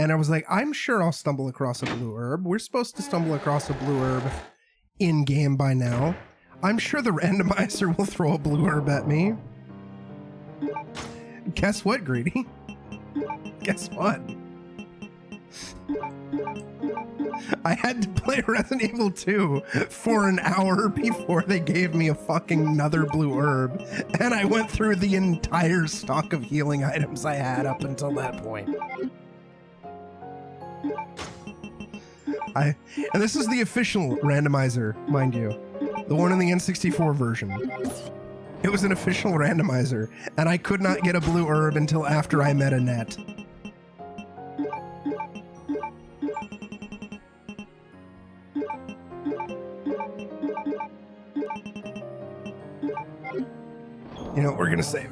and I was like, I'm sure I'll stumble across a blue herb. We're supposed to stumble across a blue herb in-game by now. I'm sure the randomizer will throw a blue herb at me. Guess what, Greedy? Guess what? I had to play Resident Evil 2 for an hour before they gave me a fucking another blue herb, and I went through the entire stock of healing items I had up until that point. And this is the official randomizer, mind you. The one in the N64 version. It was an official randomizer, and I could not get a blue herb until after I met Annette. You know what we're gonna save?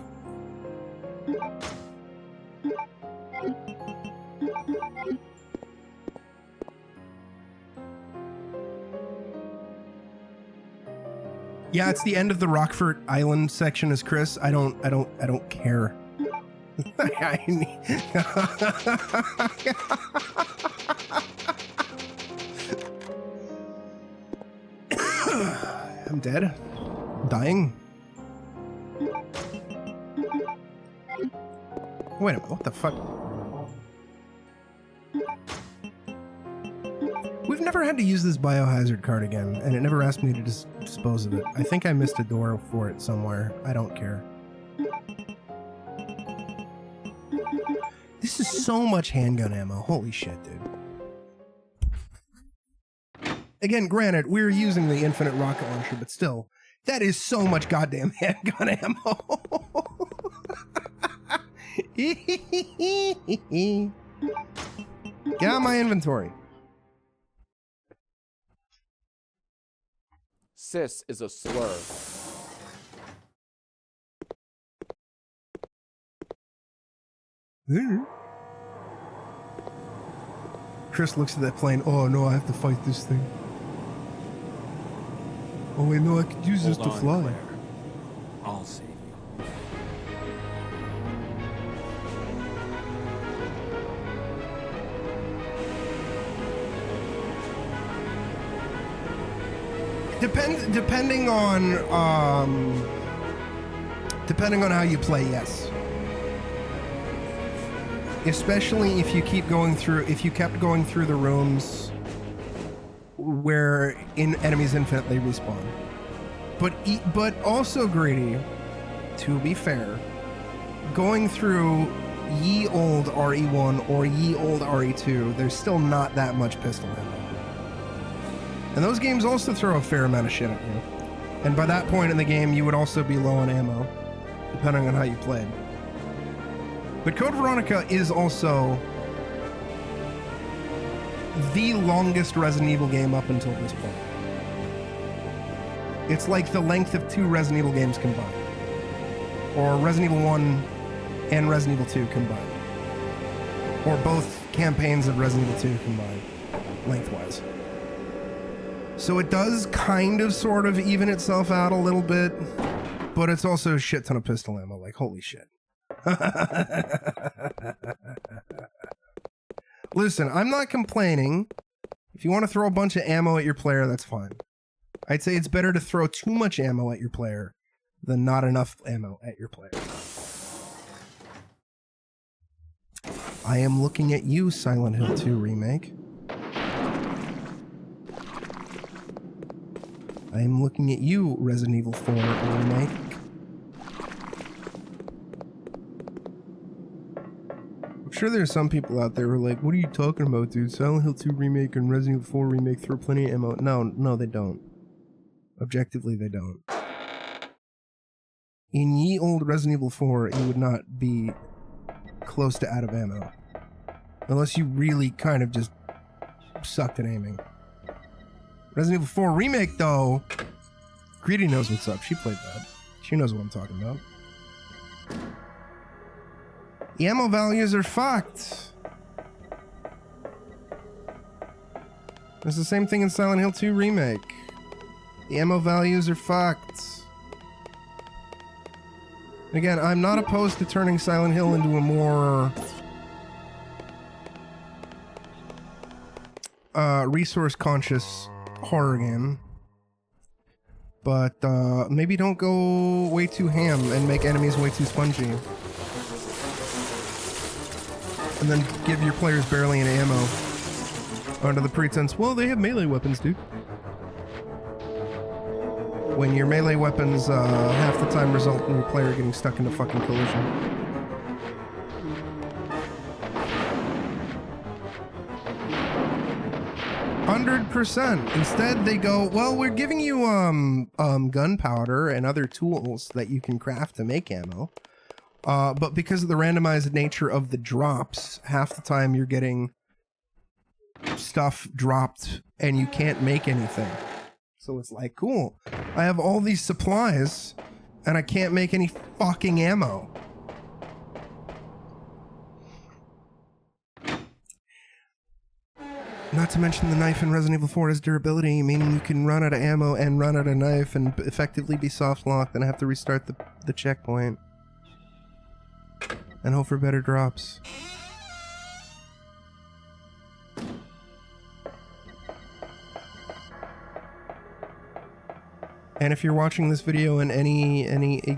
Yeah, it's the end of the Rockfort Island section as Chris. I don't care. I'm dead. I'm dying. Wait a minute, what the fuck? We've never had to use this biohazard card again, and it never asked me to dispose of it. I think I missed a door for it somewhere. I don't care. This is so much handgun ammo. Holy shit, dude. Again, granted, we're using the infinite rocket launcher, but still, that is so much goddamn handgun ammo. Get out my inventory.
Sis is a slur.
Chris looks at that plane. Oh no, I have to fight this thing. Oh wait, no, I could use this to fly.
Claire. I'll save you.
Depending on how you play, yes. Especially if you kept going through the rooms where enemies infinitely respawn. But also, Greedy, to be fair, going through ye old RE1 or ye old RE2, there's still not that much pistol ammo. And those games also throw a fair amount of shit at you. And by that point in the game, you would also be low on ammo, depending on how you played. But Code Veronica is also the longest Resident Evil game up until this point. It's like the length of 2 Resident Evil games combined. Or Resident Evil 1 and Resident Evil 2 combined. Or both campaigns of Resident Evil 2 combined, lengthwise. So it does kind of sort of even itself out a little bit, but it's also a shit ton of pistol ammo, like holy shit. Listen, I'm not complaining. If you want to throw a bunch of ammo at your player, that's fine. I'd say it's better to throw too much ammo at your player than not enough ammo at your player. I am looking at you, Silent Hill 2 Remake. I am looking at you, Resident Evil 4 Remake. I'm sure there's some people out there who are like, what are you talking about, dude? Silent Hill 2 Remake and Resident Evil 4 Remake throw plenty of ammo. No, they don't. Objectively, they don't. In ye old Resident Evil 4, you would not be close to out of ammo. Unless you really kind of just sucked at aiming. Resident Evil 4 Remake, though, Greedy knows what's up. She played that. She knows what I'm talking about. The ammo values are fucked. It's the same thing in Silent Hill 2 Remake. The ammo values are fucked. Again, I'm not opposed to turning Silent Hill into a more resource-conscious horror game. But maybe don't go way too ham and make enemies way too spongy. And then give your players barely any ammo. Under the pretense, well, they have melee weapons, dude. When your melee weapons half the time result in your player getting stuck in a fucking collision. 100%. Instead, they go, well, we're giving you gunpowder and other tools that you can craft to make ammo. But because of the randomized nature of the drops, half the time you're getting stuff dropped and you can't make anything. So it's like, cool, I have all these supplies and I can't make any fucking ammo. Not to mention the knife in Resident Evil 4 has durability, meaning you can run out of ammo and run out of knife and effectively be soft locked and have to restart the checkpoint. And hope for better drops. And if you're watching this video and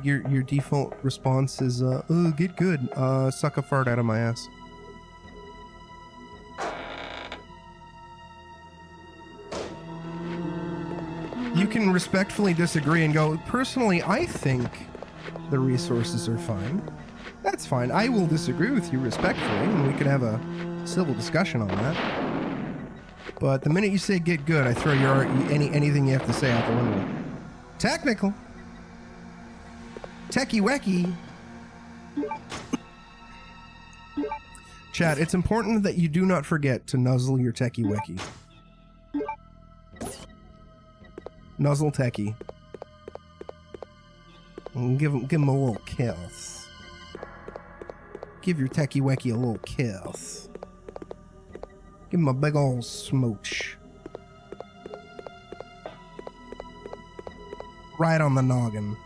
your default response is oh, get good, suck a fart out of my ass. You can respectfully disagree and go, personally, I think the resources are fine. That's fine. I will disagree with you respectfully, and we can have a civil discussion on that. But the minute you say get good, I throw your anything you have to say out the window. Technical. Techie wecky. Chat, it's important that you do not forget to nuzzle your techie wecky. Nuzzle techie. And give him a little kiss. Give your techie wecky a little kiss. Give him a big old smooch. Right on the noggin.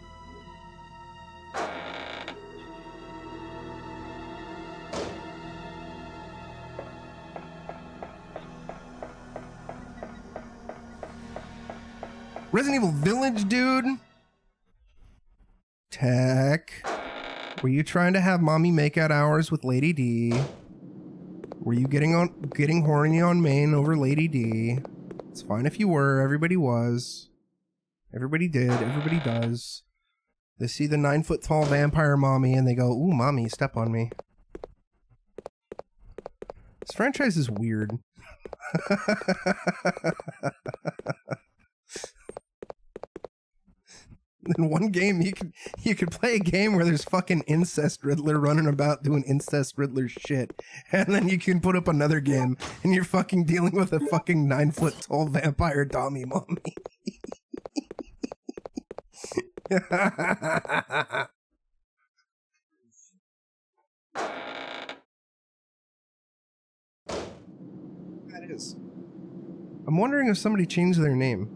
Resident Evil Village, dude. Tech. Were you trying to have mommy makeout hours with Lady D? Were you getting horny on main over Lady D? It's fine if you were. Everybody was. Everybody did. Everybody does. They see the 9-foot-tall vampire mommy and they go, ooh, mommy, step on me. This franchise is weird. In one game, you could play a game where there's fucking incest Riddler running about doing incest Riddler shit, and then you can put up another game and you're fucking dealing with a fucking 9-foot-tall vampire Dommy mommy. That is. I'm wondering if somebody changed their name.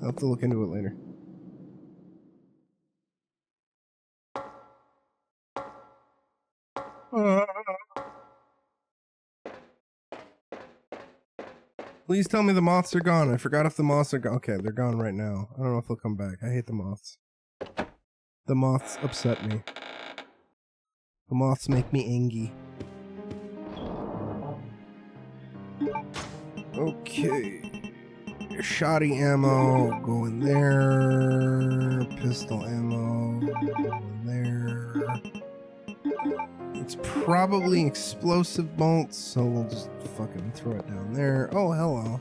I'll have to look into it later. Please tell me the moths are gone. I forgot if the moths are gone. Okay, they're gone right now. I don't know if they'll come back. I hate the moths. The moths upset me. The moths make me angry. Okay. Shoddy ammo, go in there. Pistol ammo, go in there. It's probably explosive bolts, so we'll just fucking throw it down there. Oh, hello.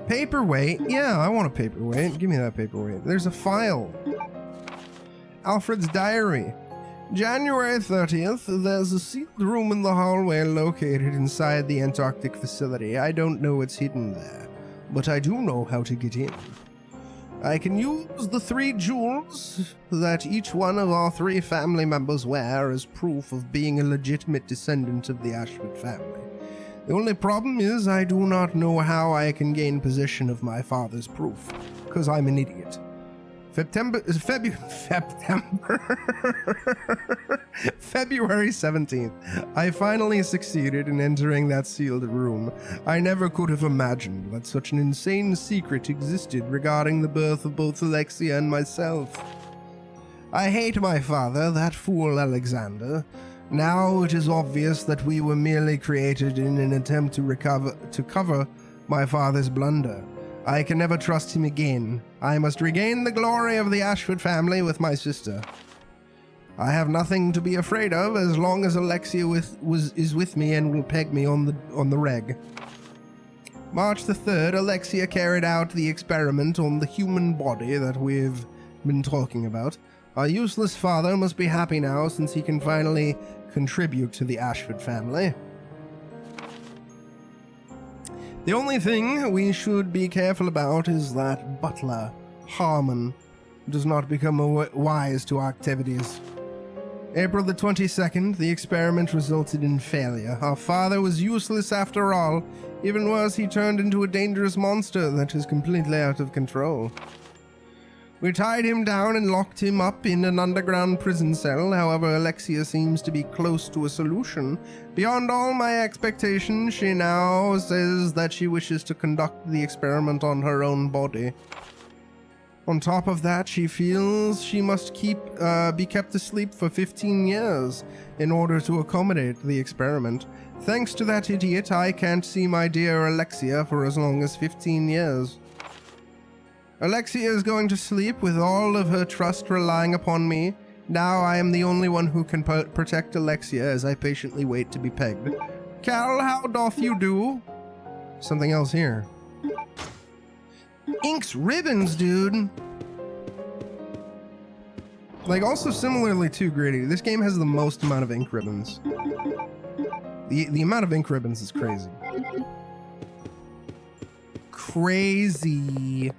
Paperweight? Yeah, I want a paperweight. Give me that paperweight. There's a file. Alfred's diary. January 30th, there's a sealed room in the hallway located inside the Antarctic facility. I don't know what's hidden there, but I do know how to get in. I can use the 3 jewels that each one of our 3 family members wear as proof of being a legitimate descendant of the Ashford family. The only problem is I do not know how I can gain possession of my father's proof, because I'm an idiot. February 17th, I finally succeeded in entering that sealed room. I never could have imagined that such an insane secret existed regarding the birth of both Alexia and myself. I hate my father, that fool Alexander. Now it is obvious that we were merely created in an attempt to cover my father's blunder. I can never trust him again. I must regain the glory of the Ashford family with my sister. I have nothing to be afraid of as long as Alexia is with me and will peg me on the reg. March the 3rd, Alexia carried out the experiment on the human body that we've been talking about. Our useless father must be happy now since he can finally contribute to the Ashford family. The only thing we should be careful about is that butler, Harmon, does not become wise to our activities. April the 22nd, the experiment resulted in failure. Our father was useless after all. Even worse, he turned into a dangerous monster that is completely out of control. We tied him down and locked him up in an underground prison cell. However, Alexia seems to be close to a solution. Beyond all my expectations, she now says that she wishes to conduct the experiment on her own body. On top of that, she feels she must be kept asleep for 15 years in order to accommodate the experiment. Thanks to that idiot, I can't see my dear Alexia for as long as 15 years. Alexia is going to sleep with all of her trust relying upon me. Now I am the only one who can protect Alexia as I patiently wait to be pegged. Cal, how doth you do? Something else here. Inks ribbons, dude! Like, also similarly to Gritty, this game has the most amount of ink ribbons. The amount of ink ribbons is crazy. Crazy.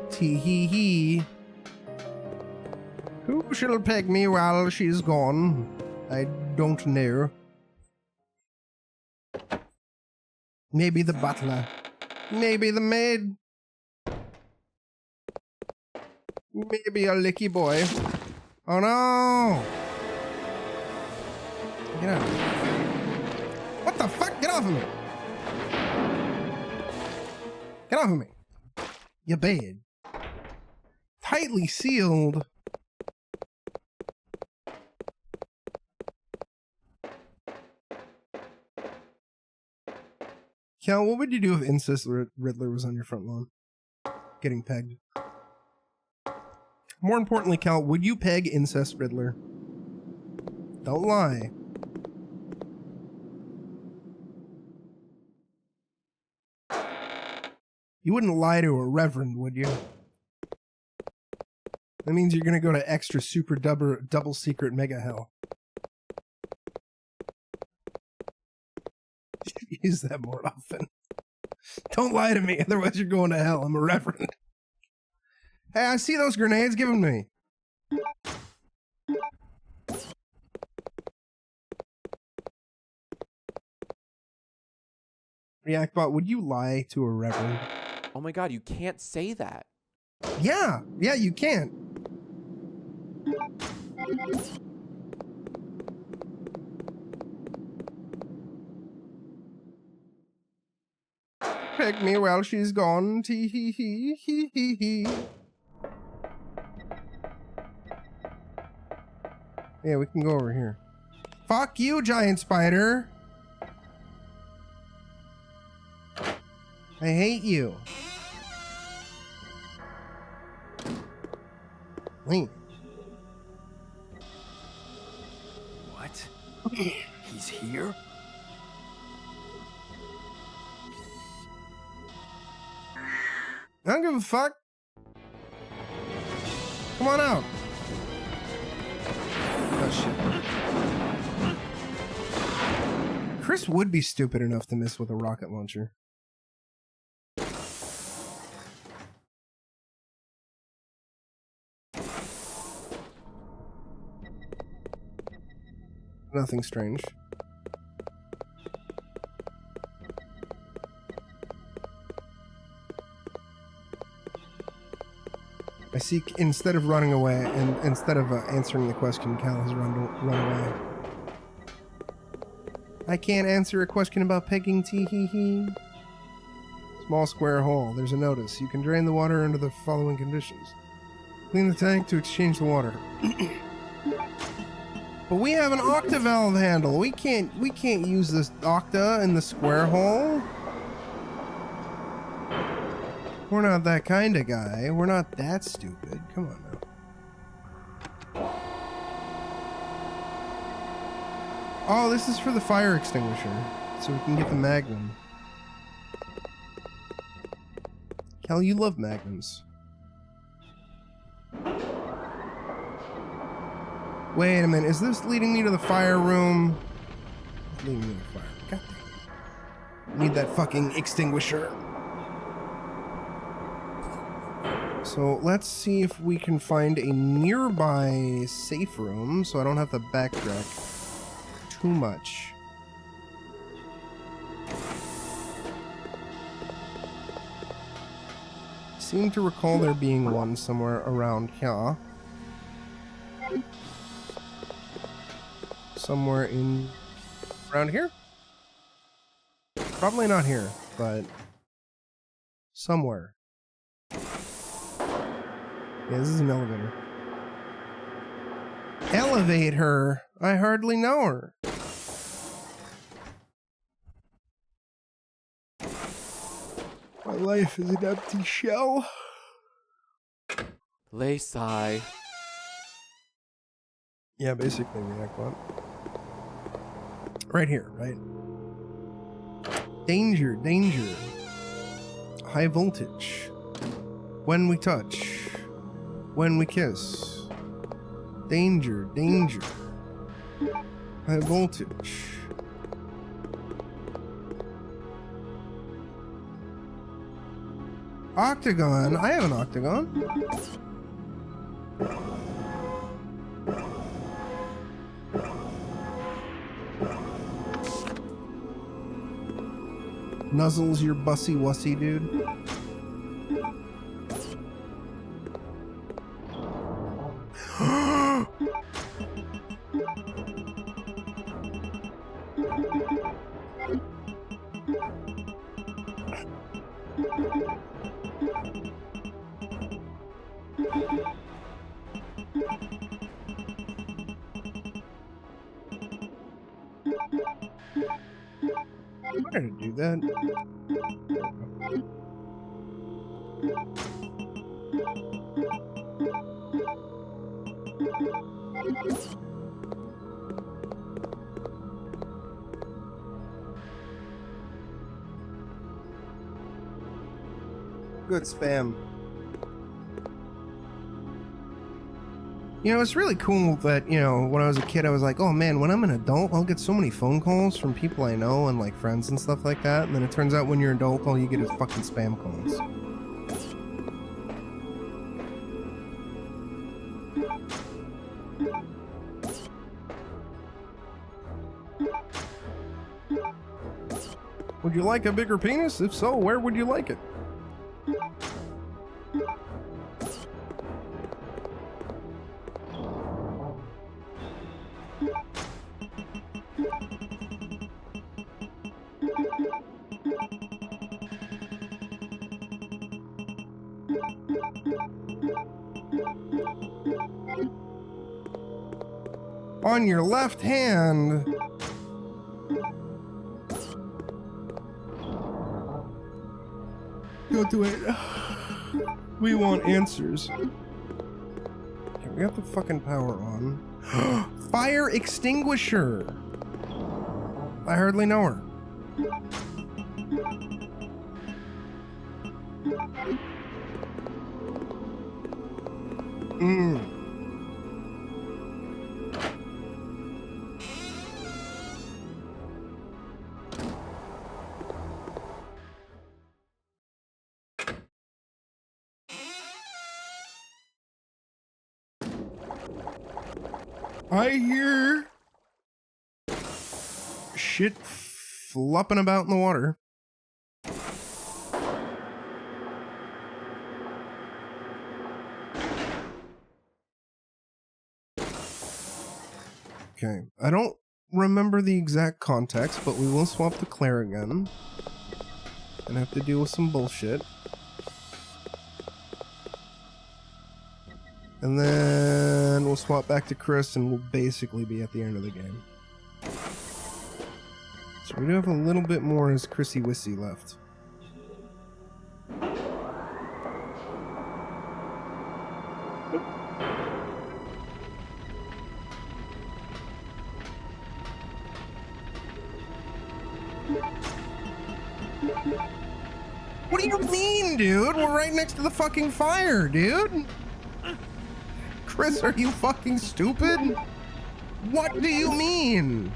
Tee-hee-hee. Who shall peg me while she's gone? I don't know. Maybe the butler. Maybe the maid. Maybe a licky boy. Oh no! Get out of me. What the fuck? Get off of me! Get off of me! You bad. Tightly sealed. Cal, what would you do if Incest Riddler was on your front lawn? Getting pegged. More importantly, Cal, would you peg Incest Riddler? Don't lie. You wouldn't lie to a reverend, would you? That means you're gonna go to extra super double secret mega hell. Use that more often. Don't lie to me, otherwise you're going to hell. I'm a reverend. Hey, I see those grenades. Give them to me. Reactbot, would you lie to a reverend?
Oh my god, you can't say that.
Yeah, you can't. Peg me while she's gone. Tee hee hee hee hee hee. Yeah, we can go over here. Fuck you, giant spider. I hate you. Wait.
What? He's here?
I don't give a fuck. Come on out. Oh shit. Chris would be stupid enough to miss with a rocket launcher. Nothing strange. I see, instead of running away, and instead of answering the question, Cal has run away. I can't answer a question about pegging, tee-hee-hee. Small square hole. There's a notice. You can drain the water under the following conditions. Clean the tank to exchange the water. But we have an octavalve handle. We can't use this octa in the square hole. We're not that kind of guy. We're not that stupid. Come on now. Oh, this is for the fire extinguisher. So we can get the magnum. Cal, you love magnums. Wait a minute. Is this leading me to the fire room? It's leading me to the fire. God damn it. Need that fucking extinguisher. So let's see if we can find a nearby safe room so I don't have to backtrack too much. Seem to recall there being one somewhere around here. Somewhere in... around here? Probably not here, but... somewhere. Yeah, this is an elevator. Elevate her? I hardly know her. My life is an empty shell.
Lay sigh.
Yeah, basically, React Bot. Right here, right? Danger, danger. High voltage. When we touch. When we kiss. Danger, danger. High voltage. Octagon. I have an octagon. Nuzzles your bussy wussy, dude. I'm gonna do that. Good spam. You know, it's really cool that, you know, when I was a kid, I was like, oh man, when I'm an adult, I'll get so many phone calls from people I know and like friends and stuff like that. And then it turns out when you're an adult, all you get is fucking spam calls. Would you like a bigger penis? If so, where would you like it? On your left hand. Go do it. We want answers. Okay, we got the fucking power on. Fire extinguisher. I hardly know her. I hear shit flopping about in the water. Okay, I don't remember the exact context, but we will swap to Claire again. And have to deal with some bullshit. And then we'll swap back to Chris and we'll basically be at the end of the game. So we do have a little bit more as Chrissy Wissy left. What do you mean, dude? We're right next to the fucking fire, dude. Chris, are you fucking stupid? What do you mean?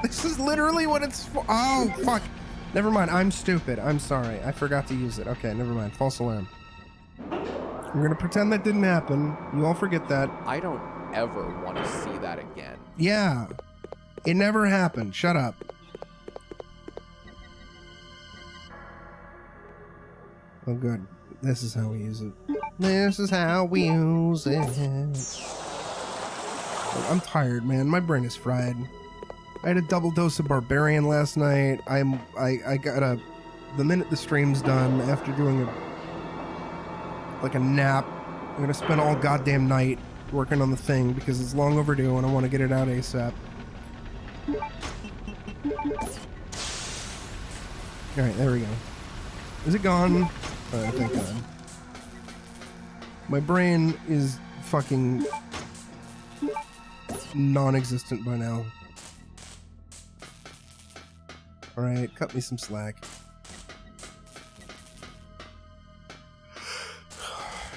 This is literally what it's for. Oh, fuck. Never mind. I'm stupid. I'm sorry. I forgot to use it. Okay, never mind. False alarm. I'm gonna pretend that didn't happen. You all forget that.
I don't ever want to see that again.
Yeah. It never happened. Shut up. Oh, good. This is how we use it. This is how we use it. I'm tired, man. My brain is fried. I had a double dose of Barbarian last night. I got the minute the stream's done, after doing a nap, I'm gonna spend all goddamn night working on the thing because it's long overdue and I want to get it out ASAP. Alright, there we go. Is it gone? Thank God. My brain is fucking non-existent by now. Alright, cut me some slack.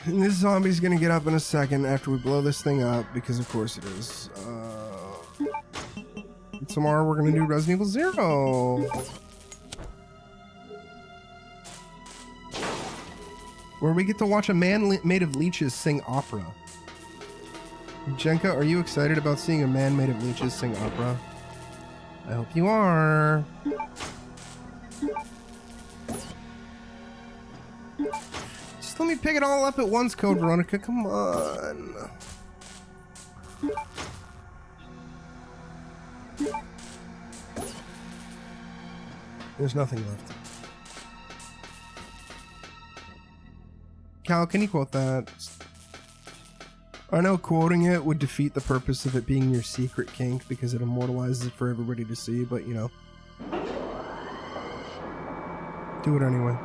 And this zombie's gonna get up in a second after we blow this thing up, because of course it is. Tomorrow we're gonna do Resident Evil 0. Where we get to watch a man made of leeches sing opera. Jenka, are you excited about seeing a man made of leeches sing opera? I hope you are. Just let me pick it all up at once, Code Veronica. Come on. There's nothing left. Cal, can you quote that? I know quoting it would defeat the purpose of it being your secret kink because it immortalizes it for everybody to see, but you know. Do it anyway.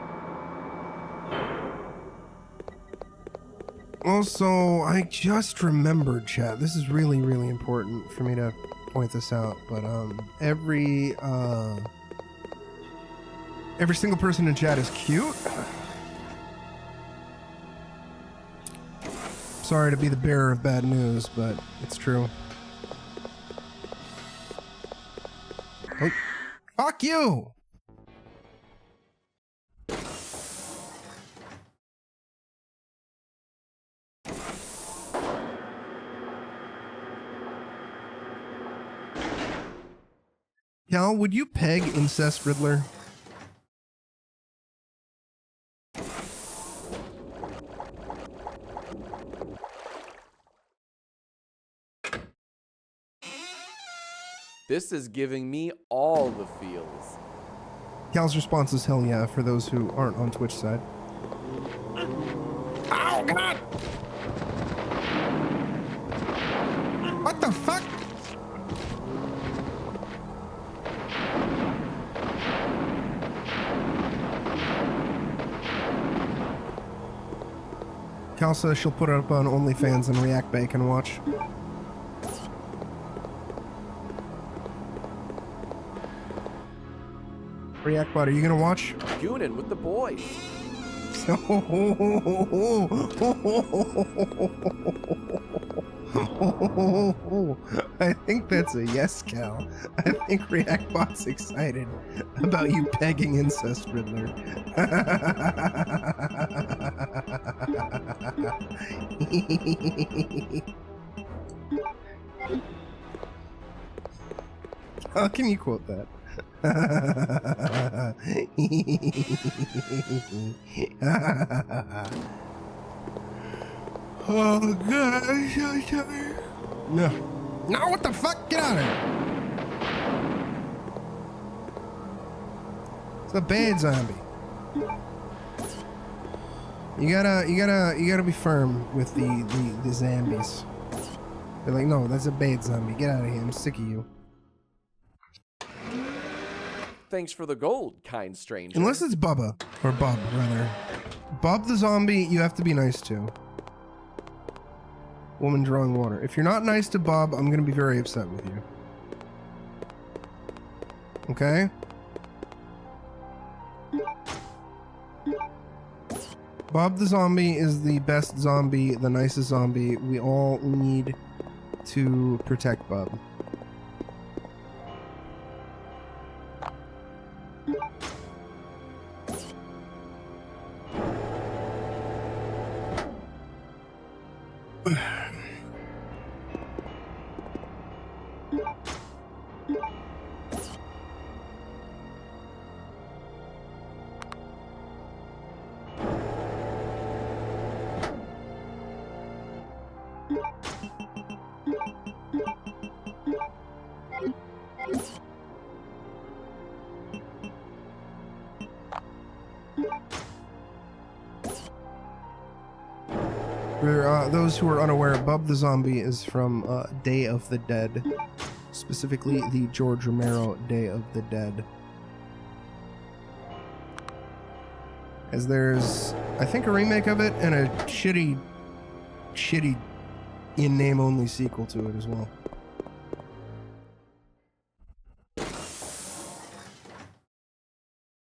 Also, I just remembered, chat. This is really, really important for me to point this out, but every single person in chat is cute. Sorry to be the bearer of bad news, but it's true. Oh, fuck you! Cal, would you peg Incest Riddler?
This is giving me all the feels.
Cal's response is hell yeah for those who aren't on Twitch side. Oh god! What the fuck? Cal says she'll put it up on OnlyFans and React Bacon watch. React Bot, are you gonna watch?
Goonin' with the boys.
I think that's a yes, Cal. I think React Bot's excited about you pegging Incest Riddler. How can you quote that? Oh god, I'm so tired. No. No, what the fuck? Get out of here. It's a bad zombie. You gotta be firm with the zombies. They're like, no, that's a bad zombie. Get out of here. I'm sick of you.
Thanks for the gold, kind stranger.
Unless it's Bubba. Or Bub, rather. Bub the zombie, you have to be nice to. Woman drawing water. If you're not nice to Bub, I'm gonna be very upset with you. Okay? Bob the zombie is the best zombie, the nicest zombie. We all need to protect Bob. For those who are unaware, Bub the Zombie is from Day of the Dead. Specifically, the George Romero Day of the Dead. As there's, I think, a remake of it and a shitty in-name only sequel to it as well.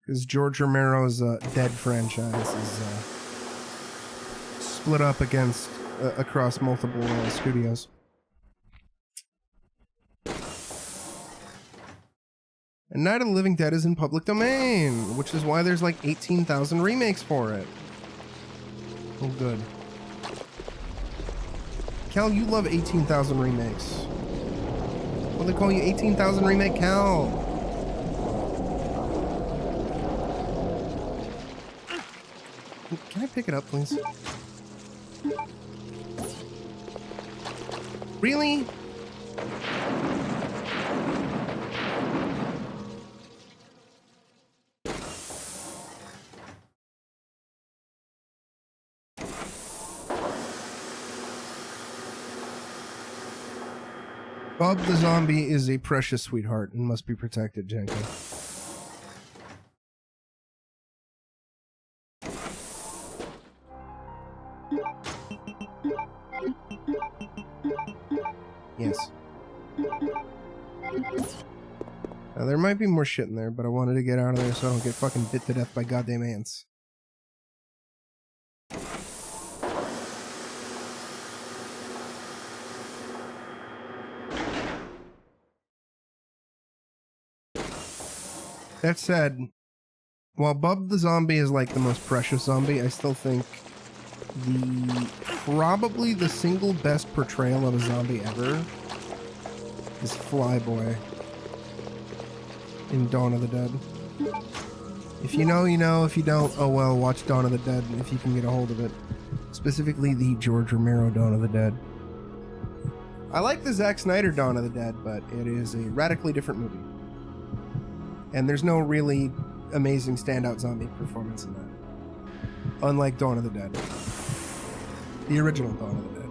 Because George Romero's Dead franchise is split up against across multiple studios. And Night of the Living Dead is in public domain, which is why there's like 18,000 remakes for it. Oh, good. Cal, you love 18,000 remakes. Well, they call you 18,000 Remake Cal. Can I pick it up, please? Really? Bob the Zombie is a precious sweetheart and must be protected gently. Yes. Now, there might be more shit in there, but I wanted to get out of there so I don't get fucking bit to death by goddamn ants. That said, while Bub the Zombie is like the most precious zombie, I still think probably the single best portrayal of a zombie ever is Flyboy in Dawn of the Dead. If you know, you know. If you don't, oh well, watch Dawn of the Dead if you can get a hold of it. Specifically the George Romero Dawn of the Dead. I like the Zack Snyder Dawn of the Dead, but it is a radically different movie. And there's no really amazing standout zombie performance in that. Unlike Dawn of the Dead. The original Dawn of the Dead.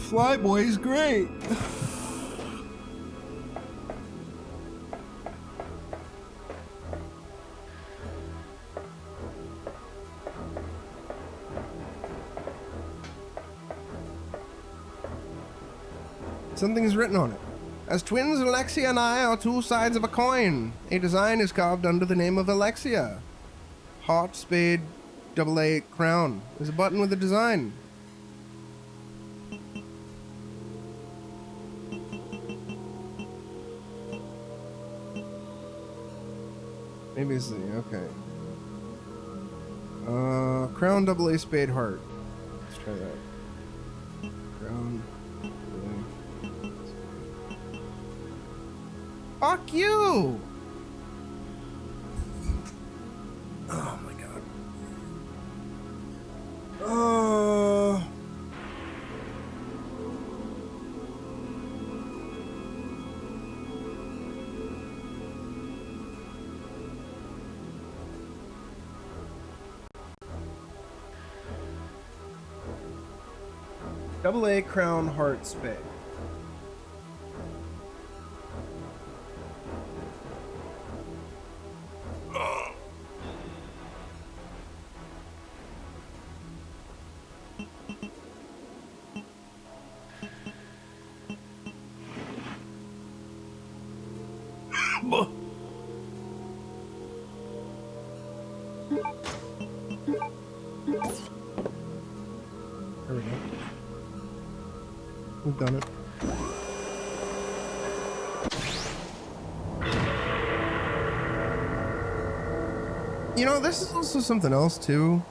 Flyboy's great! Something is written on it. As twins, Alexia and I are two sides of a coin. A design is carved under the name of Alexia. Heart, spade, AA, crown. There's a button with a design. Maybe it's the, okay. Crown, AA, spade, heart. Let's try that. Crown. Fuck you! Oh my god. Oh AA Crown Heart Spay. There we go. We've done it. You know, this is also something else too.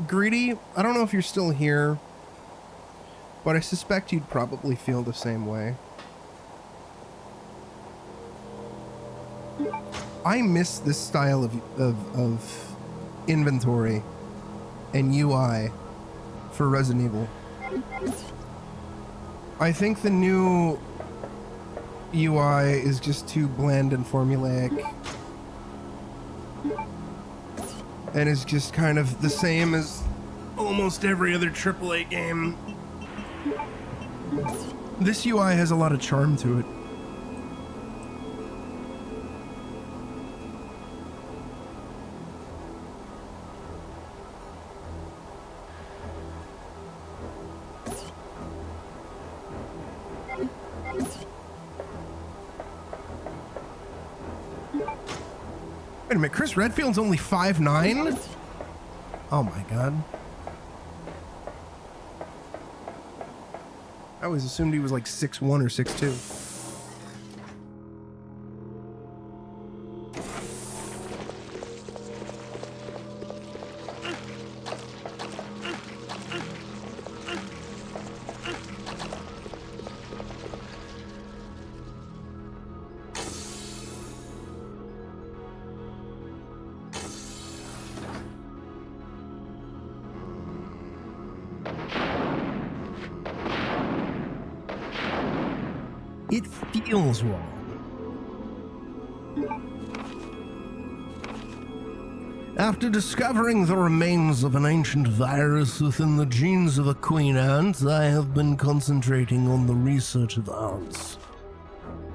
Greedy, I don't know if you're still here, but I suspect you'd probably feel the same way. I miss this style of inventory and UI for Resident Evil. I think the new UI is just too bland and formulaic, and is just kind of the same as almost every other AAA game. This UI has a lot of charm to it. Wait a minute, Chris Redfield's only 5'9"? Oh my god. I always assumed he was like 6'1" or 6'2". It feels wrong. After discovering the remains of an ancient virus within the genes of a queen ant, I have been concentrating on the research of ants.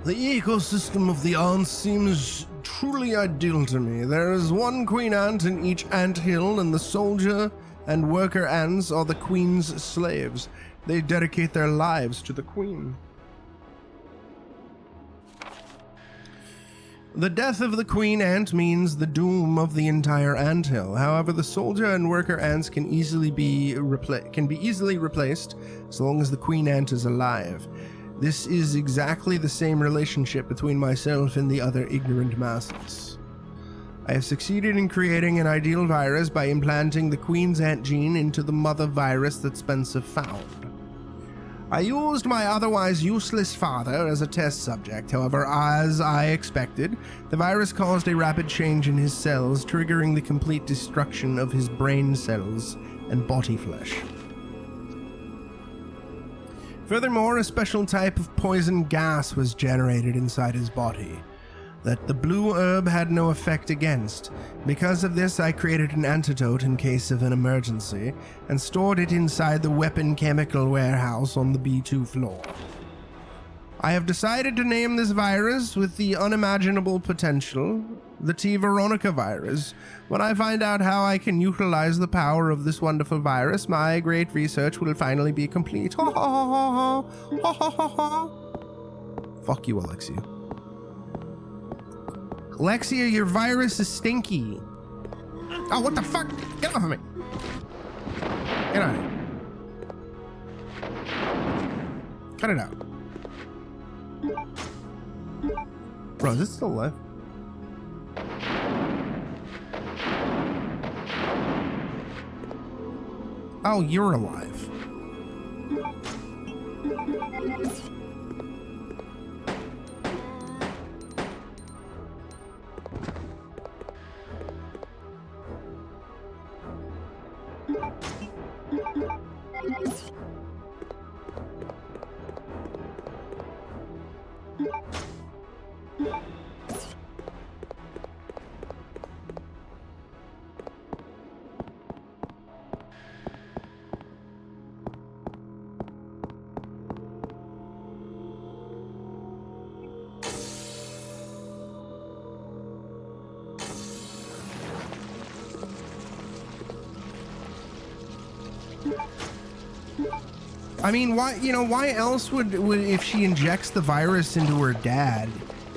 The ecosystem of the ants seems truly ideal to me. There is one queen ant in each ant hill, and the soldier and worker ants are the queen's slaves. They dedicate their lives to the queen. The death of the queen ant means the doom of the entire anthill. However, the soldier and worker ants can easily be replaced as long as the queen ant is alive. This is exactly the same relationship between myself and the other ignorant masses. I have succeeded in creating an ideal virus by implanting the queen's ant gene into the mother virus that Spencer found. I used my otherwise useless father as a test subject. However, as I expected, the virus caused a rapid change in his cells, triggering the complete destruction of his brain cells and body flesh. Furthermore, a special type of poison gas was generated inside his body that the blue herb had no effect against. Because of this, I created an antidote in case of an emergency and stored it inside the weapon chemical warehouse on the B2 floor. I have decided to name this virus with the unimaginable potential, the T. Veronica virus. When I find out how I can utilize the power of this wonderful virus, my great research will finally be complete. Ha ha ha ha ha ha ha ha. Fuck you, Alexia. Alexia, your virus is stinky. Oh, what the fuck? Get off of me. Get out of here. Cut it out. Bro, is it still alive? Oh, you're alive. I mean, why else would if she injects the virus into her dad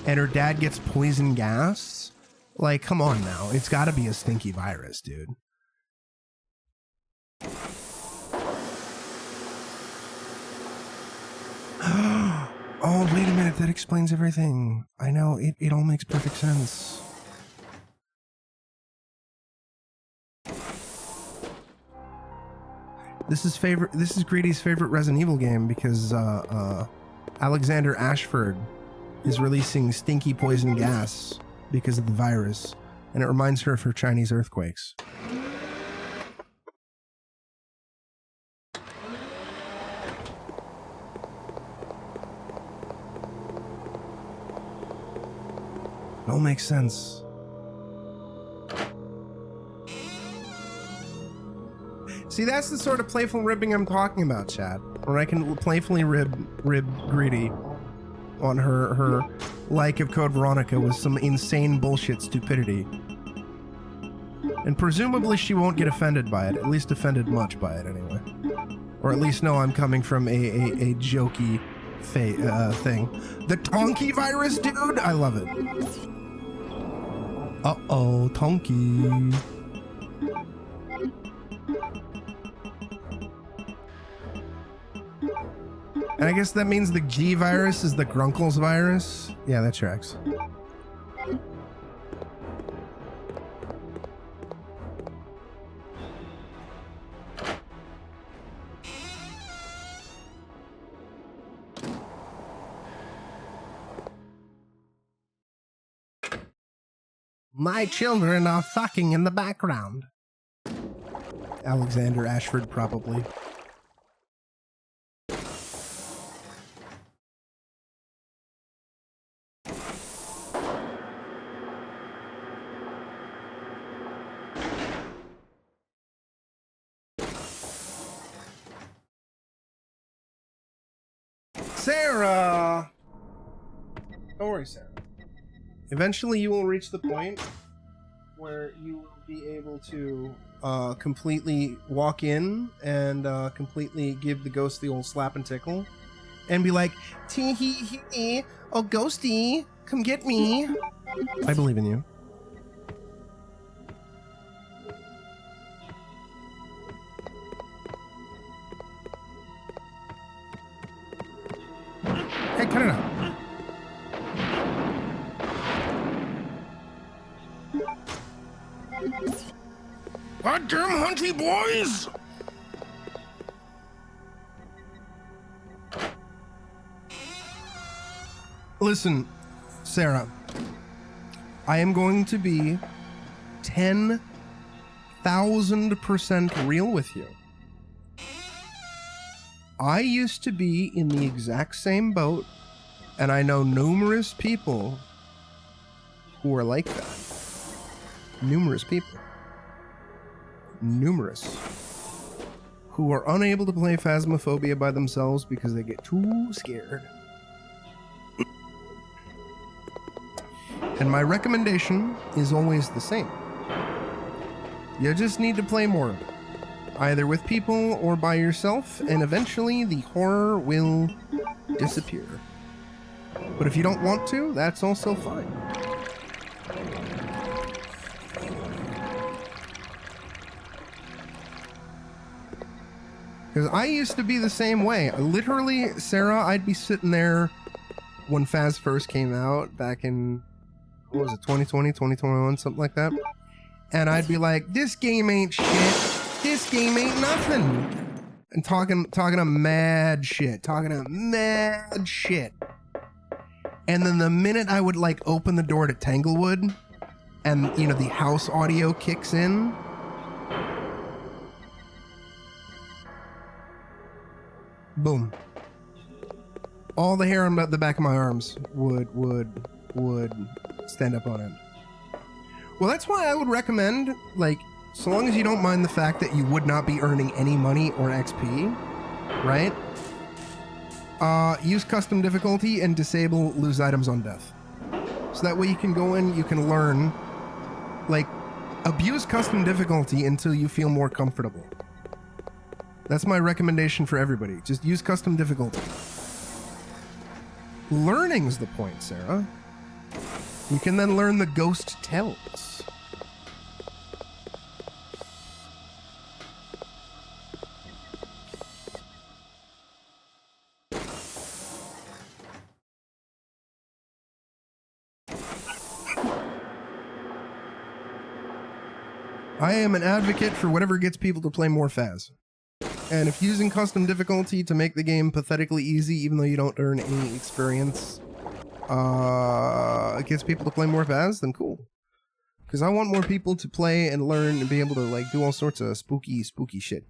and her dad gets poison gas? Like, come on now. It's got to be a stinky virus, dude. Oh, wait a minute. That explains everything. I know. It all makes perfect sense. This is Greedy's favorite Resident Evil game because Alexander Ashford is releasing stinky poison gas because of the virus, and it reminds her of her Chinese earthquakes. It all makes sense. See, that's the sort of playful ribbing I'm talking about, Chad. Where I can playfully rib Greedy on her like of Code Veronica with some insane bullshit stupidity. And presumably she won't get offended by it, at least offended much by it anyway. Or at least know I'm coming from a jokey thing. The Tonky virus, dude? I love it. Uh-oh, Tonky. And I guess that means the G virus is the Grunkles virus? Yeah, that tracks. My children are fucking in the background. Alexander Ashford, probably. Sarah! Don't worry, Sarah. Eventually you will reach the point where you will be able to completely walk in and completely give the ghost the old slap and tickle and be like, tee hee hee, oh ghosty, come get me. I believe in you. Hey, cut it out. Goddamn hunty boys! Listen, Sarah, I am going to be 10,000% real with you. I used to be in the exact same boat, and I know numerous people who are like that. Numerous people. Numerous. Who are unable to play Phasmophobia by themselves because they get too scared. And my recommendation is always the same. You just need to play more of it. Either with people or by yourself, and eventually the horror will disappear. But if you don't want to, that's also fine. Because I used to be the same way. Literally, Sarah, I'd be sitting there when Phas first came out back in, what was it, 2020, 2021, something like that. And I'd be like, this game ain't shit. This game ain't nothing. And talking a mad shit. And then the minute I would like open the door to Tanglewood and, you know, the house audio kicks in, boom. All the hair on the back of my arms would stand up on end. Well, that's why I would recommend, like, so long as you don't mind the fact that you would not be earning any money or XP, right? Use custom difficulty and disable lose items on death. So that way you can go in, you can learn, like, abuse custom difficulty until you feel more comfortable. That's my recommendation for everybody. Just use custom difficulty. Learning's the point, Sarah. You can then learn the ghost tells. I am an advocate for whatever gets people to play more Faz. And if using custom difficulty to make the game pathetically easy, even though you don't earn any experience, it gets people to play more Faz, then cool. Because I want more people to play and learn and be able to like do all sorts of spooky shit.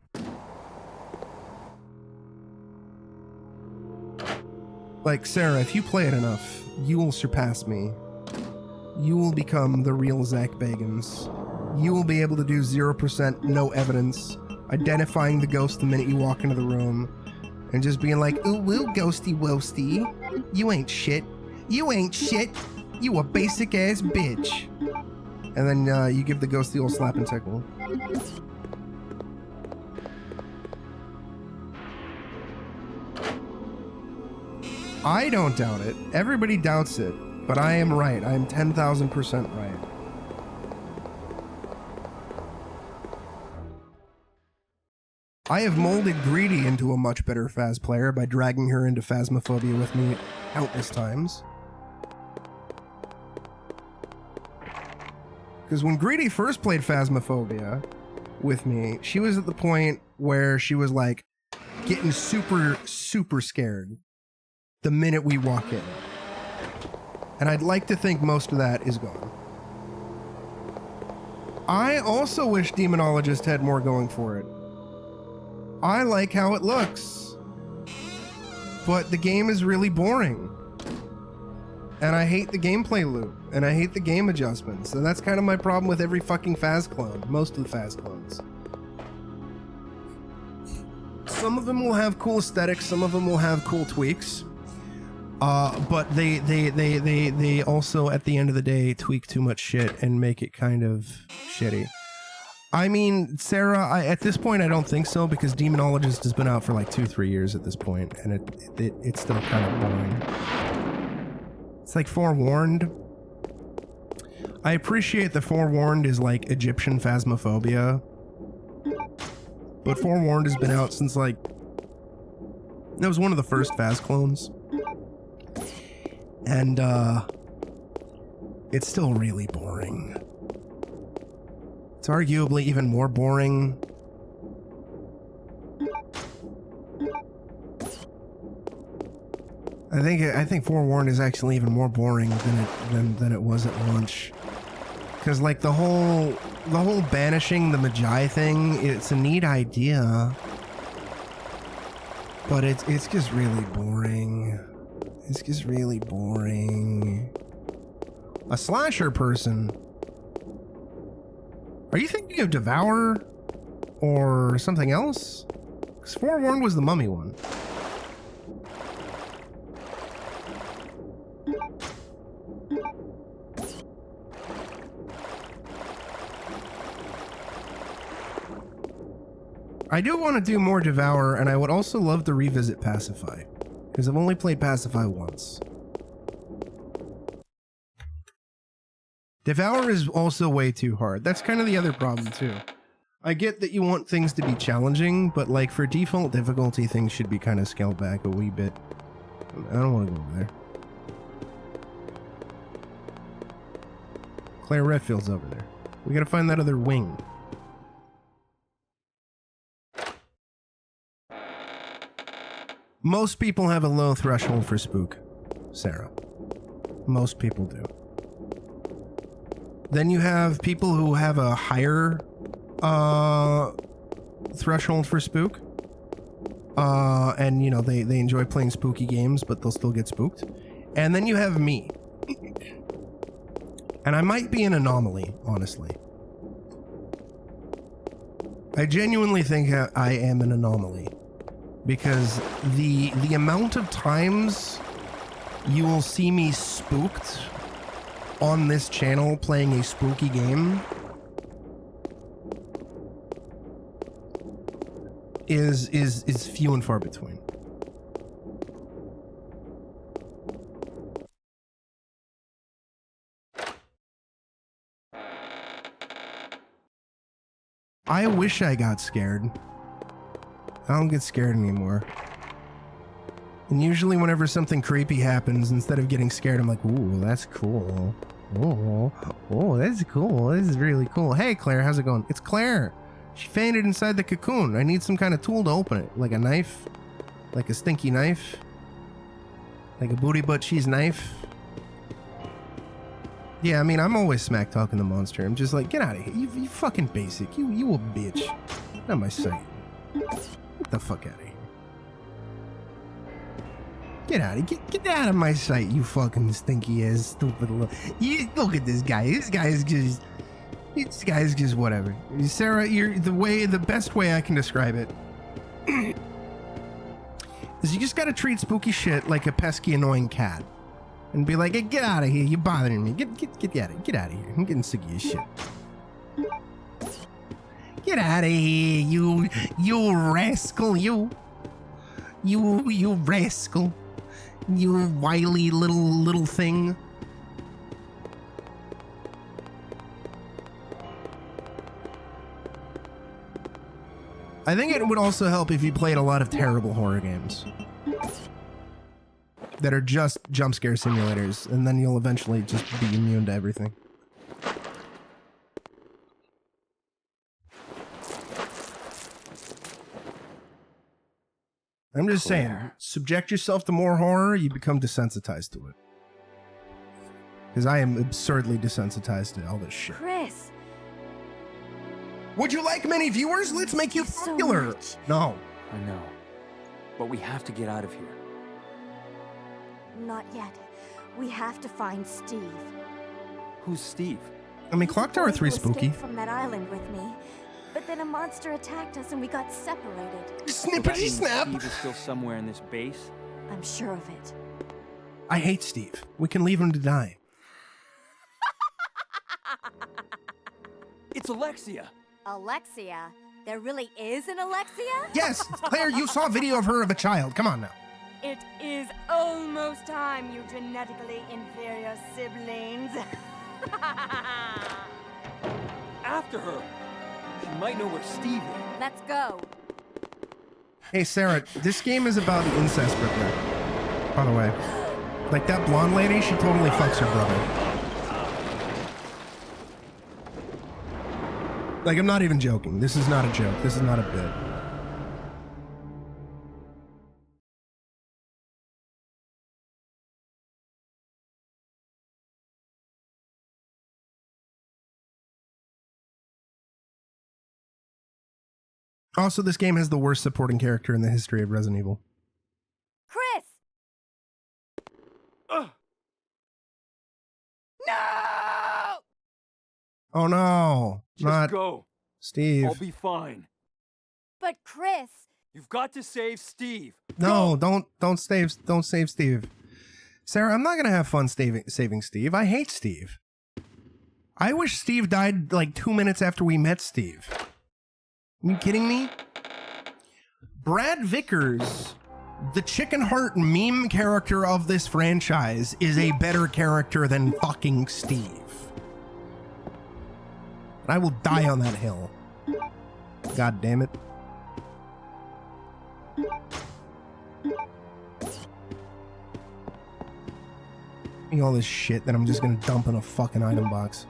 Like, Sarah, if you play it enough, you will surpass me. You will become the real Zach Bagans. You will be able to do 0% no evidence, identifying the ghost the minute you walk into the room, and just being like, ooh woo, ghosty woasty. You ain't shit. You ain't shit. You a basic ass bitch. And then you give the ghost the old slap and tickle. I don't doubt it. Everybody doubts it. But I am right. I am 10,000% right. I have molded Greedy into a much better Phas player by dragging her into Phasmophobia with me countless times. Because when Greedy first played Phasmophobia with me, she was at the point where she was like getting super scared the minute we walk in. And I'd like to think most of that is gone. I also wish Demonologist had more going for it. I like how it looks, but the game is really boring. And I hate the gameplay loop, and I hate the game adjustments, and that's kind of my problem with every fucking Phas clone, most of the Phas clones. Some of them will have cool aesthetics, some of them will have cool tweaks, but they also, at the end of the day, tweak too much shit and make it kind of shitty. I mean, Sarah, at this point I don't think so, because Demonologist has been out for like 2-3 years at this point, and it's still kind of boring. It's like Forewarned. I appreciate that Forewarned is like Egyptian Phasmophobia, but Forewarned has been out since like... That was one of the first Phas clones. And, it's still really boring. It's arguably even more boring. I think Forewarned is actually even more boring than it was at launch. Because like the whole banishing the Magi thing, it's a neat idea, but it's just really boring. It's just really boring. A slasher person. Are you thinking of Devour or something else? Because Forewarned was the mummy one. I do want to do more Devour, and I would also love to revisit Pacify, because I've only played Pacify once. Devour is also way too hard. That's kind of the other problem too. I get that you want things to be challenging, but like for default difficulty, things should be kind of scaled back a wee bit. I don't want to go over there. Claire Redfield's over there. We gotta find that other wing. Most people have a low threshold for spook, Sarah. Most people do. Then you have people who have a higher threshold for spook. And, you know, they enjoy playing spooky games, but they'll still get spooked. And then you have me. And I might be an anomaly, honestly. I genuinely think I am an anomaly. Because the amount of times you will see me spooked on this channel playing a spooky game is few and far between. I wish I got scared. I don't get scared anymore. And usually whenever something creepy happens, instead of getting scared, I'm like, ooh, that's cool. Oh, that's cool. This is really cool. Hey, Claire, how's it going? It's Claire. She fainted inside the cocoon. I need some kind of tool to open it. Like a knife? Like a stinky knife? Like a booty butt cheese knife? Yeah, I mean, I'm always smack talking the monster. I'm just like, get out of here. You fucking basic. You a bitch. Not my sight. Get the fuck out of here. Get out of get out of my sight, you fucking stinky ass stupid little. You look at this guy. This guy is just whatever. Sarah, the best way I can describe it is you just gotta treat spooky shit like a pesky, annoying cat. And be like, hey, get out of here, you're bothering me. Get out of here. I'm getting sick of your shit. Get out of here, you rascal, you rascal. You wily little thing. I think it would also help if you played a lot of terrible horror games that are just jump scare simulators, and then you'll eventually just be immune to everything. I'm just saying, subject yourself to more horror, you become desensitized to it. Because I am absurdly desensitized to all this shit.
Chris!
Would you like many viewers? Let's make you popular!
So
no.
I know. But we have to get out of here.
Not yet. We have to find Steve.
Who's Steve?
I mean, Clock Tower 3 is
Escaped
spooky.
from that island with me. But then a monster attacked us and we got separated.
Snippety snap!
Steve is still somewhere in this base?
I'm sure of it.
I hate Steve. We can leave him to die.
It's Alexia!
Alexia? There really is an Alexia?
Yes! Claire, you saw a video of her of a child. Come on now.
It is almost time, you genetically inferior siblings.
After her! She might know where Steve is.
Let's go.
Hey, Sarah, this game is about incest, brother. By the way. Like, that blonde lady, she totally fucks her brother. Like, I'm not even joking. This is not a joke. This is not a bit. Also, this game has the worst supporting character in the history of Resident Evil.
Chris!
No!
Oh no!
Just
Not
go.
Steve.
I'll be fine.
But Chris!
You've got to save Steve.
No, don't save Steve. Sarah, I'm not gonna have fun saving Steve. I hate Steve. I wish Steve died like 2 minutes after we met Steve. Are you kidding me? Brad Vickers, the chicken heart meme character of this franchise, is a better character than fucking Steve. And I will die on that hill. God damn it. All this shit that I'm just gonna dump in a fucking item box.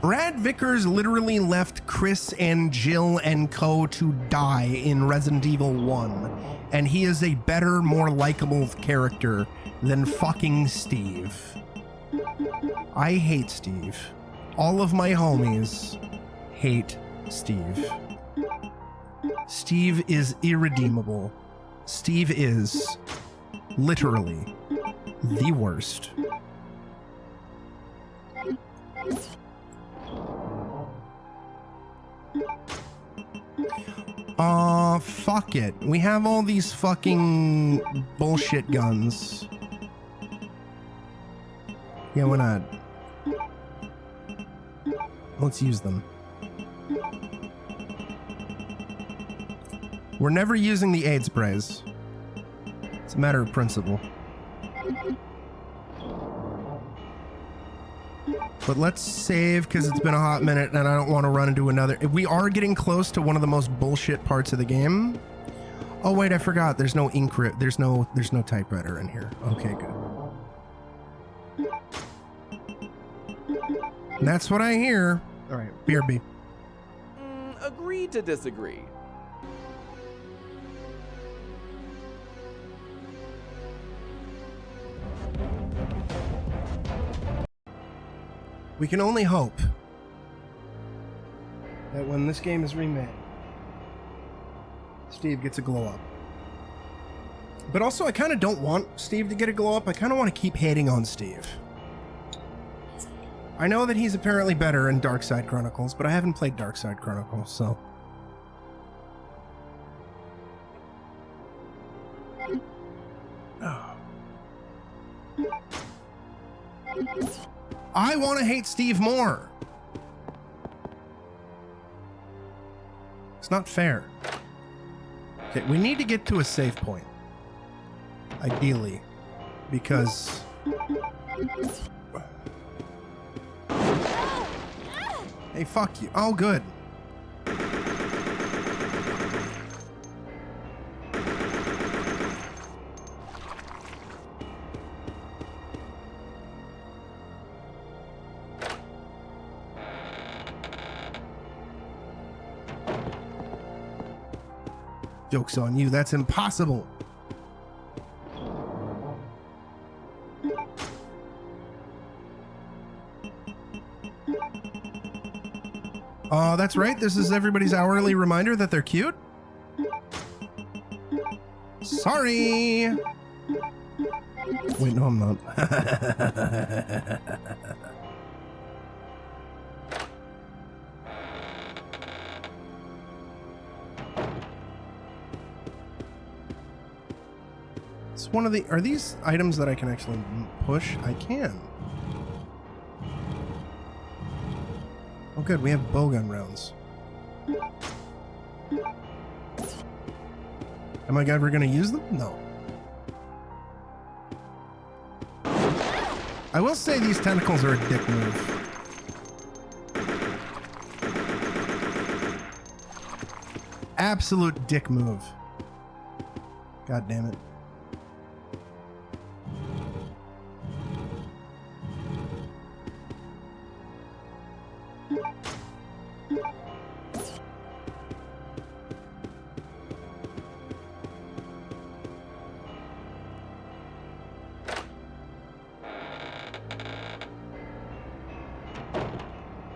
Brad Vickers literally left Chris and Jill and co to die in Resident Evil 1, and he is a better, more likable character than fucking Steve. I hate Steve. All of my homies hate Steve. Steve is irredeemable. Steve is literally the worst. Fuck it. We have all these fucking bullshit guns. Yeah, why not? Let's use them. We're never using the aid sprays. It's a matter of principle. But let's save, because it's been a hot minute and I don't want to run into another. We are getting close to one of the most bullshit parts of the game. Oh wait, I forgot. There's no encrypt. There's no typewriter in here. Okay, good. And that's what I hear. All right, BRB.
Agree to disagree.
We can only hope that when this game is remade, Steve gets a glow up. But also, I kind of don't want Steve to get a glow up. I kind of want to keep hating on Steve. I know that he's apparently better in Dark Side Chronicles, but I haven't played Dark Side Chronicles, so... I want to hate Steve more. It's not fair. Okay, we need to get to a safe point. Ideally. Because... Hey, fuck you. Oh, good. Joke's on you. That's impossible. Oh, that's right. This is everybody's hourly reminder that they're cute. Sorry. Wait, no, I'm not. It's one of the... Are these items that I can actually push? I can. Oh good, we have bowgun rounds. Am I ever gonna use them? No. I will say these tentacles are a dick move. Absolute dick move. God damn it.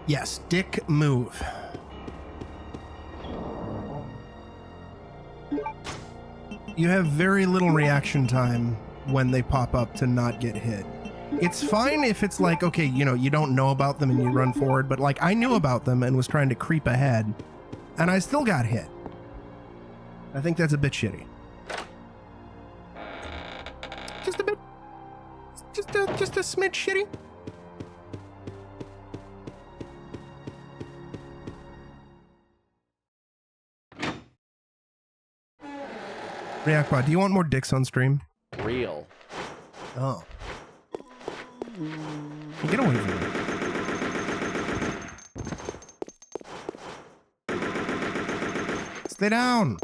Yes, dick move. You have very little reaction time when they pop up to not get hit. It's fine if it's like, okay, you know, you don't know about them and you run forward, but like I knew about them and was trying to creep ahead and I still got hit. I think that's a bit shitty. Just a bit. Just a smidge shitty. Reactbot, do you want more dicks on stream?
Real.
Oh. Get away from me. Stay down.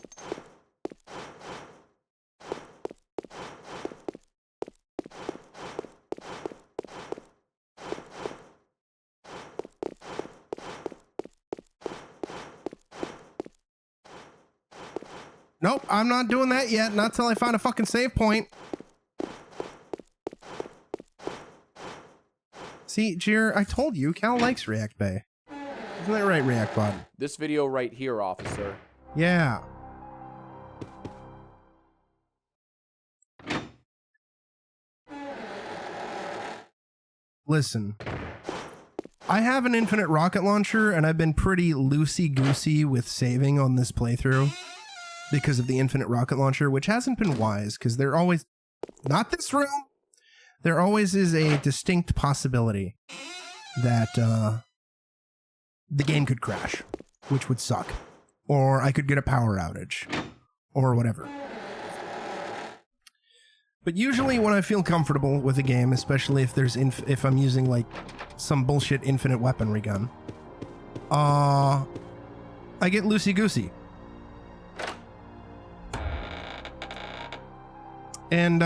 Nope, I'm not doing that yet. Not till I find a fucking save point. See, Jer, I told you, Cal likes React Bay. Isn't that right, Reactbot?
This video right here, officer.
Yeah. Listen. I have an infinite rocket launcher, and I've been pretty loosey-goosey with saving on this playthrough because of the infinite rocket launcher, which hasn't been wise, because they're always... Not this room! there always is a distinct possibility that the game could crash, which would suck. Or I could get a power outage, or whatever. But usually when I feel comfortable with a game, especially if there's if I'm using like some bullshit infinite weaponry gun, I get loosey-goosey. And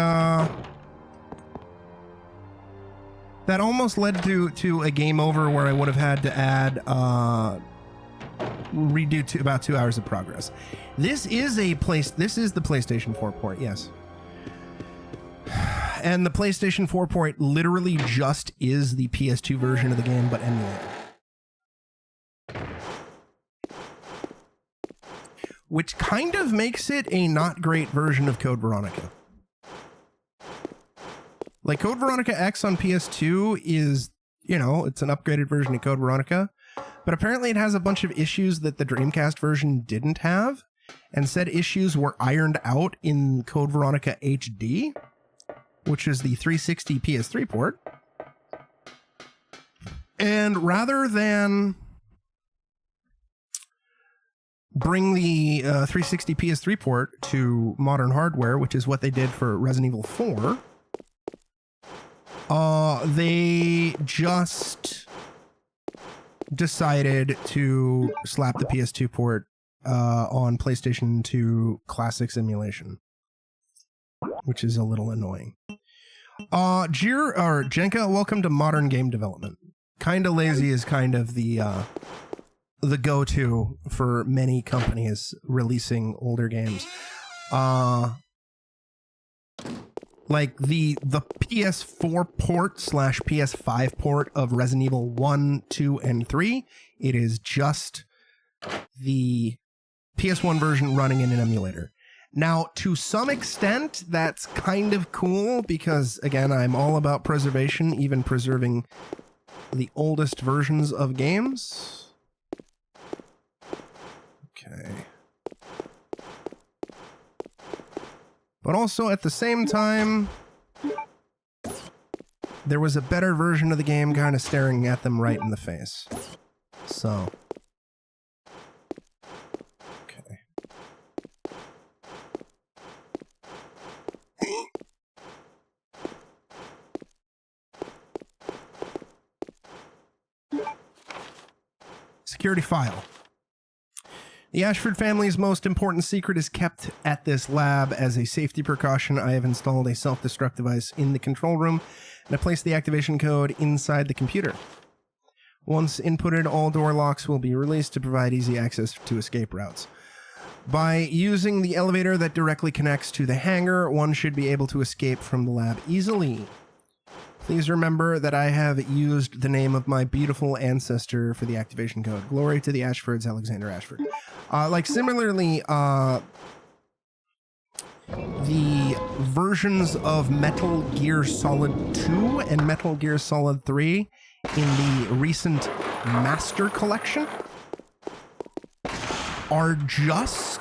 that almost led to a game over where I would have had to add redo about 2 hours of progress. This is the PlayStation 4 port, yes. And the PlayStation 4 port literally just is the PS2 version of the game, but emulated. Which kind of makes it a not great version of Code Veronica. Like, Code Veronica X on PS2 is, you know, it's an upgraded version of Code Veronica, but apparently it has a bunch of issues that the Dreamcast version didn't have, and said issues were ironed out in Code Veronica HD, which is the 360 PS3 port. And rather than bring the 360 PS3 port to modern hardware, which is what they did for Resident Evil 4, they just decided to slap the PS2 port on PlayStation 2 Classics emulation, which is a little annoying. Jenka, welcome to modern game development. Kinda Lazy is kind of the go-to for many companies releasing older games. Like the PS4 port / PS5 port of Resident Evil 1, 2, and 3, it is just the PS1 version running in an emulator. Now, to some extent, that's kind of cool because, again, I'm all about preservation, even preserving the oldest versions of games. Okay. But also, at the same time, there was a better version of the game kind of staring at them right in the face. So. Okay. Security file. The Ashford family's most important secret is kept at this lab. As a safety precaution, I have installed a self-destruct device in the control room, and I placed the activation code inside the computer. Once inputted, all door locks will be released to provide easy access to escape routes. By using the elevator that directly connects to the hangar, one should be able to escape from the lab easily. Please remember that I have used the name of my beautiful ancestor for the activation code. Glory to the Ashfords, Alexander Ashford. Similarly, the versions of Metal Gear Solid 2 and Metal Gear Solid 3 in the recent Master Collection are just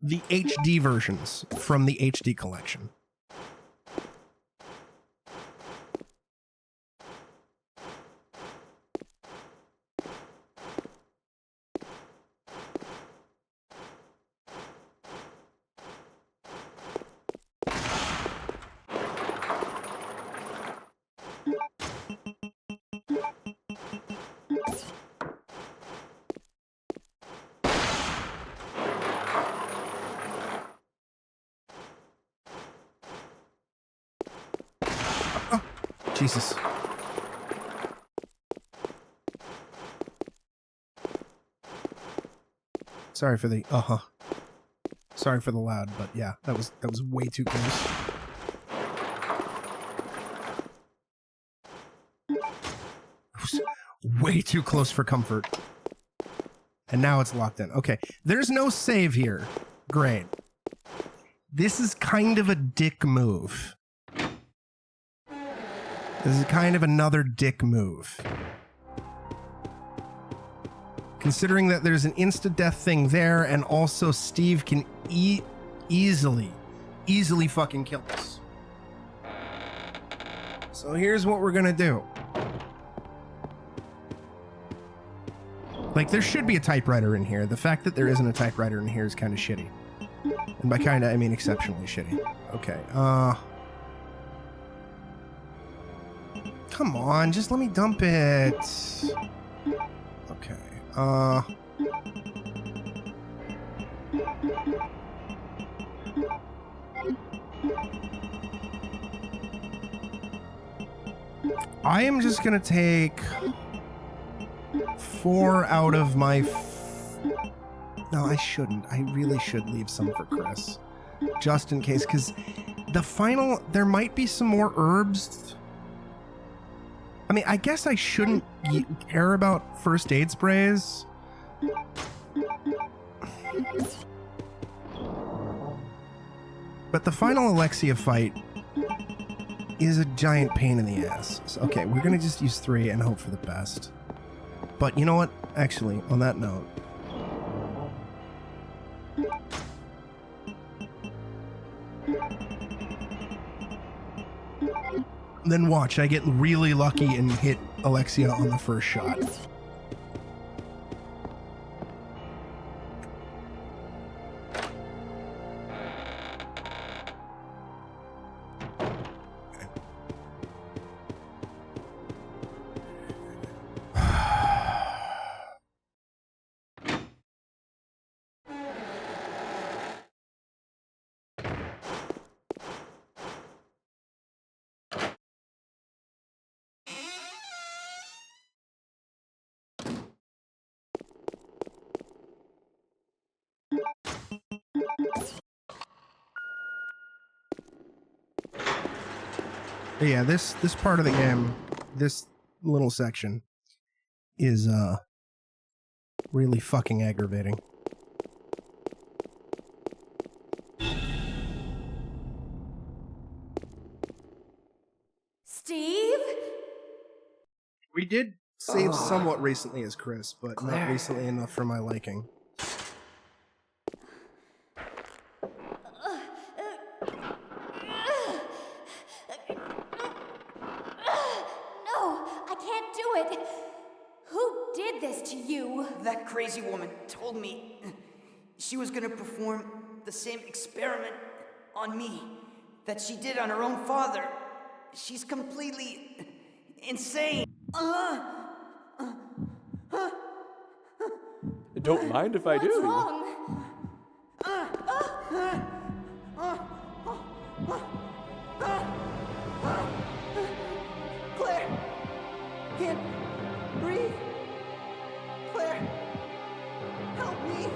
the HD versions from the HD Collection. Jesus. Sorry for the Sorry for the loud, but yeah, that was way too close. Way too close for comfort. And now it's locked in. Okay, there's no save here. Great. This is kind of a dick move. This is kind of another dick move. Considering that there's an insta-death thing there, and also Steve can easily fucking kill us. So here's what we're gonna do. Like, there should be a typewriter in here. The fact that there isn't a typewriter in here is kind of shitty. And by kinda, I mean exceptionally shitty. Okay, come on, just let me dump it. Okay, I am just gonna take 4 out of my... No, I shouldn't. I really should leave some for Chris. Just in case, because the final... There might be some more herbs. I mean, I guess I shouldn't care about first aid sprays. But the final Alexia fight is a giant pain in the ass. So, okay, we're gonna just use 3 and hope for the best. But you know what? Actually, on that note... Then watch, I get really lucky and hit Alexia on the first shot. But yeah, this part of the game, this little section, is really fucking aggravating.
Steve?
We did save somewhat recently as Chris, but not recently enough for my liking.
That crazy woman told me she was gonna perform the same experiment on me that she did on her own father. She's completely insane.
Don't mind if I do.
What's wrong?
Claire! Can't breathe. Claire! Help me!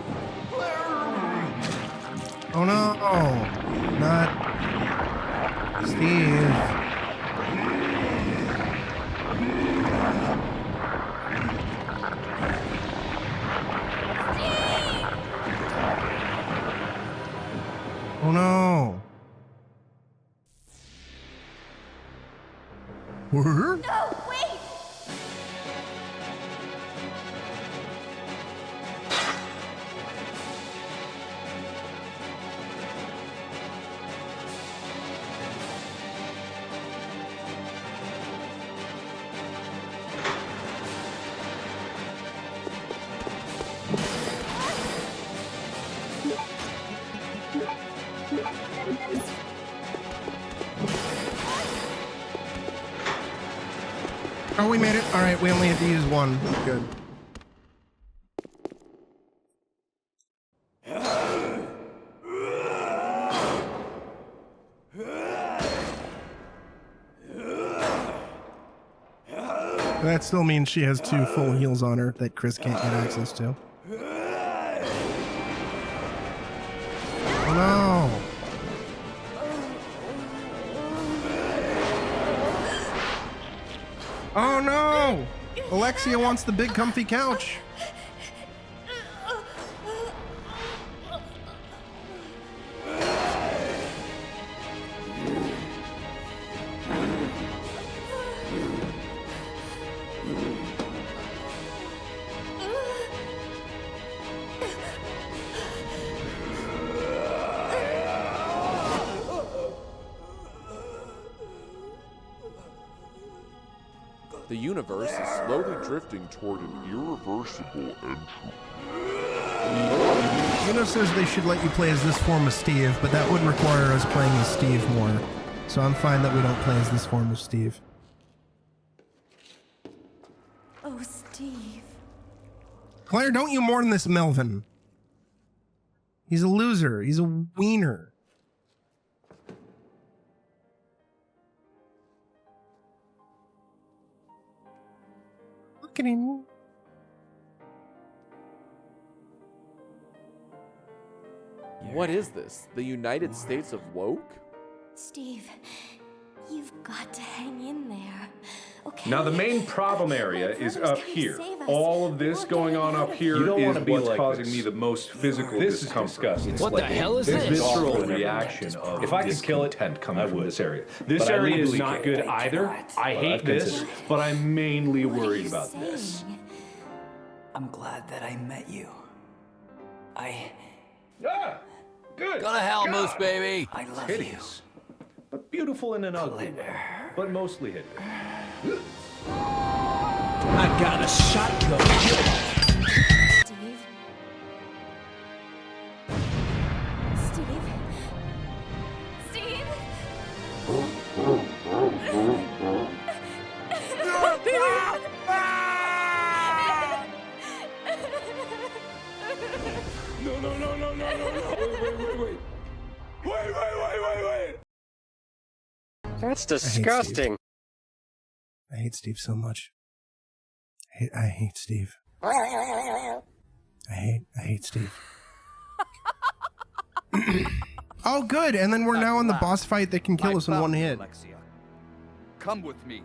Claire!
Oh no! Not... Steve. Oh no! What?
No, wait!
Oh, we made it. All right, we only had to use 1. Good. That still means she has 2 full heals on her that Chris can't get access to. Oh no! Oh no! Alexia wants the big comfy couch.
The universe is slowly drifting toward an irreversible entropy.
Juno says they should let you play as this form of Steve, but that would require us playing as Steve more. So I'm fine that we don't play as this form of Steve.
Oh, Steve.
Claire, don't you mourn this Melvin. He's a loser. He's a wiener. Look at him.
What is this? The United States of woke?
Steve, you've got to hang in there. Okay.
Now the main problem area is up here.
save us.
All of this going on up here
You don't
is
wanna be
what's
like
causing
this.
me the most physical
This is
discomfort.
disgusting.
It's
What
like
the hell is
a
this?
visceral
Awful.
reaction of
If I could kill it,
discontent coming
I
from
would.
this area. This
But I
area is
legally
not
can't.
good either. I hate
I've
this,
considered
but I'm mainly
What are
worried
you
about
saying?
this.
I'm glad that I met you.
Ah, good.
Go to hell,
God.
Moose baby.
I love
Hideous, but beautiful in an ugly way, but mostly hideous.
I got a shotgun.
Steve? Steve? Steve?
Wait.
That's disgusting.
I hate Steve so much. I hate Steve. I hate Steve. Oh, good. And then we're now in the boss fight that can kill us in one hit.
Alexia. Come with me.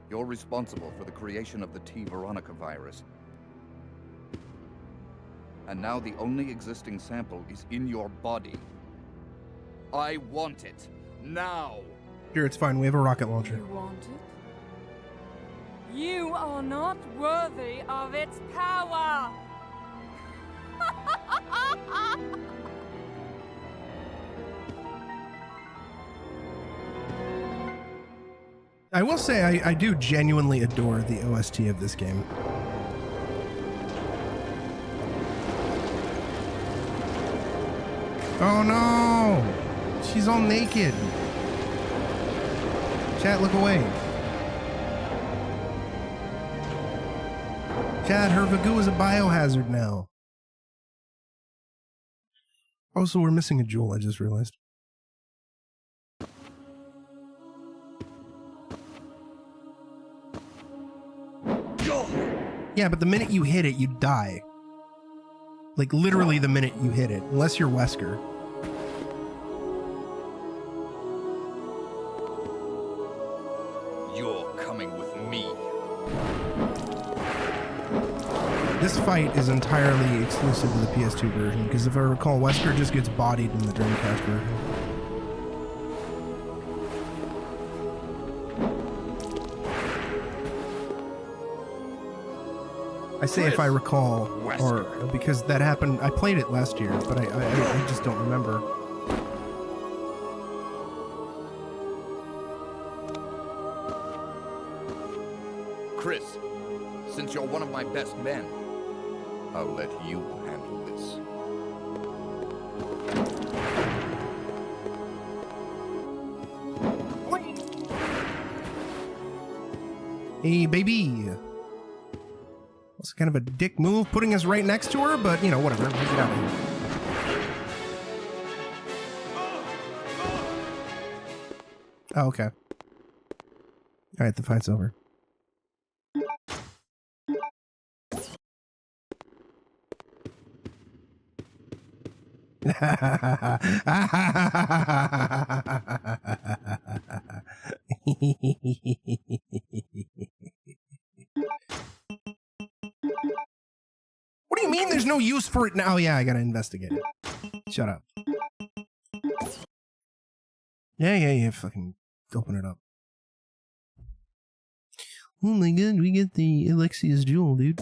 You're responsible for the creation of the T Veronica virus. And now the only existing sample is in your body. I want it. Now.
Here, it's fine. We have a rocket launcher.
You want it? You are not worthy of its power!
I will say I do genuinely adore the OST of this game. Oh no! She's all naked. Chat, look away. Chat, her Vagoo is a biohazard now. Also, we're missing a jewel, I just realized. Yeah, but the minute you hit it, you die. Like, literally the minute you hit it. Unless you're Wesker.
You're coming with me.
This fight is entirely exclusive to the PS2 version, because if I recall, Wesker just gets bodied in the Dreamcast version. I say if I recall, or because that happened, I played it last year, but I just don't remember.
Chris, since you're one of my best men, I'll let you handle this.
Hey, baby. That's kind of a dick move, putting us right next to her, but, you know, whatever. Get out of here. Oh, okay. Alright, the fight's over. What do you mean there's no use for it now? Oh, yeah, I gotta investigate it. Shut up. Yeah, fucking open it up. Oh my god, we get the Alexia's jewel, dude.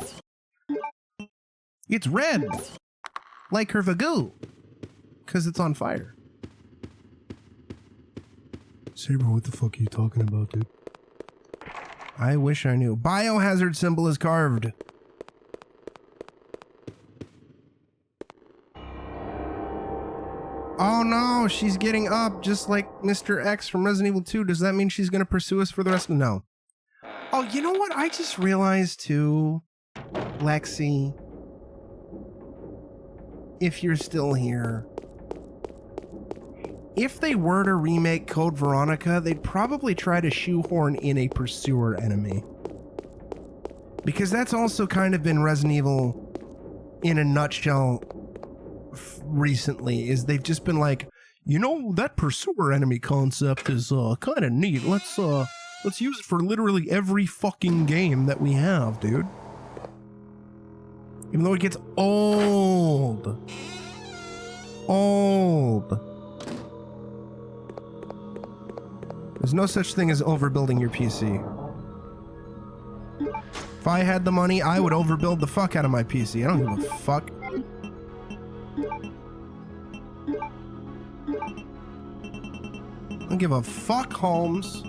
It's red! Like her Vagoo. Because it's on fire. Saber, what the fuck are you talking about, dude? I wish I knew. Biohazard symbol is carved. Oh no, she's getting up just like Mr. X from Resident Evil 2. Does that mean she's gonna pursue us for the rest of... No. Oh, you know what? I just realized too, Lexi, if you're still here, if they were to remake Code Veronica, they'd probably try to shoehorn in a pursuer enemy. Because that's also kind of been Resident Evil in a nutshell recently, is they've just been like, you know, that pursuer enemy concept is kind of neat. Let's use it for literally every fucking game that we have, dude. Even though it gets old. Old. There's no such thing as overbuilding your PC. If I had the money, I would overbuild the fuck out of my PC. I don't give a fuck. I don't give a fuck, Holmes.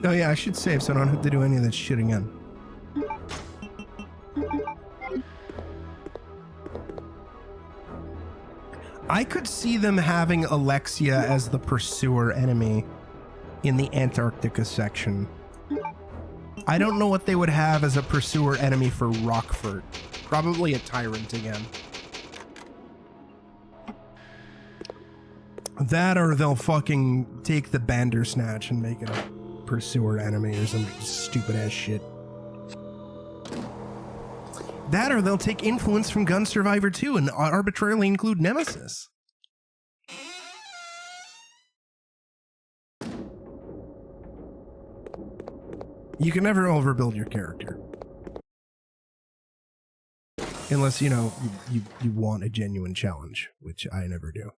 Oh yeah, I should save so I don't have to do any of that shit again. I could see them having Alexia as the pursuer enemy in the Antarctica section. I don't know what they would have as a pursuer enemy for Rockford. Probably a tyrant again. That or they'll fucking take the Bandersnatch and make it a pursuer enemy or some stupid ass shit. That or they'll take influence from Gun Survivor 2 and arbitrarily include Nemesis. You can never overbuild your character. Unless, you know, you want a genuine challenge, which I never do.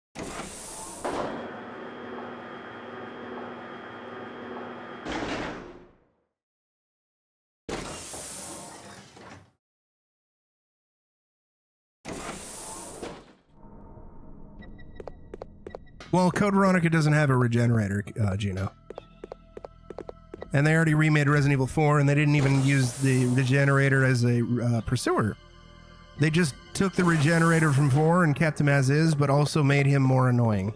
Well, Code Veronica doesn't have a regenerator, Gino. And they already remade Resident Evil 4, and they didn't even use the regenerator as a pursuer. They just took the regenerator from 4 and kept him as is, but also made him more annoying.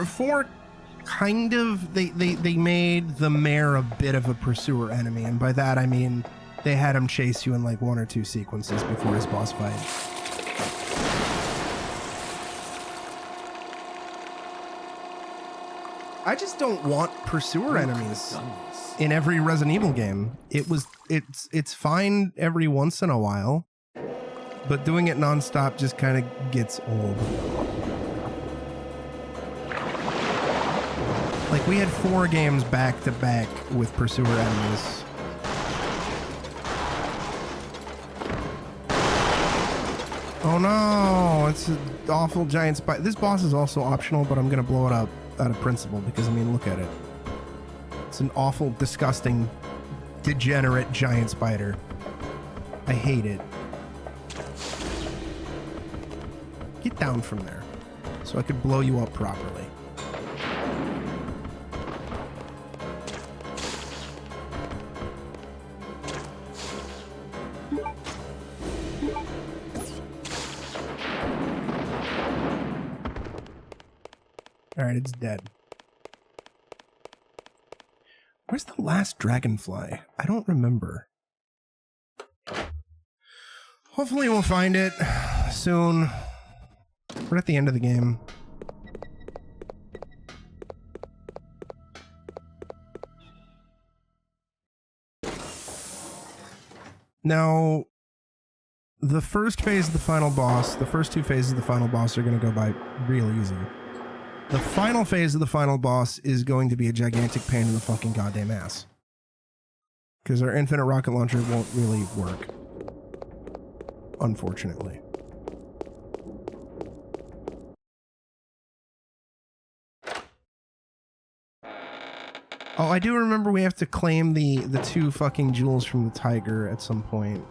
Four kind of, they made the mayor a bit of a pursuer enemy, and by that I mean they had him chase you in like 1 or 2 sequences before his boss fight. I just don't want pursuer enemies in every Resident Evil game. It's fine every once in a while, but doing it nonstop just kind of gets old. Like, we had 4 games back to back with pursuer enemies. Oh no, it's an awful giant spider. This boss is also optional, but I'm gonna blow it up out of principle because, I mean, look at it. It's an awful, disgusting, degenerate giant spider. I hate it. Get down from there so I could blow you up properly. Alright, it's dead. Where's the last dragonfly? I don't remember. Hopefully we'll find it soon. We're at the end of the game. Now, the first phase of the final boss, the first 2 phases of the final boss are going to go by real easy. The final phase of the final boss is going to be a gigantic pain in the fucking goddamn ass. Because our infinite rocket launcher won't really work. Unfortunately. Oh, I do remember we have to claim the 2 fucking jewels from the tiger at some point.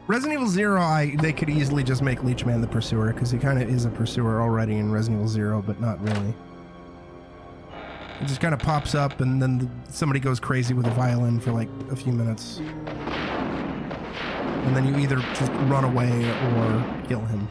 Resident Evil 0, they could easily just make Leechman the pursuer, because he kind of is a pursuer already in Resident Evil 0, but not really. It just kind of pops up, and then somebody goes crazy with a violin for like a few minutes. And then you either just run away or kill him.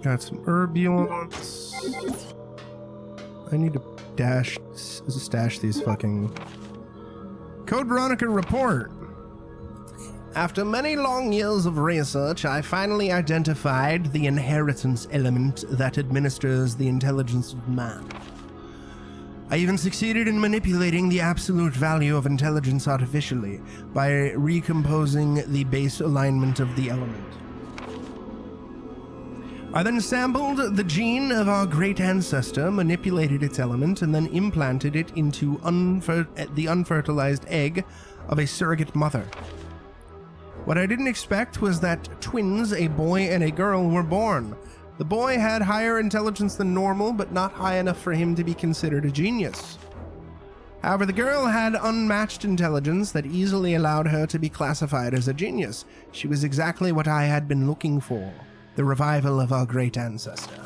Got some herbulants. I need to stash these fucking... Code Veronica report. After many long years of research, I finally identified the inheritance element that administers the intelligence of man. I even succeeded in manipulating the absolute value of intelligence artificially by recomposing the base alignment of the element. I then sampled the gene of our great ancestor, manipulated its element, and then implanted it into the unfertilized egg of a surrogate mother. What I didn't expect was that twins, a boy and a girl, were born. The boy had higher intelligence than normal, but not high enough for him to be considered a genius. However, the girl had unmatched intelligence that easily allowed her to be classified as a genius. She was exactly what I had been looking for. The revival of our great ancestor.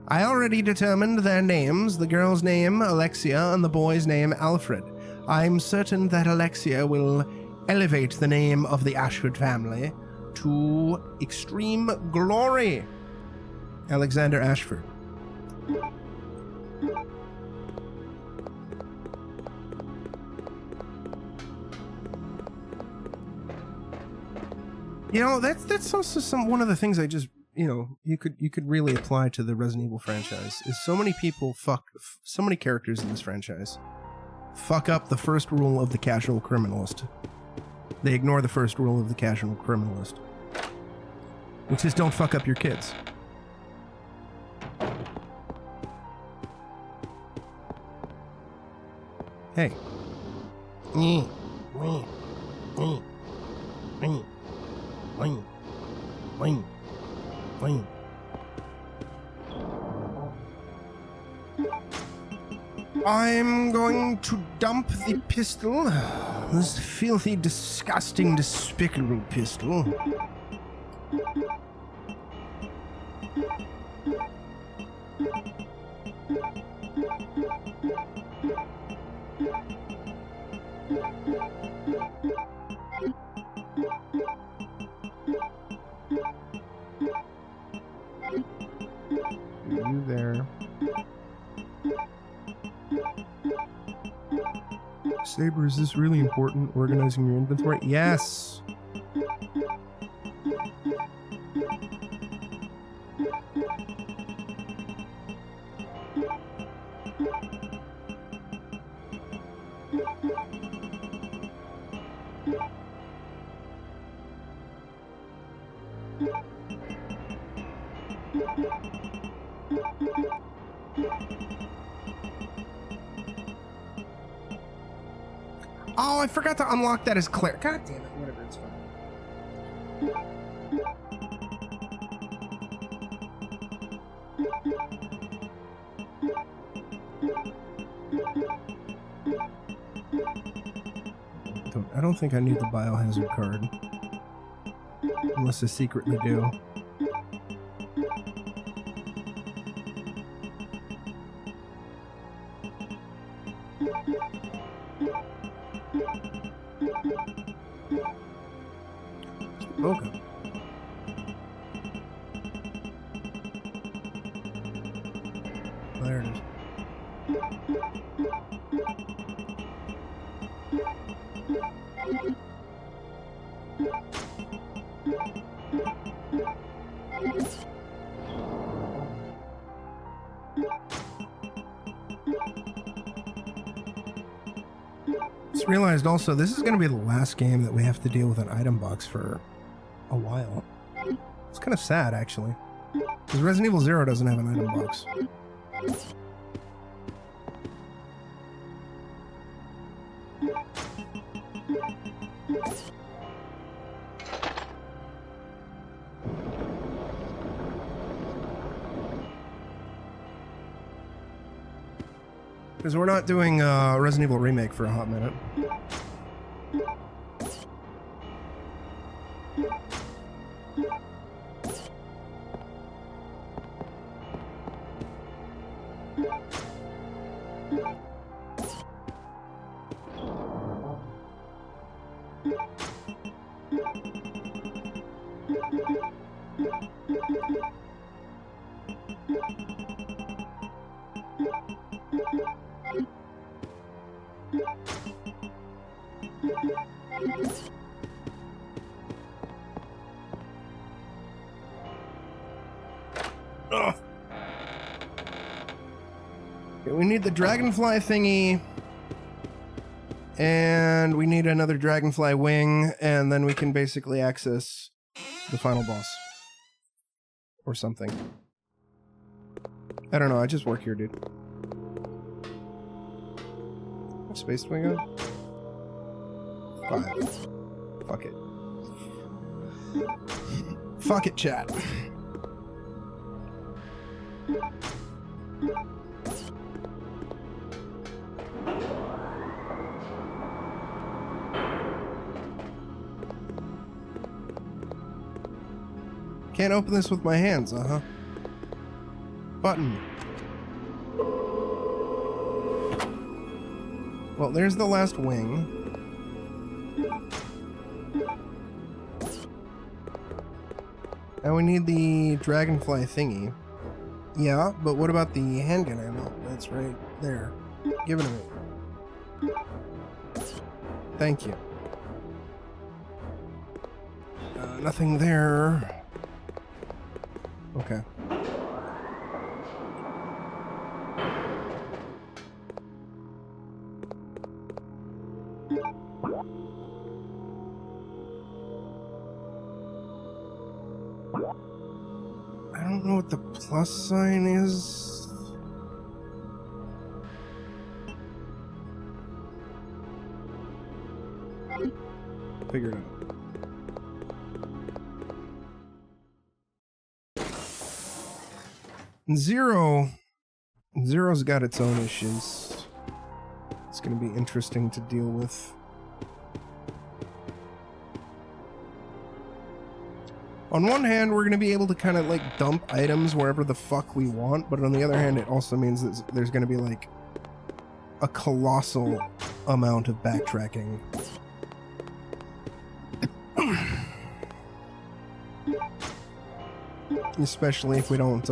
I already determined their names, the girl's name, Alexia, and the boy's name, Alfred. I'm certain that Alexia will elevate the name of the Ashford family to extreme glory. Alexander Ashford. You know, that's also one of the things I just, you know, you could really apply to the Resident Evil franchise. Is so many people so many characters in this franchise fuck up the first rule of the casual criminalist. They ignore the first rule of the casual criminalist, which is don't fuck up your kids. Hey. I'm going to dump the pistol. This filthy, disgusting, despicable pistol. You there. Saber, is this really important? Organizing your inventory? Yes! Oh, I forgot to unlock that as Claire. God damn it, whatever, it's fine. I don't think I need the biohazard card. Unless I secretly do. Okay. There it is. Just realized also this is going to be the last game that we have to deal with an item box for a while. It's kind of sad, actually, because Resident Evil 0 doesn't have an item box. Because we're not doing Resident Evil Remake for a hot minute. Ugh. Okay, we need the dragonfly thingy, and we need another dragonfly wing, and then we can basically access the final boss. Or something. I don't know, I just work here, dude. What space do we go? 5. Fuck it. Fuck it, chat. Can't open this with my hands, uh-huh. Button. Well, there's the last wing. Now we need the dragonfly thingy. Yeah, but what about the handgun ammo? That's right there. Give it to me. Thank you. Nothing there. Okay. I don't know what the plus sign is. Figure it out. Zero's got its own issues. It's gonna be interesting to deal with. On one hand, we're gonna be able to kind of like dump items wherever the fuck we want, but on the other hand, it also means that there's gonna be like a colossal amount of backtracking. Especially if we don't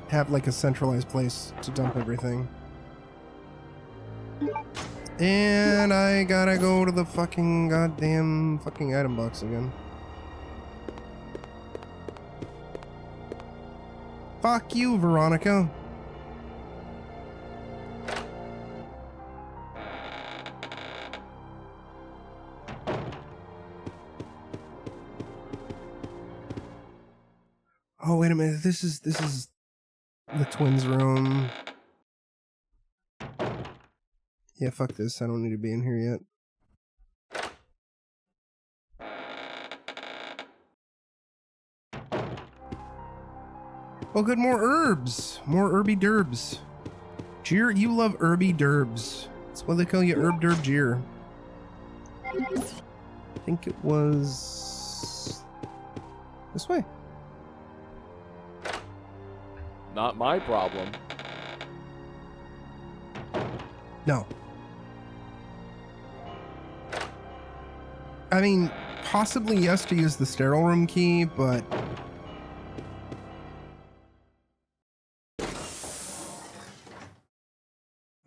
have like a centralized place to dump everything. And I gotta go to the fucking goddamn fucking item box again. Fuck you, Veronica. Oh, wait a minute. This is the twins' room. Yeah, fuck this. I don't need to be in here yet. Oh, good, more herbs. More herby derbs. Jeer, you love herby derbs. That's why they call you Herb Derb Jeer. I think it was this way.
Not my problem.
No. I mean, possibly yes to use the sterile room key, but...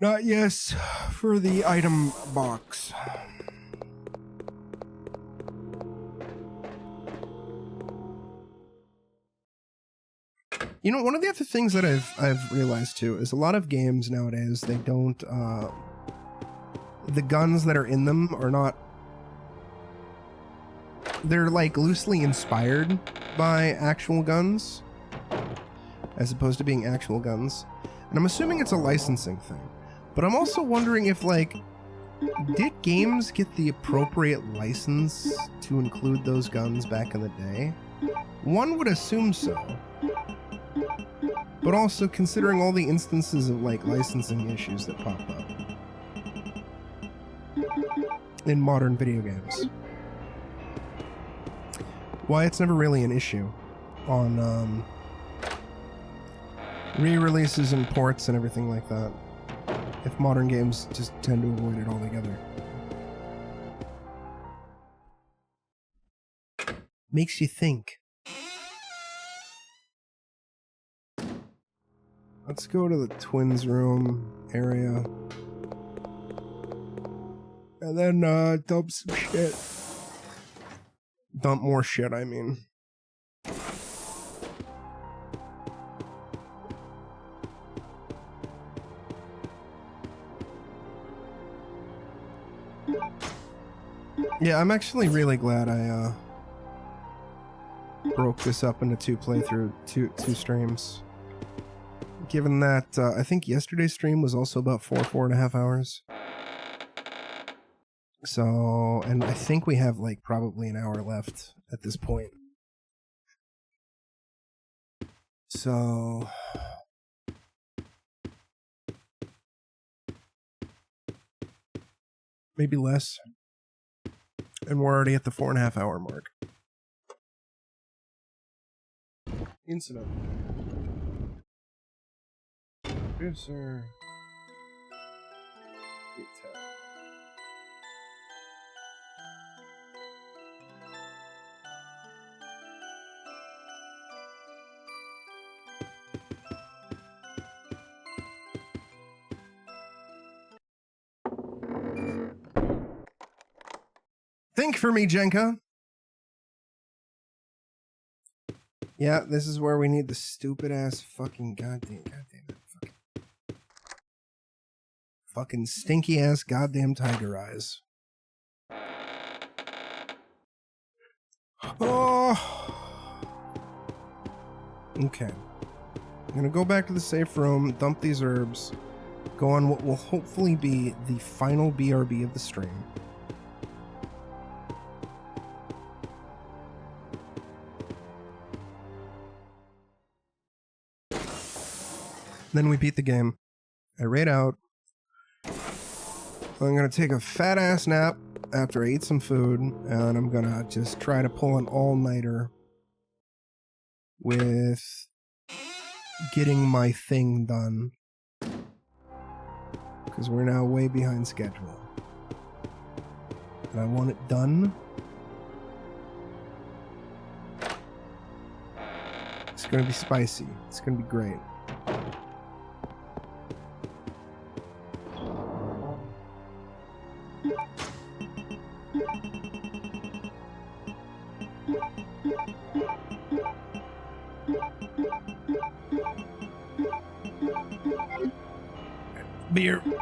not yes for the item box. You know, one of the other things that I've realized too is a lot of games nowadays, they don't, the guns that are in them are not, they're like loosely inspired by actual guns as opposed to being actual guns. And I'm assuming it's a licensing thing. But I'm also wondering if, like, did games get the appropriate license to include those guns back in the day? One would assume so. But also considering all the instances of, like, licensing issues that pop up in modern video games. Why it's never really an issue on re-releases and ports and everything like that, if modern games just tend to avoid it altogether. Makes you think. Let's go to the twins room area. And then dump some shit. Dump more shit, I mean. Yeah, I'm actually really glad I broke this up into two streams. Given that I think yesterday's stream was also about 4.5 hours. So, and I think we have like probably an hour left at this point. So maybe less. And we're already at the 4.5 hour mark. Incident. Producer. Think for me, Jenka. Yeah, this is where we need the stupid ass fucking goddamn fucking stinky ass goddamn tiger eyes. Oh. Okay. I'm gonna go back to the safe room, dump these herbs, go on what will hopefully be the final BRB of the stream. Then we beat the game. I raid out. I'm gonna take a fat ass nap after I eat some food, and I'm gonna just try to pull an all-nighter with getting my thing done. Because we're now way behind schedule. And I want it done. It's gonna be spicy. It's gonna be great.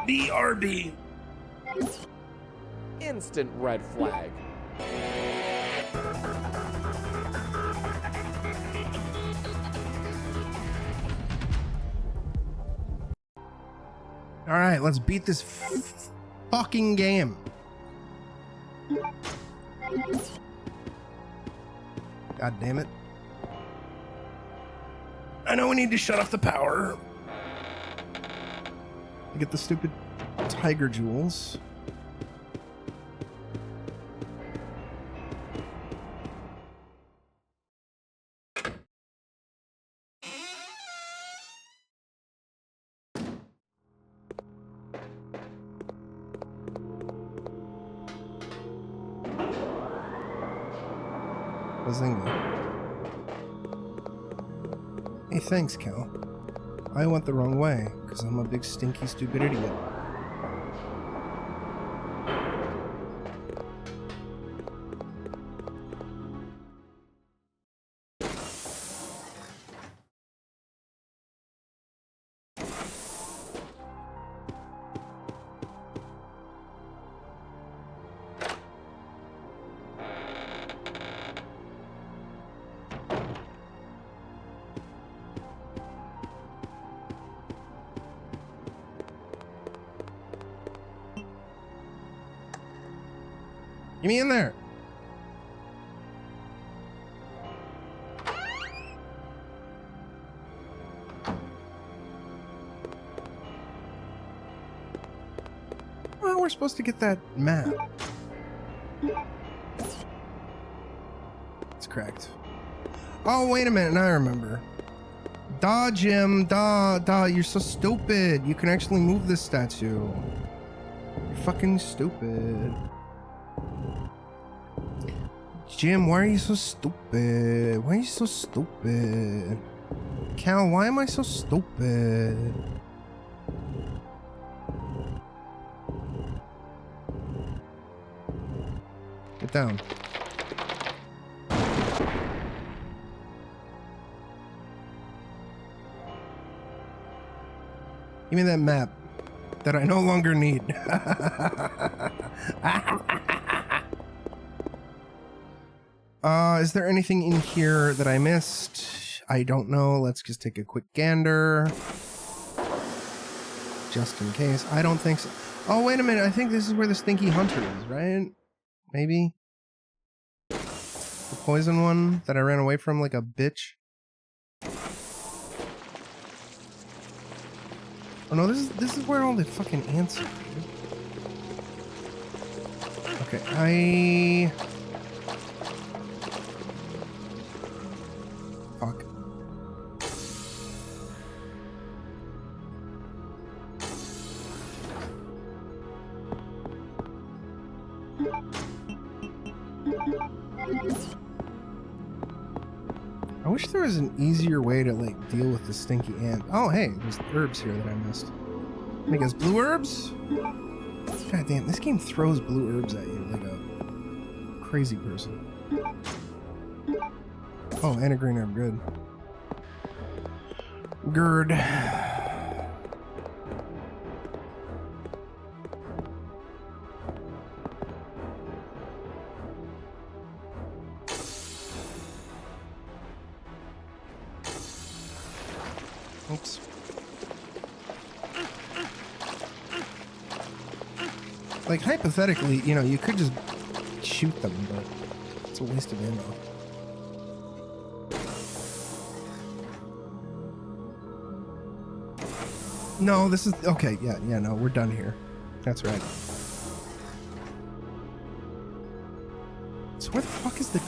BRB.
Instant red flag.
All right, let's beat this fucking game. God damn it. I know we need to shut off the power. Get the stupid tiger jewels. Bazinga. Hey, thanks, Cal. I went the wrong way, because I'm a big stinky stupid idiot. Get me in there. Well, we're supposed to get that map. It's cracked. Oh, wait a minute. Now I remember. Duh, Jim. Duh. You're so stupid. You can actually move this statue. You're fucking stupid. Jim, why are you so stupid? Why are you so stupid? Cal, why am I so stupid? Get down. Give me that map that I no longer need. Is there anything in here that I missed? I don't know. Let's just take a quick gander. Just in case. I don't think so. Oh, wait a minute. I think this is where the stinky hunter is, right? Maybe? The poison one that I ran away from like a bitch? Oh no, this is where all the fucking ants are. Okay, fuck. I wish there was an easier way to like deal with the stinky ant. Oh hey, there's herbs here that I missed. I guess blue herbs? God damn, this game throws blue herbs at you like a crazy person. Oh, and a green herb, good. Gird. Oops. Like, hypothetically, you know, you could just shoot them, but it's a waste of ammo. No, this is... Okay, yeah, no, we're done here. That's right. So where the fuck is the...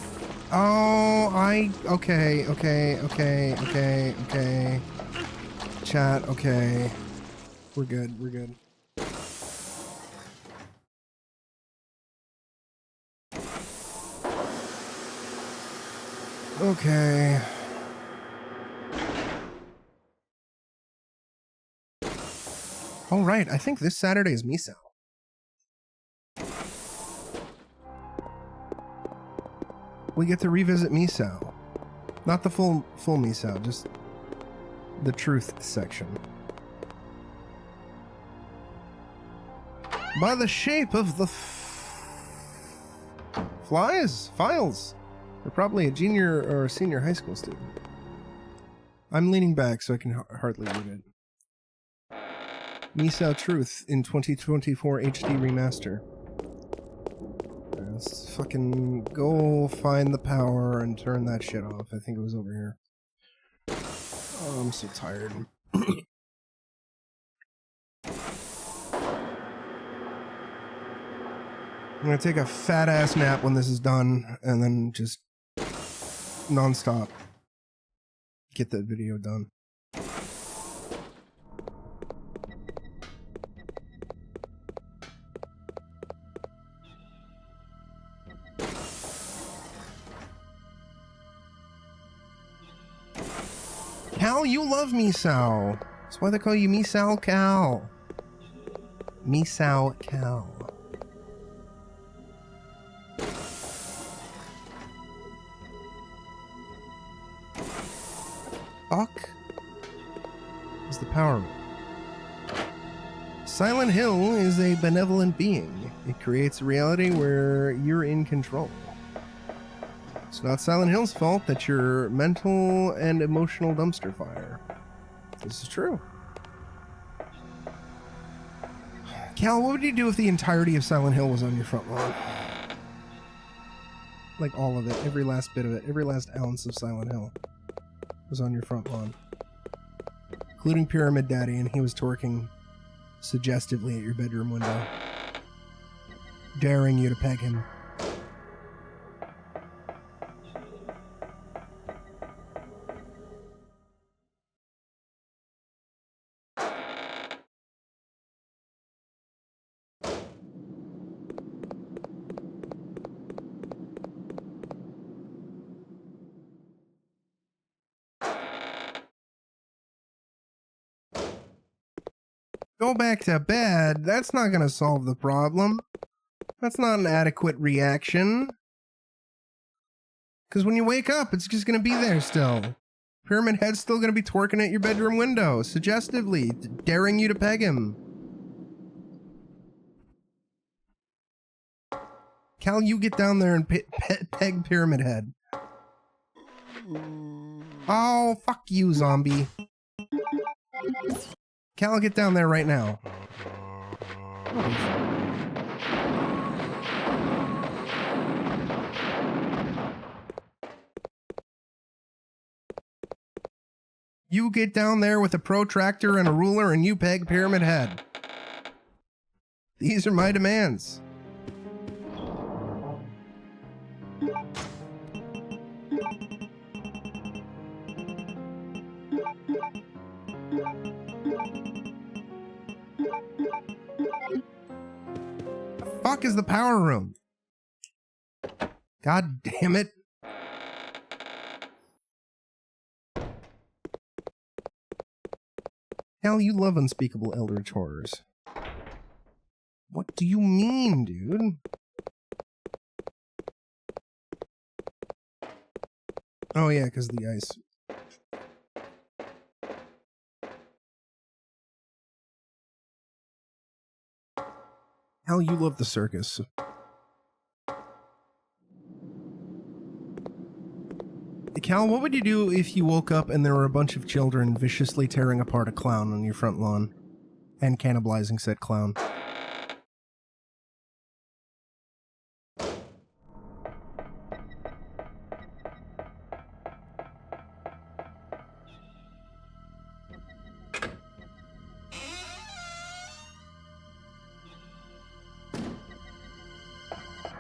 Oh, Okay. Chat, okay. We're good. Okay. All right, I think this Saturday is Misao. We get to revisit Misao. Not the full Misao, just the truth section. By the shape of the files. You're probably a junior or a senior high school student. I'm leaning back so I can hardly read it. Misao Truth in 2024 HD remaster. Let's fucking go find the power and turn that shit off. I think it was over here. Oh, I'm so tired. I'm gonna take a fat ass nap when this is done and then just non-stop get that video done. Cal, you love Misao. That's why they call you Misao Cal. Misao Cal. Fuck is the power room. Silent Hill is a benevolent being. It creates a reality where you're in control. It's not Silent Hill's fault that you're mental and emotional dumpster fire. This is true. Cal, what would you do if the entirety of Silent Hill was on your front lawn? Like all of it, every last bit of it, every last ounce of Silent Hill was on your front lawn. Including Pyramid Daddy, and he was twerking suggestively at your bedroom window, daring you to peg him. Go back to bed. That's not going to solve the problem. That's not an adequate reaction. Because when you wake up, it's just going to be there still. Pyramid Head's still going to be twerking at your bedroom window, suggestively, daring you to peg him. Cal, you get down there and peg Pyramid Head. Oh, fuck you, zombie. Cal, get down there right now. You get down there with a protractor and a ruler and you peg Pyramid Head. These are my demands. Fuck is the power room? God damn it. Hell, you love unspeakable eldritch horrors. What do you mean, dude? Oh yeah, because of the ice. Hell, you love the circus. Cal, what would you do if you woke up and there were a bunch of children viciously tearing apart a clown on your front lawn and cannibalizing said clown?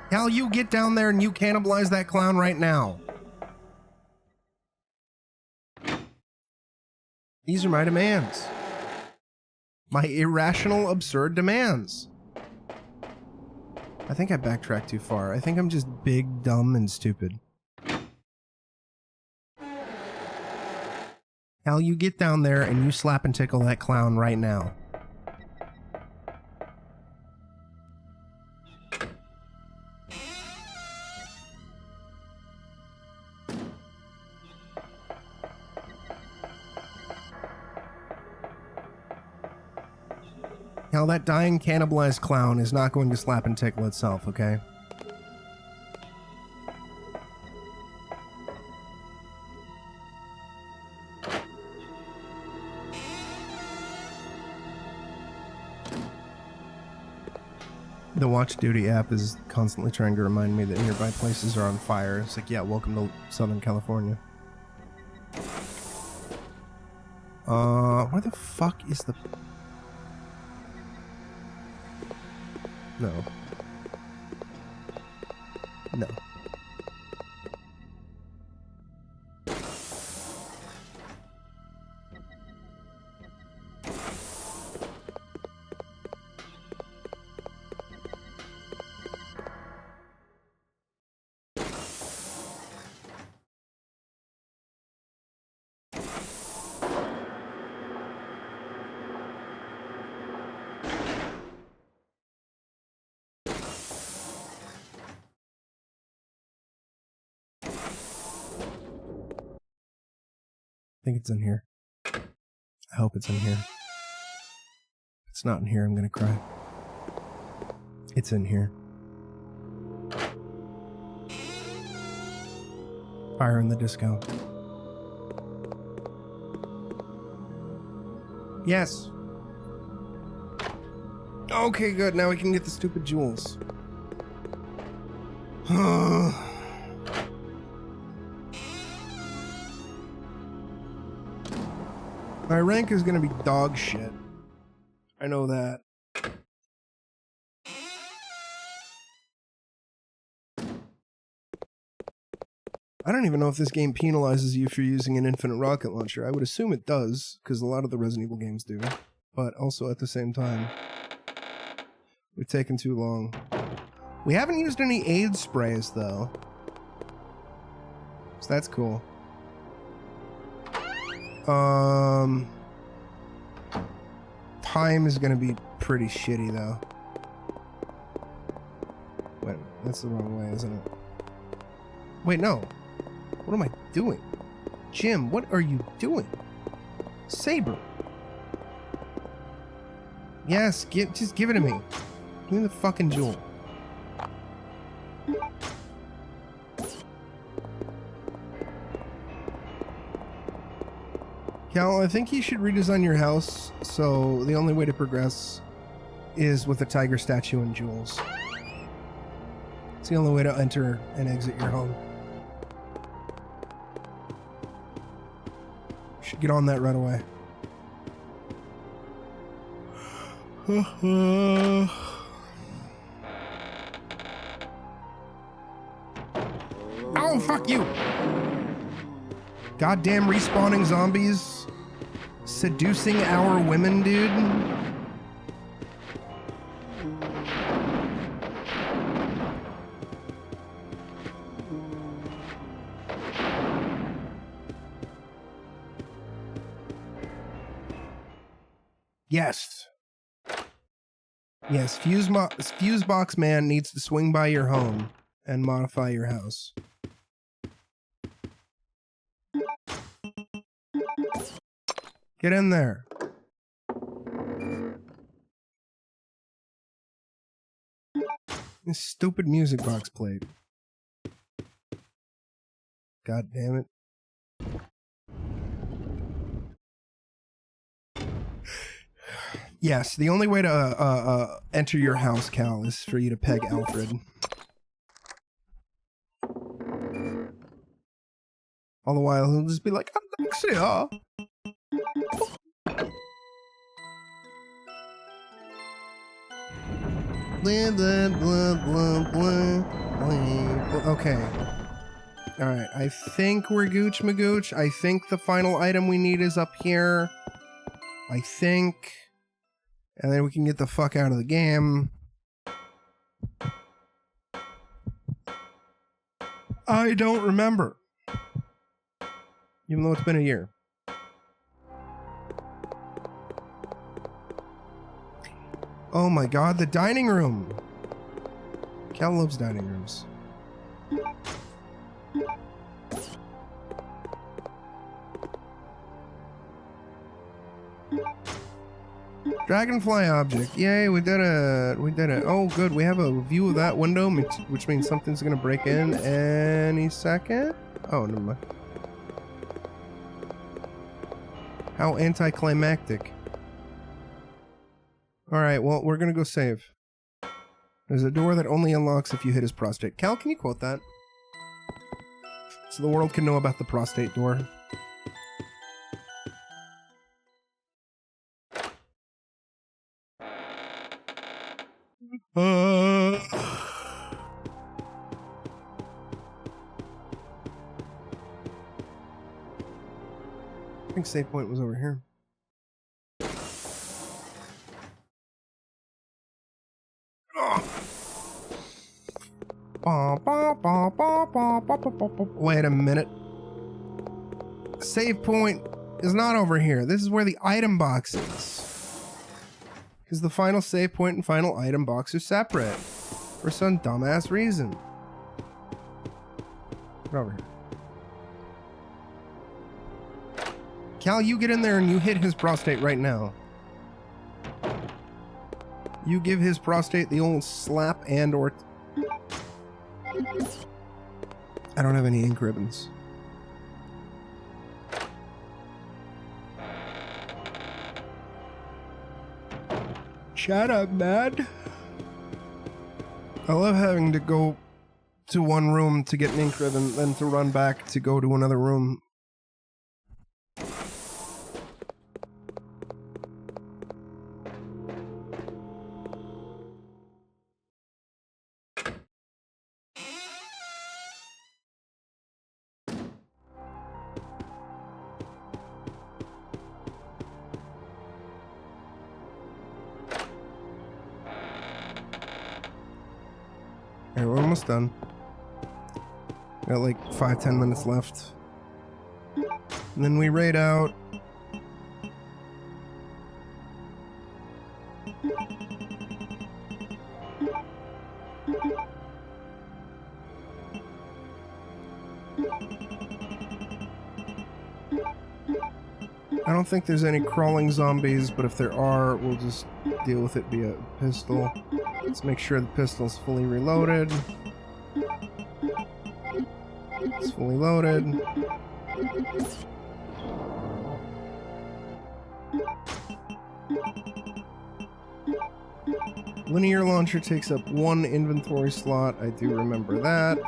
Cal, you get down there and you cannibalize that clown right now. These are my demands. My irrational, absurd demands. I think I backtracked too far. I think I'm just big, dumb, and stupid. Cal, you get down there and you slap and tickle that clown right now. Now that dying cannibalized clown is not going to slap and tickle itself, okay? The Watch Duty app is constantly trying to remind me that nearby places are on fire. It's like, yeah, welcome to Southern California. Where the fuck is the... No. No. think it's in here. I hope it's in here. If it's not in here, I'm gonna cry. It's in here. Fire in the disco. Yes. Okay, good. Now we can get the stupid jewels. My rank is gonna be dog shit. I know that. I don't even know if this game penalizes you for using an infinite rocket launcher. I would assume it does, because a lot of the Resident Evil games do. But also at the same time, we've taken too long. We haven't used any aid sprays, though. So that's cool. Time is going to be pretty shitty, though. Wait, that's the wrong way, isn't it? Wait, no. What am I doing? Jim, what are you doing? Saber. Yes, just give it to me. Give me the fucking jewel. Cal, I think you should redesign your house so the only way to progress is with a tiger statue and jewels. It's the only way to enter and exit your home. Should get on that right away. Oh, fuck you! Goddamn respawning zombies seducing our women, dude. Yes. Yes, Fusebox Man needs to swing by your home and modify your house. Get in there. This stupid music box played. God damn it. Yes, the only way to enter your house, Cal, is for you to peg Alfred. All the while, he'll just be like, Alexia! Blah, blah, blah, blah, blah. Okay. Alright, I think we're Gooch Magooch. I think the final item we need is up here. I think... And then we can get the fuck out of the game. I don't remember. Even though it's been a year. Oh my god, the dining room! Cal loves dining rooms. Dragonfly object. Yay, we did it. We did it. Oh, good. We have a view of that window, which means something's gonna break in any second. Oh, never mind. How anticlimactic. Alright, well, we're gonna go save. There's a door that only unlocks if you hit his prostate. Cal, can you quote that? So the world can know about the prostate door. I think save point was over here. Wait a minute. Save point is not over here. This is where the item box is. Because the final save point and final item box are separate. For some dumbass reason. Get over here. Cal, you get in there and you hit his prostate right now. You give his prostate the old slap and or... I don't have any ink ribbons. Shut up, man. I love having to go to one room to get an ink ribbon, then to run back to go to another room. Alright, we're almost done. Got like 5-10 minutes left. And then we raid out. I don't think there's any crawling zombies, but if there are, we'll just deal with it via pistol. Let's make sure the pistol's fully reloaded. It's fully loaded. Linear launcher takes up 1 inventory slot. I do remember that.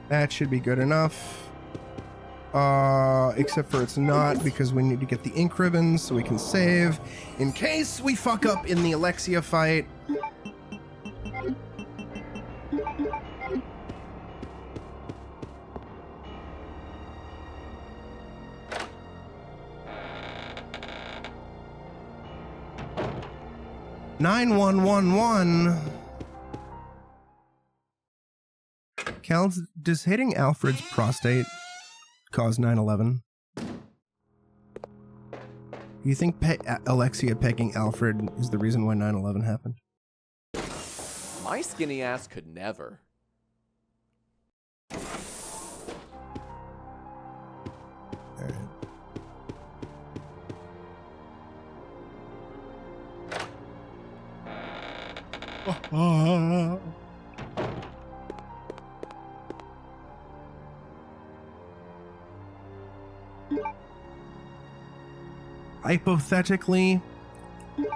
That should be good enough. Except for it's not, because we need to get the ink ribbons so we can save in case we fuck up in the Alexia fight. "9111. Cal, does hitting Alfred's prostate cause 9/11? You think Alexia pegging Alfred is the reason why 9/11 happened?
My skinny ass could never.
Alright. Hypothetically,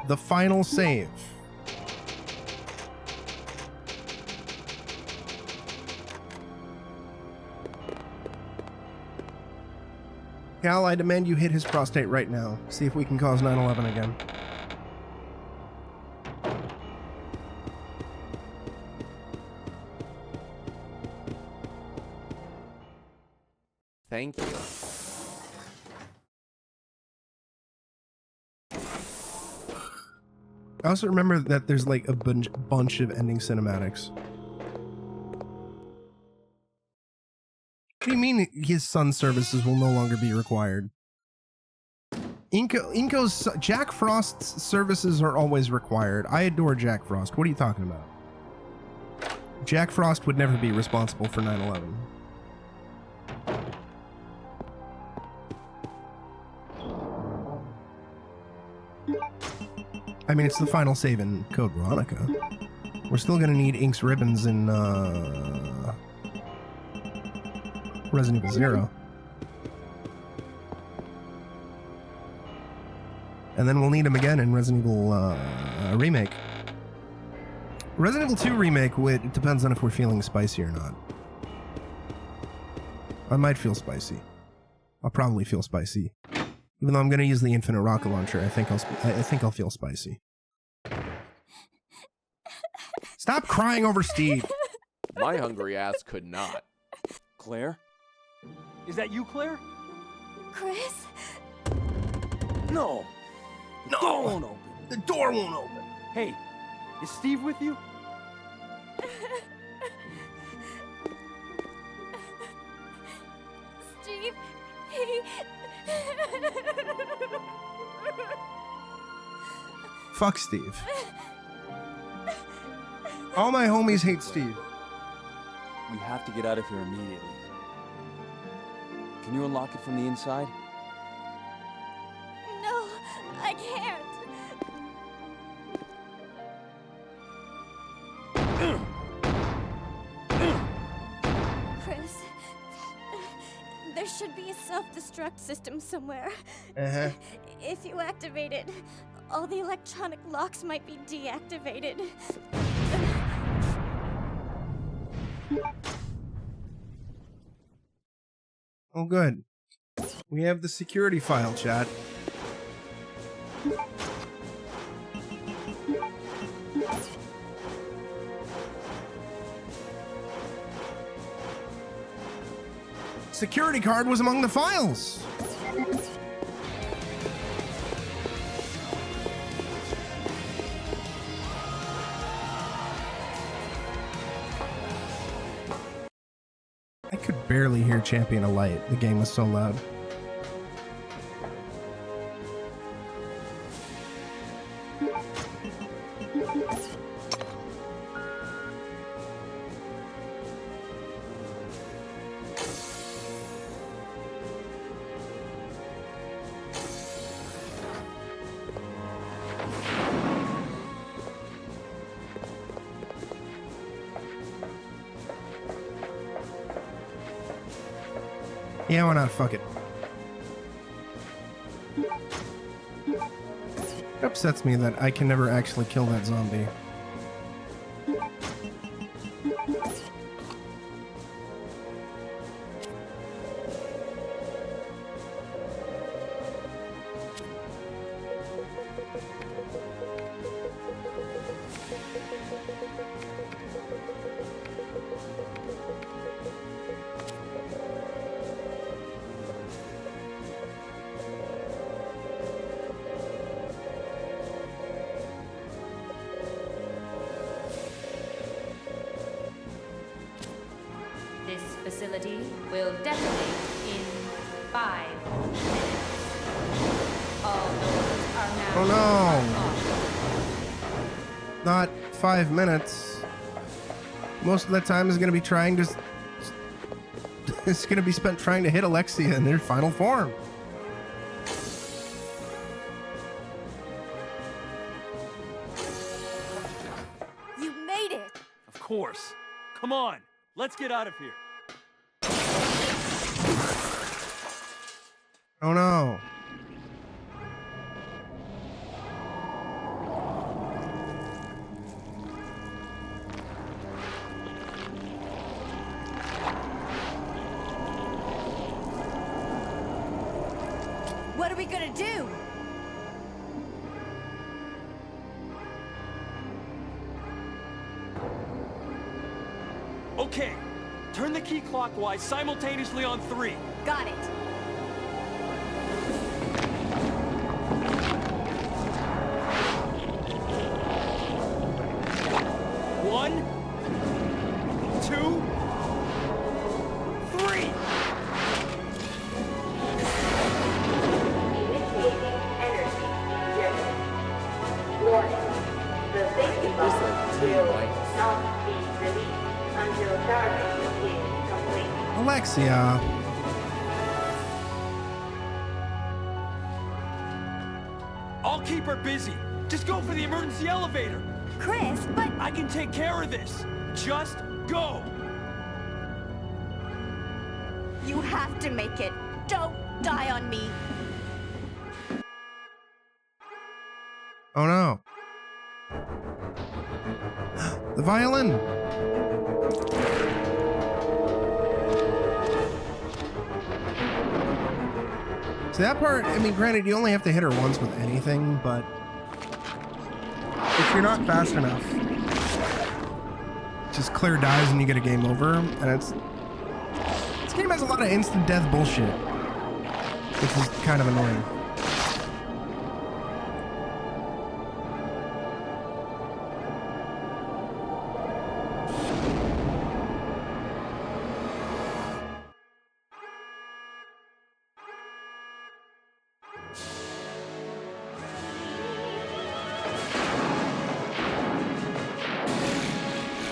the final save. Cal, I demand you hit his prostate right now. See if we can cause 9/11 again.
Thank you.
I also remember that there's like a bunch of ending cinematics. What do you mean his son's services will no longer be required? Inko's Jack Frost's services are always required. I adore Jack Frost. What are you talking about? Jack Frost would never be responsible for 9/11. I mean, it's the final save in Code Veronica. We're still gonna need Ink's ribbons in Resident Evil 0. And then we'll need them again in Resident Evil Remake. Resident Evil 2 Remake, it depends on if we're feeling spicy or not. I might feel spicy. I'll probably feel spicy. Even though I'm gonna use the infinite rocket launcher, I think I'll feel spicy. Stop crying over Steve.
My hungry ass could not.
Claire? Is that you, Claire?
Chris?
No. The door won't open.
The door won't open.
Hey, is Steve with you?
Steve, he...
Fuck Steve. All my homies hate Steve.
We have to get out of here immediately. Can you unlock it from the inside?
No, I can't. Chris, there should be a self-destruct system somewhere.
Uh-huh.
If you activate it, all the electronic locks might be deactivated.
Oh, good. We have the security file, chat. Security card was among the files. I could barely hear Champion of Light. The game was so loud. Yeah, why not? Fuck it. It upsets me that I can never actually kill that zombie.
This facility will detonate in 5 minutes. All doors are now
Oh no! Not 5 minutes. Most of the time is going to be trying to... It's going to be spent trying to hit Alexia in their final form.
You made it!
Of course. Come on, let's get out of here.
Oh no.
What are we gonna do?
Okay, turn the key clockwise simultaneously on 3.
Got it.
One, 2, 3.
Warning. The safety box will not be released until charging is complete.
Alexia.
I'll keep her busy. Just go for the emergency elevator.
Chris, but...
I can take care of this. Just go.
You have to make it. Don't die on me.
Oh no. The violin. See, that part, I mean, granted, you only have to hit her once with anything, but if you're not fast enough, just Claire dies and you get a game over, and this game has a lot of instant death bullshit, which is kind of annoying.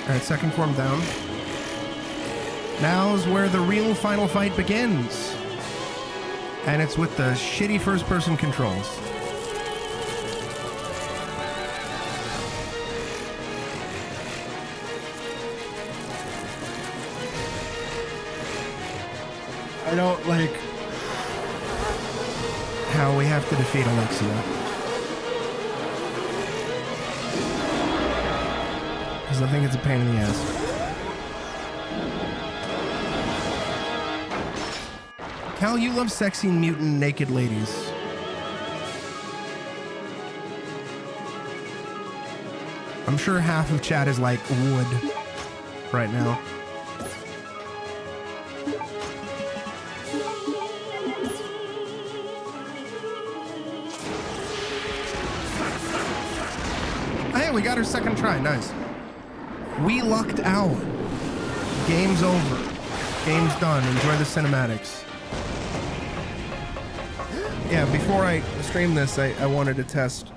Alright, second form down. Now's where the real final fight begins. And it's with the shitty first-person controls. I don't like how we have to defeat Alexia. Because I think it's a pain in the ass. Cal, you love sexy mutant naked ladies. I'm sure half of chat is like wood right now. Hey, we got her second try. Nice. We lucked out. Game's over. Game's done. Enjoy the cinematics. Yeah, before I stream this, I wanted to test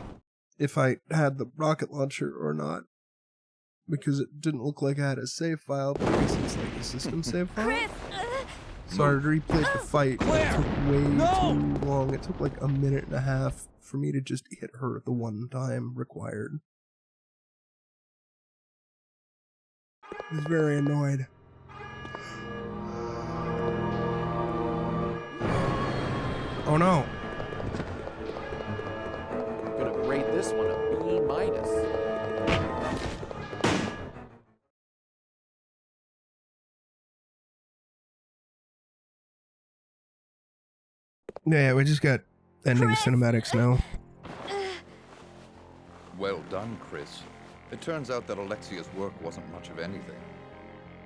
if I had the rocket launcher or not. Because it didn't look like I had a save file, but I guess it's like a system save file. So I replayed the fight. It took way too long. It took like a minute and a half for me to just hit her the one time required. I was very annoyed. Oh no.
I'm gonna rate this one a B-.
Yeah, we just got ending cinematics now.
Well done, Chris. It turns out that Alexia's work wasn't much of anything.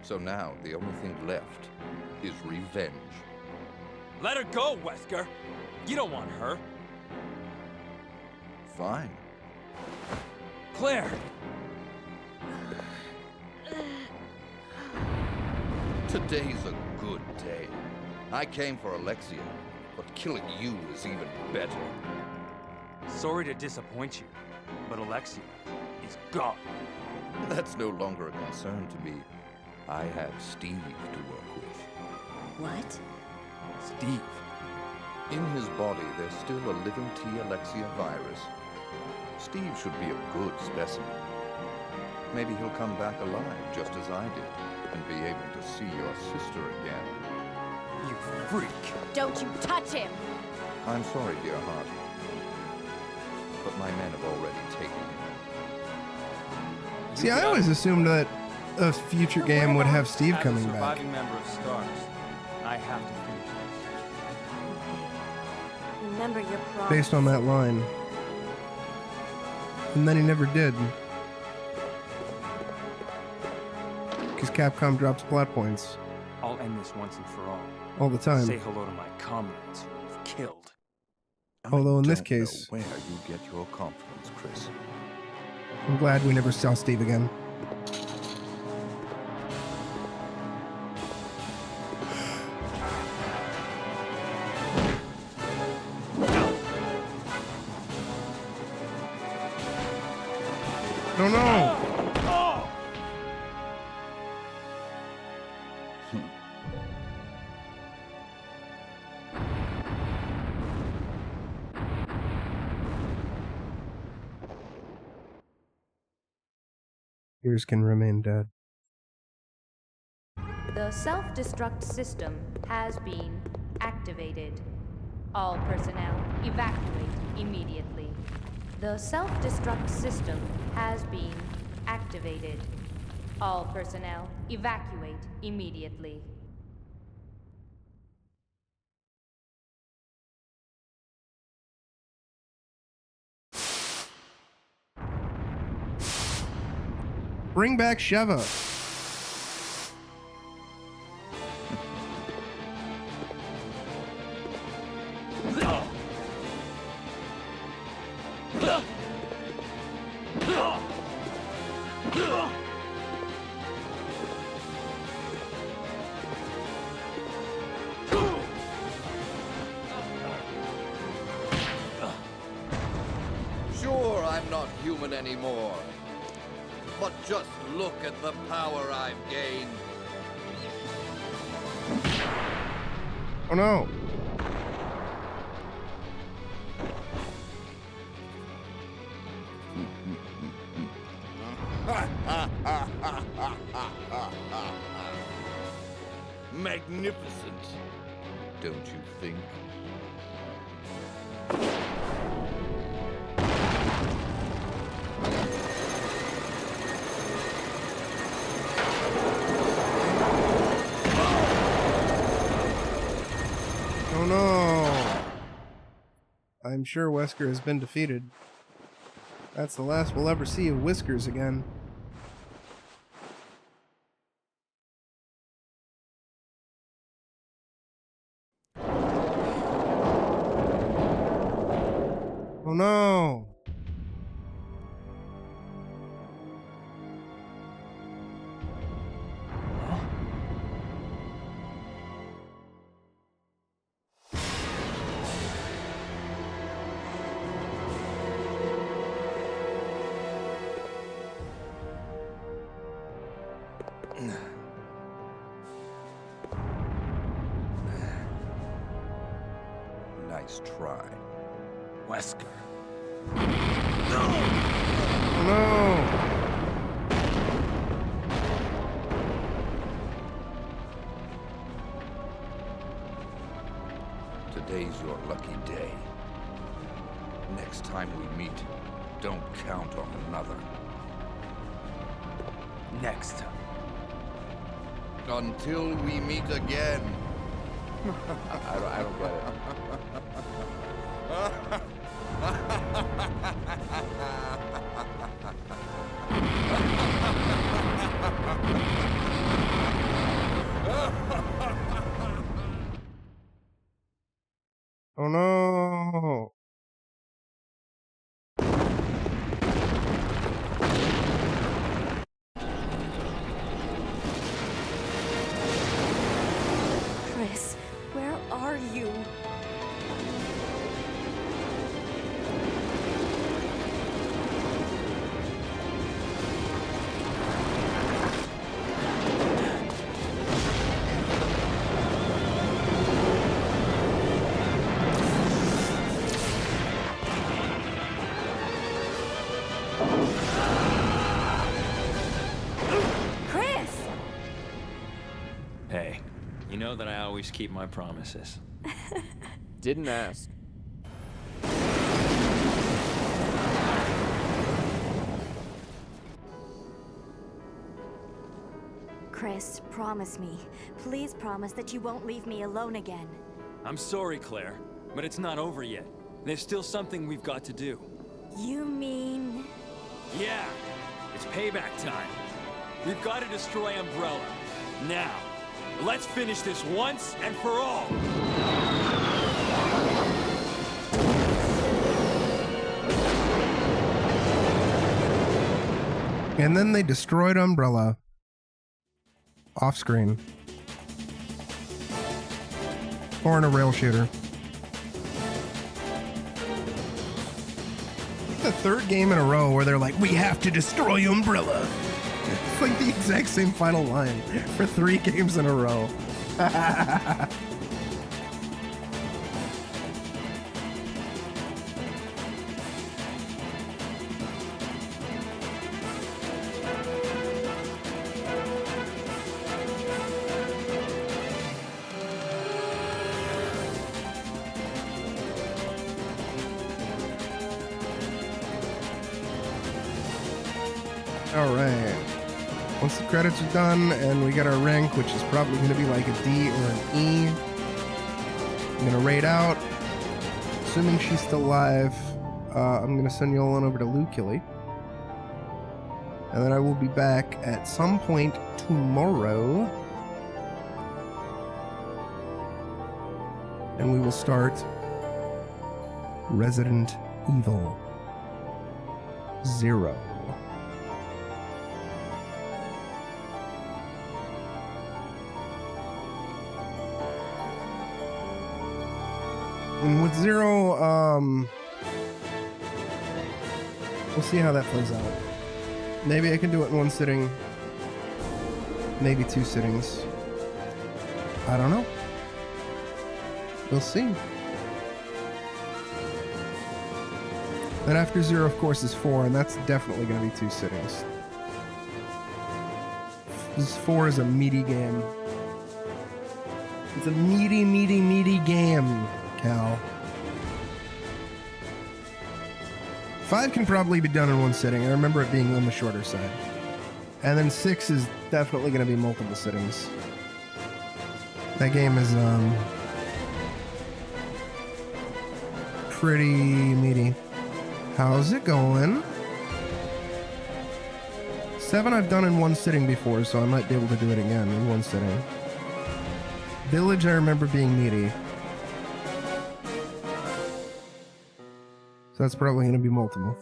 So now, the only thing left is revenge.
Let her go, Wesker. You don't want her.
Fine.
Claire!
Today's a good day. I came for Alexia, but killing you is even better.
Sorry to disappoint you, but Alexia is gone.
That's no longer a concern to me. I have Steve to work with.
What?
Steve. In his body, there's still a living T. Alexia virus. Steve should be a good specimen. Maybe he'll come back alive, just as I did, and be able to see your sister again.
You freak!
Don't you touch him!
I'm sorry, dear heart. But my men have already taken him.
See, I always assumed that a future game would have Steve coming back.
Surviving member of Stars. I have to finish this.
Remember your promise.
Based on that line. And then he never did. Because Capcom drops plot points.
I'll end this once and for all.
All the time.
Say hello to my comrades who you've killed.
Although in this case,
where you get your confidence, Chris.
I'm glad we never saw Steve again. No, no! Yours can remain dead.
The self-destruct system has been activated. All personnel evacuate immediately. The self-destruct system has been activated. All personnel evacuate immediately.
Bring back Sheva.
Sure, I'm not human anymore. but just look at the power I've gained.
Oh no!
Magnificent, don't you think?
Oh no! I'm sure Wesker has been defeated. That's the last we'll ever see of Whiskers again. Oh no!
Nice try.
Wesker.
Oh no!
Today's your lucky day. Next time we meet, don't count on another.
Next time.
Until we meet again.
I don't get it.
Oh no!
Chris, where are you?
Hey, you know that I always keep my promises.
Didn't ask.
Chris, promise me. Please promise that you won't leave me alone again.
I'm sorry, Claire, but it's not over yet. There's still something we've got to do.
You mean...
Yeah, it's payback time. We've got to destroy Umbrella. Now, let's finish this once and for all.
And then they destroyed Umbrella. Off screen. Or in a rail shooter. The third game in a row where they're like, we have to destroy Umbrella. It's like the exact same final line for 3 games in a row. Alright. Once the credits are done and we get our rank, which is probably going to be like a D or an E, I'm going to raid out. Assuming she's still alive, I'm going to send you all on over to Lukili. And then I will be back at some point tomorrow. And we will start Resident Evil 0. And with 0, we'll see how that plays out. Maybe I can do it in one sitting. Maybe 2 sittings. I don't know. We'll see. Then After Zero, of course, is 4, and that's definitely going to be 2 sittings. This 4 is a meaty game. It's a meaty game, Cal. 5 can probably be done in one sitting. I remember it being on the shorter side. And then 6 is definitely going to be multiple sittings. That game is pretty meaty. How's it going? 7 I've done in one sitting before, so I might be able to do it again in one sitting. Village I remember being meaty. So that's probably going to be multiple.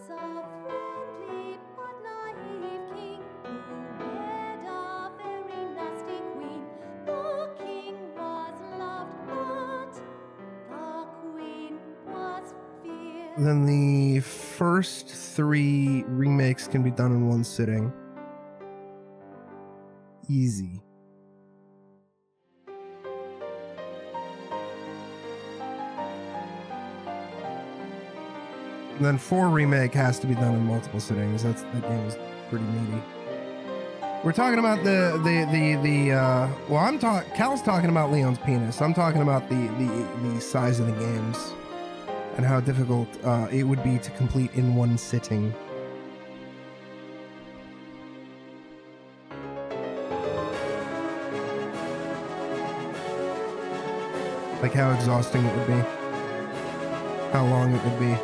Then the first 3 remakes can be done in one sitting. Easy. And then 4 remake has to be done in multiple sittings. That game is pretty meaty. We're talking about Cal's talking about Leon's penis. I'm talking about the size of the games and how difficult it would be to complete in one sitting. Like how exhausting it would be. How long it would be.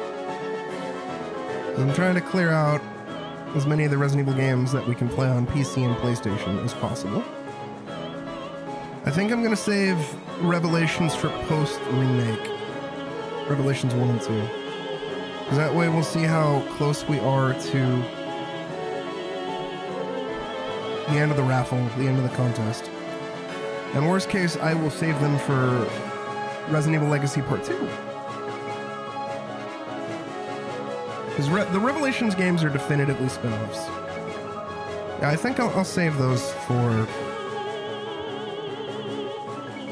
I'm trying to clear out as many of the Resident Evil games that we can play on PC and PlayStation as possible. I think I'm going to save Revelations for post-remake. Revelations 1 and 2. Because that way we'll see how close we are to the end of the raffle, the end of the contest. And worst case, I will save them for Resident Evil Legacy Part 2. Because the Revelations games are definitively spin-offs. Yeah, I think I'll save those for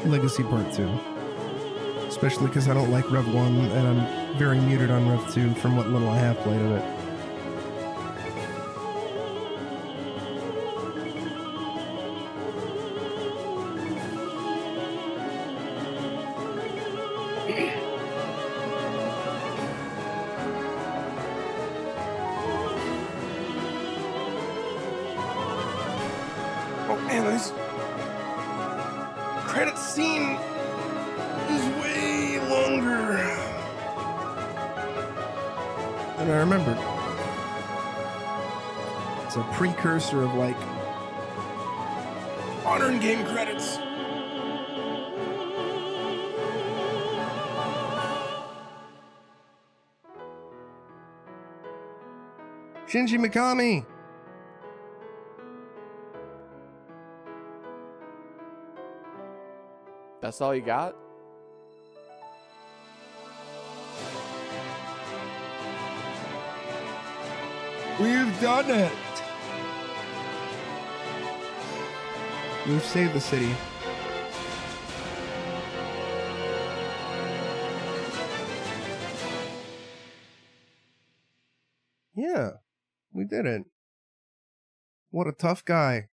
Legacy Part 2. Especially because I don't like Rev 1, and I'm very muted on Rev 2 from what little I have played of it. Oh man, this credit scene is way longer than I remembered. It's a precursor of like modern game credits. Shinji Mikami.
That's all you got?
We've done it! We've saved the city. Yeah, we did it. What a tough guy.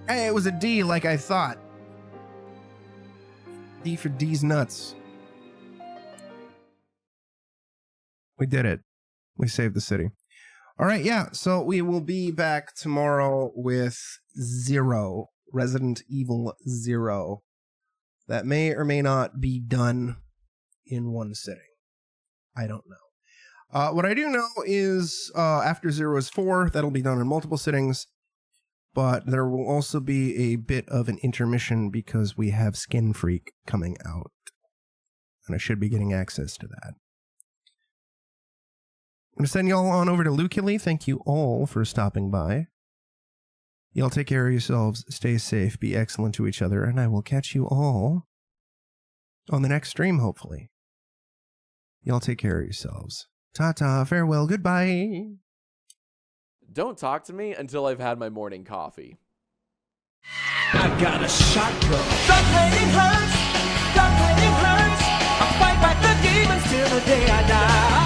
Hey, it was a D like I thought. D for D's nuts. We did it. We saved the city. All right, yeah, so we will be back tomorrow with 0, Resident Evil 0. That may or may not be done in one sitting. I don't know. What I do know is After Zero is 4. That'll be done in multiple sittings. But there will also be a bit of an intermission because we have Skin Freak coming out. And I should be getting access to that. I'm going to send y'all on over to Lukily. Thank you all for stopping by. Y'all take care of yourselves, stay safe, be excellent to each other, and I will catch you all on the next stream, hopefully. Y'all take care of yourselves. Ta-ta, farewell, goodbye.
Don't talk to me until I've had my morning coffee.
I got a shotgun. Dark painting hurts. Dark painting hurts. I fight back the demons till the day I die.